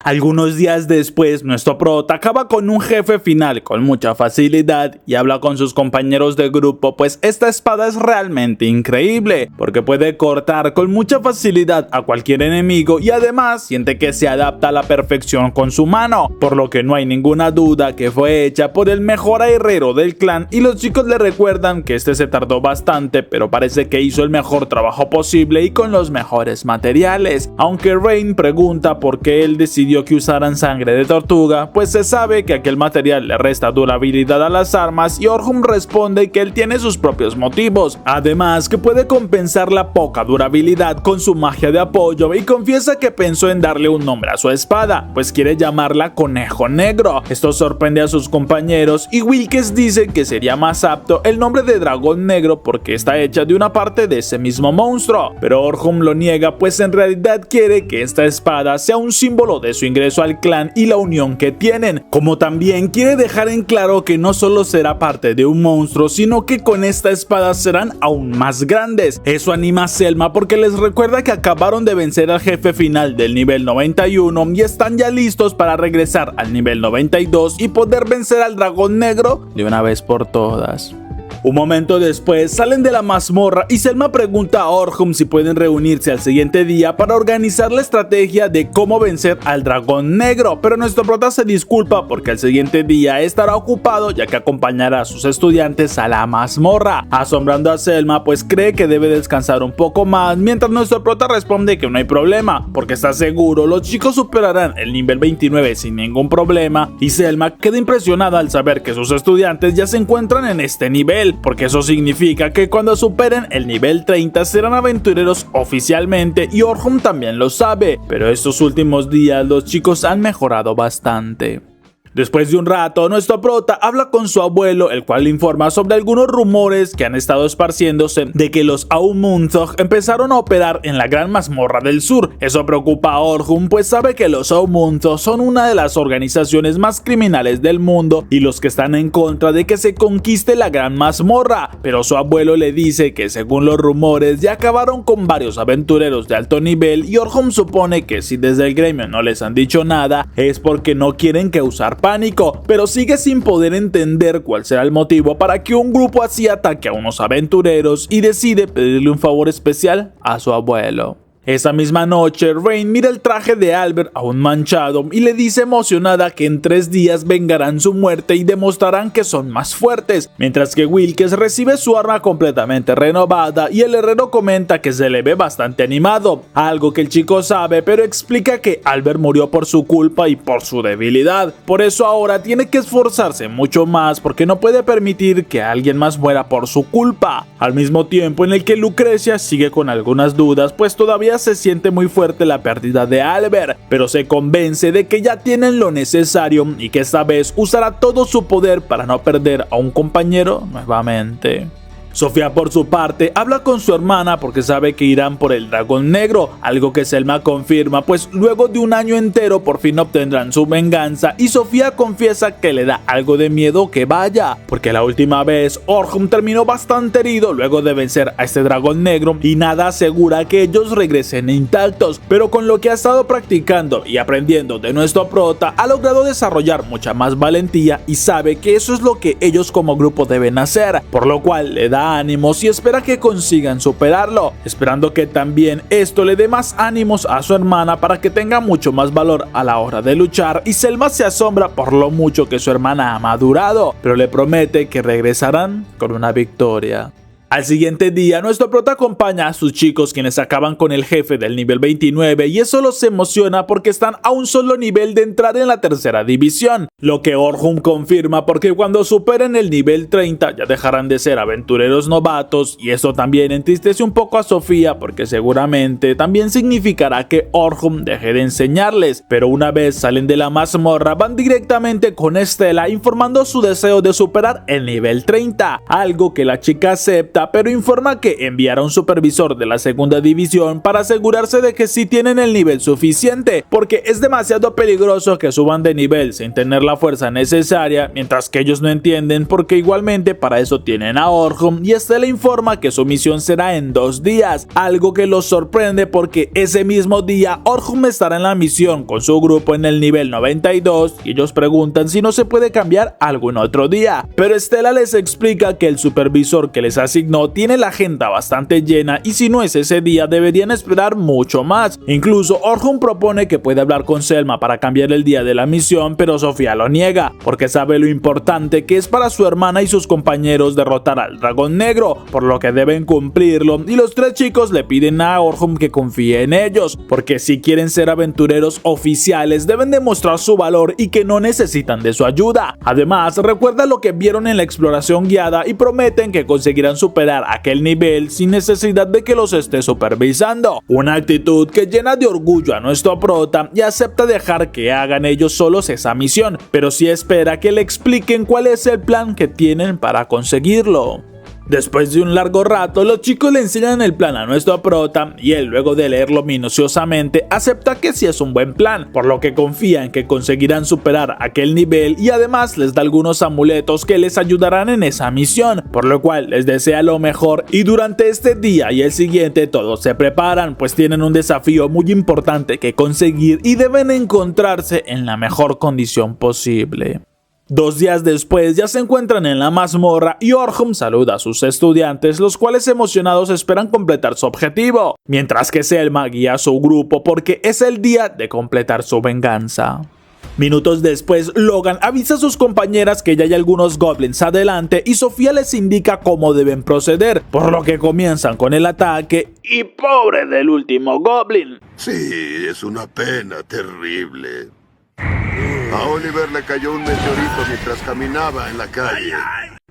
Algunos días después, nuestro prota acaba con un jefe final con mucha facilidad y habla con sus compañeros de grupo, pues esta espada es realmente increíble, porque puede cortar con mucha facilidad a cualquier enemigo y además siente que se adapta a la perfección con su mano, por lo que no hay ninguna duda que fue hecha por el mejor herrero del clan y los chicos le recuerdan que este se tardó bastante, pero parece que hizo el mejor trabajo posible y con los mejores materiales, aunque Rain pregunta por qué él decidió que usaran sangre de tortuga, pues se sabe que aquel material le resta durabilidad a las armas y Orhun responde que él tiene sus propios motivos, además que puede compensar la poca durabilidad con su magia de apoyo y confiesa que pensó en darle un nombre a su espada, pues quiere llamarla Conejo Negro. Esto sorprende a sus compañeros y Wilkes dice que sería más apto el nombre de Dragón Negro porque está hecha de una parte de ese mismo monstruo, pero Orhun lo niega pues en realidad quiere que esta espada sea un símbolo de su ingreso al clan y la unión que tienen, como también quiere dejar en claro que no solo será parte de un monstruo, sino que con esta espada serán aún más grandes. Eso anima a Selma porque les recuerda que acabaron de vencer al jefe final del nivel 91 y están ya listos para regresar al nivel 92 y poder vencer al dragón negro de una vez por todas. Un momento después salen de la mazmorra y Selma pregunta a Orhun si pueden reunirse al siguiente día para organizar la estrategia de cómo vencer al dragón negro, pero nuestro prota se disculpa porque al siguiente día estará ocupado ya que acompañará a sus estudiantes a la mazmorra, asombrando a Selma pues cree que debe descansar un poco más, mientras nuestro prota responde que no hay problema porque está seguro los chicos superarán el nivel 29 sin ningún problema y Selma queda impresionada al saber que sus estudiantes ya se encuentran en este nivel, porque eso significa que cuando superen el nivel 30 serán aventureros oficialmente y Orhun también lo sabe, pero estos últimos días los chicos han mejorado bastante. Después de un rato, nuestro prota habla con su abuelo, el cual le informa sobre algunos rumores que han estado esparciéndose de que los Aumunzog empezaron a operar en la gran mazmorra del sur. Eso preocupa a Orhun, pues sabe que los Aumunzog son una de las organizaciones más criminales del mundo y los que están en contra de que se conquiste la gran mazmorra, pero su abuelo le dice que según los rumores ya acabaron con varios aventureros de alto nivel y Orhun supone que si desde el gremio no les han dicho nada es porque no quieren causar pánico, pero sigue sin poder entender cuál será el motivo para que un grupo así ataque a unos aventureros y decide pedirle un favor especial a su abuelo. Esa misma noche, Rain mira el traje de Albert aún manchado y le dice emocionada que en 3 días vengarán su muerte y demostrarán que son más fuertes, mientras que Wilkes recibe su arma completamente renovada y el herrero comenta que se le ve bastante animado, algo que el chico sabe, pero explica que Albert murió por su culpa y por su debilidad, por eso ahora tiene que esforzarse mucho más porque no puede permitir que alguien más muera por su culpa, al mismo tiempo en el que Lucrecia sigue con algunas dudas, pues todavía se siente muy fuerte la pérdida de Albert, pero se convence de que ya tienen lo necesario y que esta vez usará todo su poder para no perder a un compañero nuevamente. Sofía por su parte habla con su hermana porque sabe que irán por el dragón negro, algo que Selma confirma pues luego de un año entero por fin obtendrán su venganza y Sofía confiesa que le da algo de miedo que vaya, porque la última vez Orhun terminó bastante herido luego de vencer a este dragón negro y nada asegura que ellos regresen intactos, pero con lo que ha estado practicando y aprendiendo de nuestro prota ha logrado desarrollar mucha más valentía y sabe que eso es lo que ellos como grupo deben hacer, por lo cual le da ánimos y espera que consigan superarlo, esperando que también esto le dé más ánimos a su hermana para que tenga mucho más valor a la hora de luchar y Selma se asombra por lo mucho que su hermana ha madurado, pero le promete que regresarán con una victoria. Al siguiente día, nuestro prota acompaña a sus chicos quienes acaban con el jefe del nivel 29 y eso los emociona porque están a un solo nivel de entrar en la tercera división. Lo que Orhun confirma porque cuando superen el nivel 30 ya dejarán de ser aventureros novatos, y eso también entristece un poco a Sofía porque seguramente también significará que Orhun deje de enseñarles, pero una vez salen de la mazmorra van directamente con Estela informando su deseo de superar el nivel 30, algo que la chica acepta, pero informa que enviará un supervisor de la segunda división para asegurarse de que sí tienen el nivel suficiente, porque es demasiado peligroso que suban de nivel sin tener la fuerza necesaria, mientras que ellos no entienden porque igualmente para eso tienen a Orhun, y Estela informa que su misión será en 2 días, algo que los sorprende porque ese mismo día Orhun estará en la misión con su grupo en el nivel 92 y ellos preguntan si no se puede cambiar algún otro día, pero Estela les explica que el supervisor que les asignó tiene la agenda bastante llena y si no es ese día deberían esperar mucho más. Incluso Orhun propone que puede hablar con Selma para cambiar el día de la misión, pero Sofía lo niega, porque sabe lo importante que es para su hermana y sus compañeros derrotar al dragón negro, por lo que deben cumplirlo, y los 3 chicos le piden a Orhun que confíe en ellos, porque si quieren ser aventureros oficiales deben demostrar su valor y que no necesitan de su ayuda. Además, recuerda lo que vieron en la exploración guiada y prometen que conseguirán superar aquel nivel sin necesidad de que los esté supervisando, una actitud que llena de orgullo a nuestro prota y acepta dejar que hagan ellos solos esa misión, pero sí espera que le expliquen cuál es el plan que tienen para conseguirlo. Después de un largo rato, los chicos le enseñan el plan a nuestro prota y él, luego de leerlo minuciosamente, acepta que sí es un buen plan, por lo que confía en que conseguirán superar aquel nivel y además les da algunos amuletos que les ayudarán en esa misión, por lo cual les desea lo mejor, y durante este día y el siguiente todos se preparan, pues tienen un desafío muy importante que conseguir y deben encontrarse en la mejor condición posible. 2 días después ya se encuentran en la mazmorra y Orhun saluda a sus estudiantes, los cuales emocionados esperan completar su objetivo, mientras que Selma guía a su grupo porque es el día de completar su venganza. Minutos después, Logan avisa a sus compañeras que ya hay algunos goblins adelante y Sofía les indica cómo deben proceder, por lo que comienzan con el ataque y pobre del último goblin. Sí, es una pena terrible. A Oliver le cayó un meteorito mientras caminaba en la calle.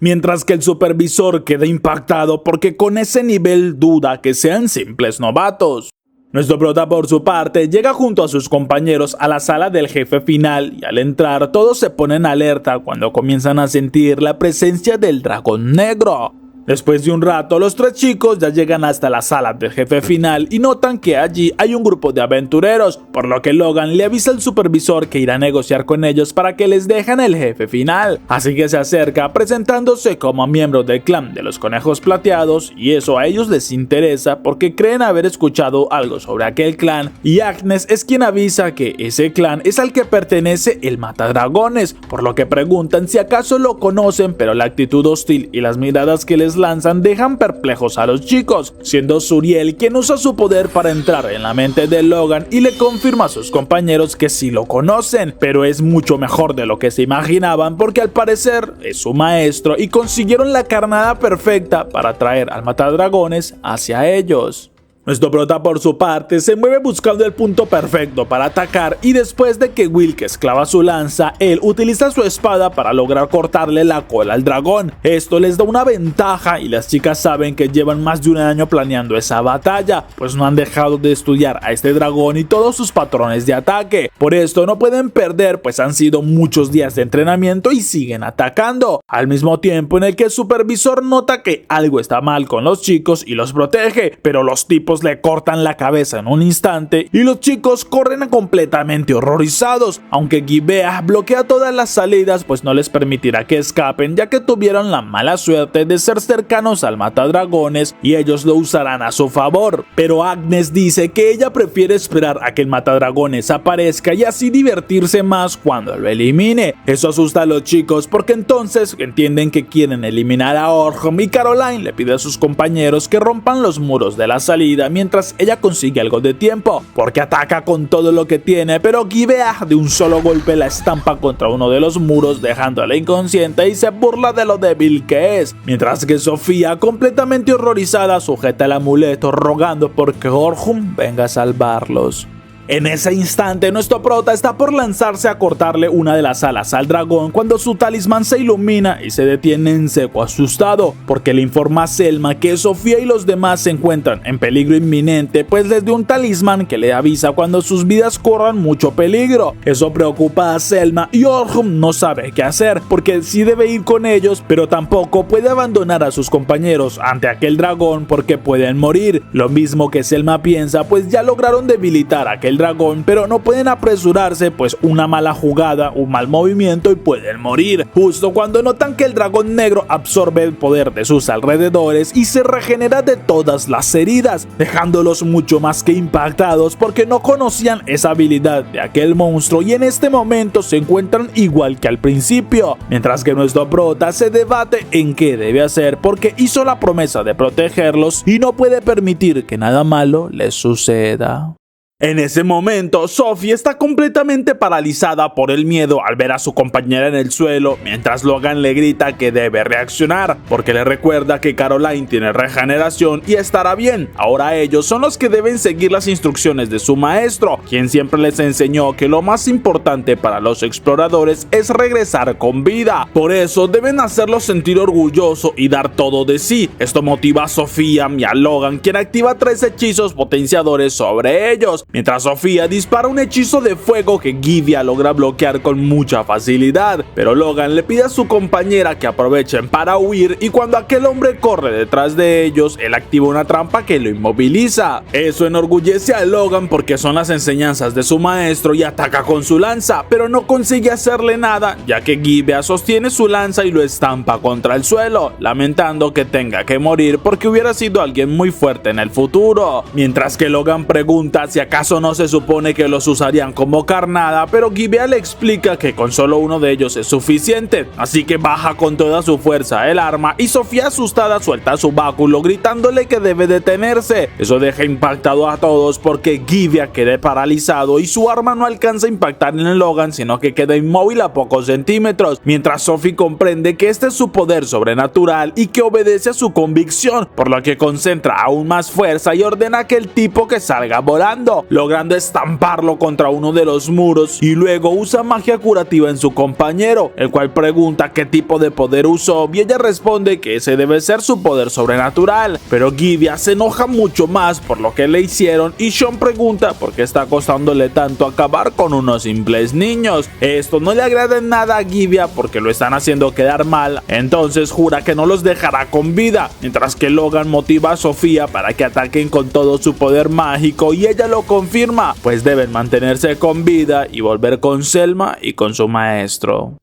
Mientras que el supervisor queda impactado porque con ese nivel duda que sean simples novatos. Nuestro prota por su parte llega junto a sus compañeros a la sala del jefe final y al entrar todos se ponen alerta cuando comienzan a sentir la presencia del dragón negro. Después de un rato, los 3 chicos ya llegan hasta la sala del jefe final y notan que allí hay un grupo de aventureros, por lo que Logan le avisa al supervisor que irá a negociar con ellos para que les dejen el jefe final. Así que se acerca presentándose como miembro del clan de los conejos plateados, y eso a ellos les interesa porque creen haber escuchado algo sobre aquel clan, y Agnes es quien avisa que ese clan es al que pertenece el matadragones, por lo que preguntan si acaso lo conocen, pero la actitud hostil y las miradas que les lanzan dejan perplejos a los chicos, siendo Zuriel quien usa su poder para entrar en la mente de Logan y le confirma a sus compañeros que sí lo conocen, pero es mucho mejor de lo que se imaginaban porque al parecer es su maestro y consiguieron la carnada perfecta para traer al matadragones hacia ellos. Nuestro prota por su parte se mueve buscando el punto perfecto para atacar y después de que Wilkes clava su lanza, él utiliza su espada para lograr cortarle la cola al dragón. Esto les da una ventaja y las chicas saben que llevan más de un año planeando esa batalla, pues no han dejado de estudiar a este dragón y todos sus patrones de ataque. Por esto no pueden perder, pues han sido muchos días de entrenamiento y siguen atacando, al mismo tiempo en el que el supervisor nota que algo está mal con los chicos y los protege, pero los tipos le cortan la cabeza en un instante y los chicos corren completamente horrorizados, aunque Gibea bloquea todas las salidas pues no les permitirá que escapen, ya que tuvieron la mala suerte de ser cercanos al matadragones y ellos lo usarán a su favor. Pero Agnes dice que ella prefiere esperar a que el matadragones aparezca y así divertirse más cuando lo elimine. Eso asusta a los chicos porque entonces entienden que quieren eliminar a Orhun, y Caroline le pide a sus compañeros que rompan los muros de la salida mientras ella consigue algo de tiempo, porque ataca con todo lo que tiene, pero Gibea de un solo golpe la estampa contra uno de los muros dejándola inconsciente y se burla de lo débil que es, mientras que Sofía, completamente horrorizada, sujeta el amuleto rogando porque Orhun venga a salvarlos. En ese instante, nuestro prota está por lanzarse a cortarle una de las alas al dragón cuando su talismán se ilumina y se detiene en seco asustado, porque le informa a Selma que Sofía y los demás se encuentran en peligro inminente, pues les dio un talismán que le avisa cuando sus vidas corran mucho peligro. Eso preocupa a Selma y Orhun no sabe qué hacer, porque sí debe ir con ellos, pero tampoco puede abandonar a sus compañeros ante aquel dragón porque pueden morir. Lo mismo que Selma piensa, pues ya lograron debilitar a aquel dragón, pero no pueden apresurarse, pues una mala jugada, un mal movimiento y pueden morir. Justo cuando notan que el dragón negro absorbe el poder de sus alrededores y se regenera de todas las heridas, dejándolos mucho más que impactados porque no conocían esa habilidad de aquel monstruo y en este momento se encuentran igual que al principio, mientras que nuestro prota se debate en qué debe hacer porque hizo la promesa de protegerlos y no puede permitir que nada malo les suceda. En ese momento, Sophie está completamente paralizada por el miedo al ver a su compañera en el suelo, mientras Logan le grita que debe reaccionar, porque le recuerda que Caroline tiene regeneración y estará bien. Ahora ellos son los que deben seguir las instrucciones de su maestro, quien siempre les enseñó que lo más importante para los exploradores es regresar con vida. Por eso deben hacerlo sentir orgulloso y dar todo de sí. Esto motiva a Sofía y a Logan, quien activa 3 hechizos potenciadores sobre ellos, mientras Sofía dispara un hechizo de fuego que Gyvia logra bloquear con mucha facilidad, pero Logan le pide a su compañera que aprovechen para huir y cuando aquel hombre corre detrás de ellos, él activa una trampa que lo inmoviliza. Eso enorgullece a Logan porque son las enseñanzas de su maestro y ataca con su lanza, pero no consigue hacerle nada, ya que Gyvia sostiene su lanza y lo estampa contra el suelo, lamentando que tenga que morir porque hubiera sido alguien muy fuerte en el futuro. Mientras que Logan pregunta si acaso no se supone que los usarían como carnada, pero Gyvia le explica que con solo uno de ellos es suficiente, así que baja con toda su fuerza el arma y Sofía asustada suelta su báculo gritándole que debe detenerse. Eso deja impactado a todos porque Gyvia queda paralizado y su arma no alcanza a impactar en el Logan, sino que queda inmóvil a pocos centímetros, mientras Sophie comprende que este es su poder sobrenatural y que obedece a su convicción, por lo que concentra aún más fuerza y ordena a aquel tipo que salga volando, logrando estamparlo contra uno de los muros y luego usa magia curativa en su compañero, el cual pregunta qué tipo de poder usó y ella responde que ese debe ser su poder sobrenatural, pero Gyvia se enoja mucho más por lo que le hicieron y Sean pregunta por qué está costándole tanto acabar con unos simples niños. Esto no le agrada en nada a Gyvia porque lo están haciendo quedar mal, entonces jura que no los dejará con vida, mientras que Logan motiva a Sofía para que ataquen con todo su poder mágico y ella lo confirma, pues deben mantenerse con vida y volver con Selma y con su maestro.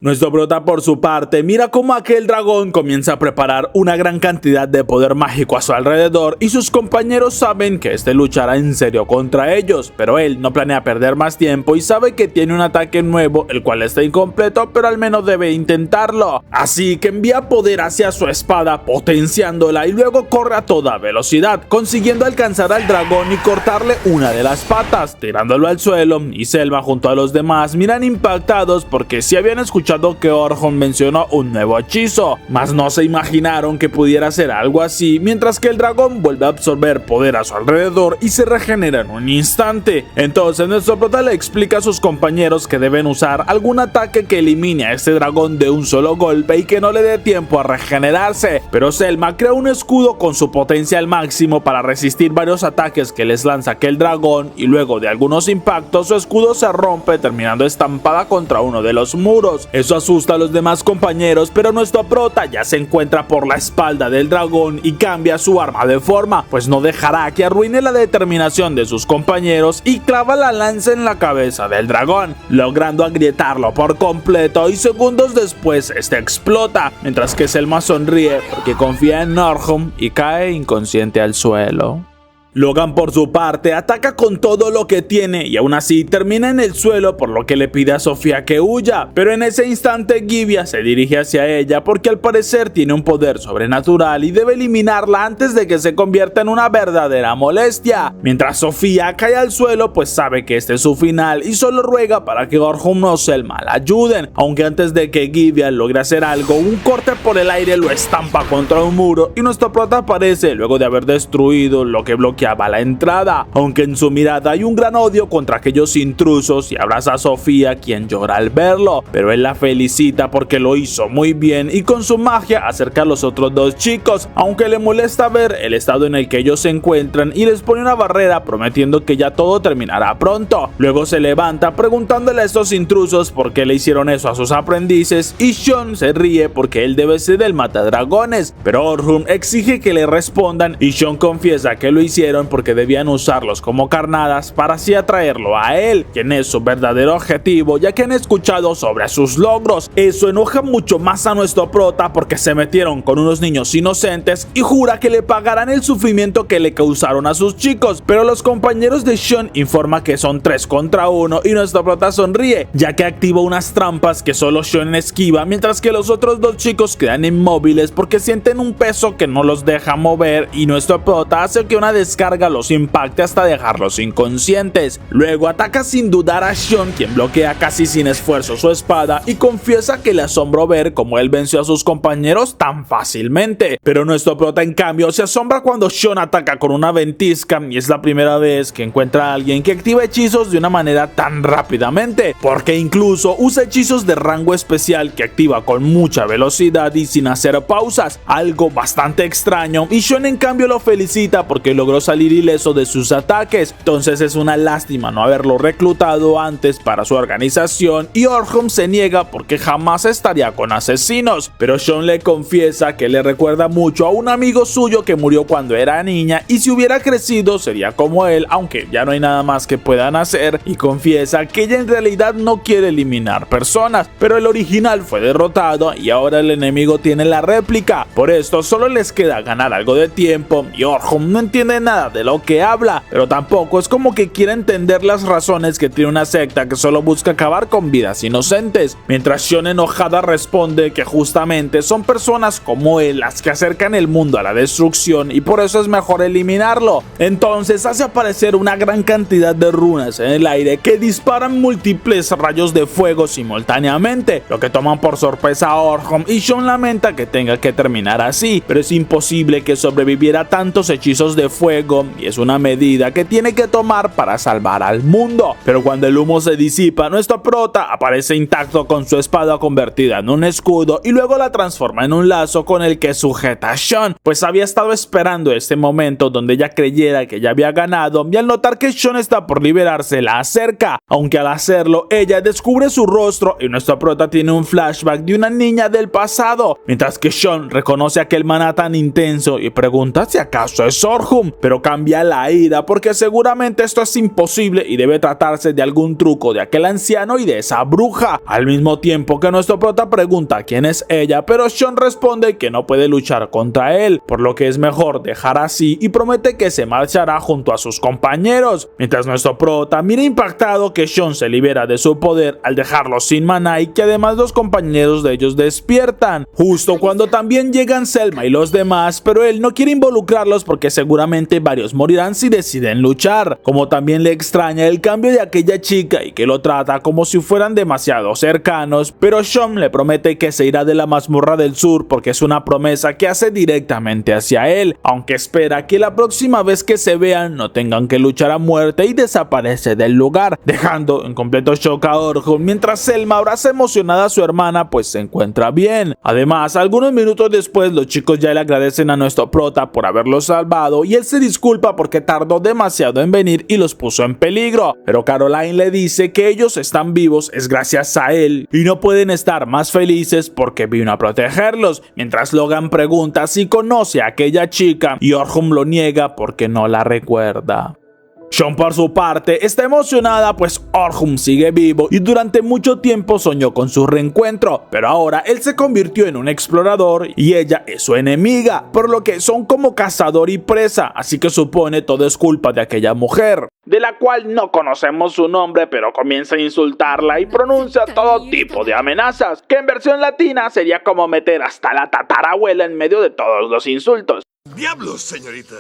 Nuestro prota por su parte mira cómo aquel dragón comienza a preparar una gran cantidad de poder mágico a su alrededor y sus compañeros saben que este luchará en serio contra ellos, pero él no planea perder más tiempo y sabe que tiene un ataque nuevo el cual está incompleto, pero al menos debe intentarlo, así que envía poder hacia su espada potenciándola y luego corre a toda velocidad, consiguiendo alcanzar al dragón y cortarle una de las patas, tirándolo al suelo, y Selma junto a los demás miran impactados porque si habían escuchado que Orhun mencionó un nuevo hechizo, mas no se imaginaron que pudiera ser algo así, mientras que el dragón vuelve a absorber poder a su alrededor y se regenera en un instante. Entonces nuestro prota le explica a sus compañeros que deben usar algún ataque que elimine a este dragón de un solo golpe y que no le dé tiempo a regenerarse, pero Selma crea un escudo con su potencia al máximo para resistir varios ataques que les lanza aquel dragón y luego de algunos impactos su escudo se rompe terminando estampada contra uno de los muros. Eso asusta a los demás compañeros, pero nuestro prota ya se encuentra por la espalda del dragón y cambia su arma de forma, pues no dejará que arruine la determinación de sus compañeros y clava la lanza en la cabeza del dragón, logrando agrietarlo por completo y segundos después este explota, mientras que Selma sonríe porque confía en Orhun y cae inconsciente al suelo. Logan por su parte ataca con todo lo que tiene y aún así termina en el suelo, por lo que le pide a Sofía que huya, pero en ese instante Gyvia se dirige hacia ella porque al parecer tiene un poder sobrenatural y debe eliminarla antes de que se convierta en una verdadera molestia, mientras Sofía cae al suelo pues sabe que este es su final y solo ruega para que Orhun o Selma la ayuden, aunque antes de que Gyvia logre hacer algo, un corte por el aire lo estampa contra un muro y nuestro prota aparece luego de haber destruido lo que bloquea bloqueaba la entrada, aunque en su mirada hay un gran odio contra aquellos intrusos y abraza a Sofía, quien llora al verlo, pero él la felicita porque lo hizo muy bien y con su magia acerca a los otros dos chicos, aunque le molesta ver el estado en el que ellos se encuentran y les pone una barrera prometiendo que ya todo terminará pronto. Luego se levanta preguntándole a estos intrusos por qué le hicieron eso a sus aprendices y Sean se ríe porque él debe ser el matadragones, pero Orhun exige que le respondan y Sean confiesa que lo hicieron porque debían usarlos como carnadas para así atraerlo a él, quien es su verdadero objetivo, ya que han escuchado sobre sus logros. Eso enoja mucho más a nuestro prota porque se metieron con unos niños inocentes y jura que le pagarán el sufrimiento que le causaron a sus chicos, pero los compañeros de Sean informan que son 3 contra 1 y nuestro prota sonríe, ya que activa unas trampas que solo Sean esquiva, mientras que los otros dos chicos quedan inmóviles porque sienten un peso que no los deja mover y nuestro prota hace que una descarga los impacte hasta dejarlos inconscientes. Luego ataca sin dudar a Sean, quien bloquea casi sin esfuerzo su espada y confiesa que le asombró ver cómo él venció a sus compañeros tan fácilmente, pero nuestro prota en cambio se asombra cuando Sean ataca con una ventisca y es la primera vez que encuentra a alguien que activa hechizos de una manera tan rápidamente, porque incluso usa hechizos de rango especial que activa con mucha velocidad y sin hacer pausas, algo bastante extraño, y Sean en cambio lo felicita porque logró salir ileso de sus ataques. Entonces es una lástima no haberlo reclutado antes para su organización y Orhun se niega porque jamás estaría con asesinos, pero Sean le confiesa que le recuerda mucho a un amigo suyo que murió cuando era niña y si hubiera crecido sería como él, aunque ya no hay nada más que puedan hacer, y confiesa que ella en realidad no quiere eliminar personas, pero el original fue derrotado y ahora el enemigo tiene la réplica. Por esto solo les queda ganar algo de tiempo y Orhun no entiende nada de lo que habla, pero tampoco es como que quiera entender las razones que tiene una secta que solo busca acabar con vidas inocentes, mientras Sean enojada responde que justamente son personas como él las que acercan el mundo a la destrucción y por eso es mejor eliminarlo. Entonces hace aparecer una gran cantidad de runas en el aire que disparan múltiples rayos de fuego simultáneamente, lo que toman por sorpresa a Orhun y Sean lamenta que tenga que terminar así, pero es imposible que sobreviviera a tantos hechizos de fuego y es una medida que tiene que tomar para salvar al mundo. Pero cuando el humo se disipa, nuestro prota aparece intacto con su espada convertida en un escudo y luego la transforma en un lazo con el que sujeta a Sean, pues había estado esperando este momento donde ella creyera que ya había ganado y al notar que Sean está por liberarse la acerca, aunque al hacerlo ella descubre su rostro y nuestro prota tiene un flashback de una niña del pasado, mientras que Sean reconoce aquel maná tan intenso y pregunta si acaso es Orhun, pero cambia la ira porque seguramente esto es imposible y debe tratarse de algún truco de aquel anciano y de esa bruja, al mismo tiempo que nuestro prota pregunta quién es ella, pero Sean responde que no puede luchar contra él, por lo que es mejor dejar así y promete que se marchará junto a sus compañeros, mientras nuestro prota mira impactado que Sean se libera de su poder al dejarlo sin maná y que además los compañeros de ellos despiertan, justo cuando también llegan Selma y los demás, pero él no quiere involucrarlos porque seguramente varios morirán si deciden luchar, como también le extraña el cambio de aquella chica y que lo trata como si fueran demasiado cercanos, pero Sean le promete que se irá de la mazmorra del sur porque es una promesa que hace directamente hacia él, aunque espera que la próxima vez que se vean no tengan que luchar a muerte y desaparece del lugar, dejando en completo shock a Orhun, mientras Selma abraza emocionada a su hermana pues se encuentra bien. Además, algunos minutos después los chicos ya le agradecen a nuestro prota por haberlos salvado y él se disculpa porque tardó demasiado en venir y los puso en peligro, pero Caroline le dice que ellos están vivos es gracias a él y no pueden estar más felices porque vino a protegerlos, mientras Logan pregunta si conoce a aquella chica y Orhun lo niega porque no la recuerda. Sean por su parte está emocionada pues Orhun sigue vivo y durante mucho tiempo soñó con su reencuentro, pero ahora él se convirtió en un explorador y ella es su enemiga, por lo que son como cazador y presa, así que supone todo es culpa de aquella mujer, de la cual no conocemos su nombre, pero comienza a insultarla y pronuncia todo tipo de amenazas, que en versión latina sería como meter hasta la tatarabuela en medio de todos los insultos. ¡Diablos, señorita!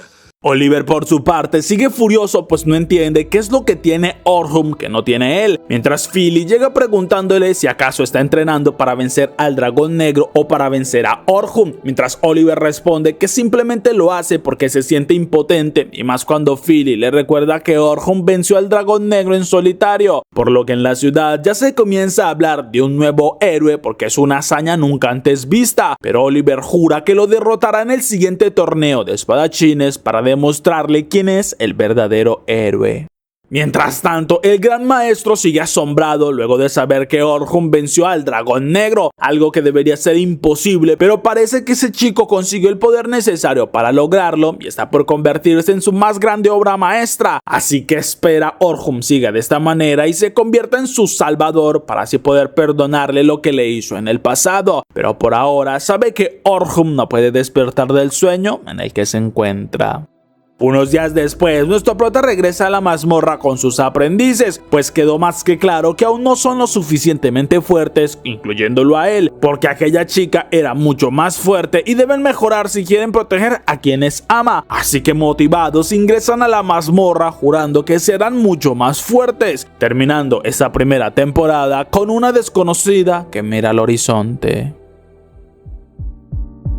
Oliver, por su parte, sigue furioso pues no entiende qué es lo que tiene Orhun que no tiene él, mientras Philly llega preguntándole si acaso está entrenando para vencer al dragón negro o para vencer a Orhun, mientras Oliver responde que simplemente lo hace porque se siente impotente, y más cuando Philly le recuerda que Orhun venció al dragón negro en solitario, por lo que en la ciudad ya se comienza a hablar de un nuevo héroe porque es una hazaña nunca antes vista, pero Oliver jura que lo derrotará en el siguiente torneo de espadachines para demostrarle quién es el verdadero héroe. Mientras tanto, el gran maestro sigue asombrado luego de saber que Orhun venció al dragón negro, algo que debería ser imposible, pero parece que ese chico consiguió el poder necesario para lograrlo y está por convertirse en su más grande obra maestra, así que espera Orhun siga de esta manera y se convierta en su salvador para así poder perdonarle lo que le hizo en el pasado, pero por ahora sabe que Orhun no puede despertar del sueño en el que se encuentra. Unos días después, nuestro prota regresa a la mazmorra con sus aprendices, pues quedó más que claro que aún no son lo suficientemente fuertes, incluyéndolo a él, porque aquella chica era mucho más fuerte y deben mejorar si quieren proteger a quienes ama. Así que motivados ingresan a la mazmorra jurando que serán mucho más fuertes, terminando esta primera temporada con una desconocida que mira al horizonte.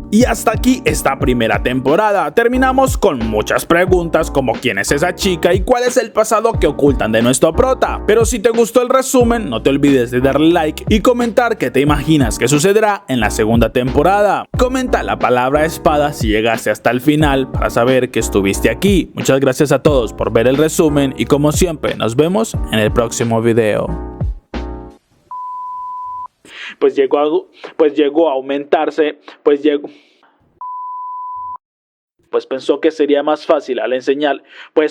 Y hasta aquí esta primera temporada. Terminamos con muchas preguntas como quién es esa chica y cuál es el pasado que ocultan de nuestro prota. Pero si te gustó el resumen, no te olvides de darle like y comentar qué te imaginas que sucederá en la segunda temporada. Comenta la palabra espada si llegaste hasta el final para saber que estuviste aquí. Muchas gracias a todos por ver el resumen y como siempre nos vemos en el próximo video. Pues llegó a aumentarse, pues pensó que sería más fácil al enseñar,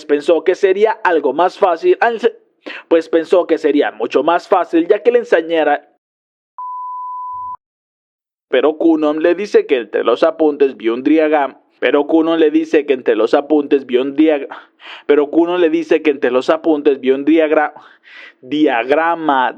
pensó que sería algo más fácil, pensó que sería mucho más fácil ya que le enseñara. Pero Kunon le dice que entre los apuntes vio un diagrama. Diagrama.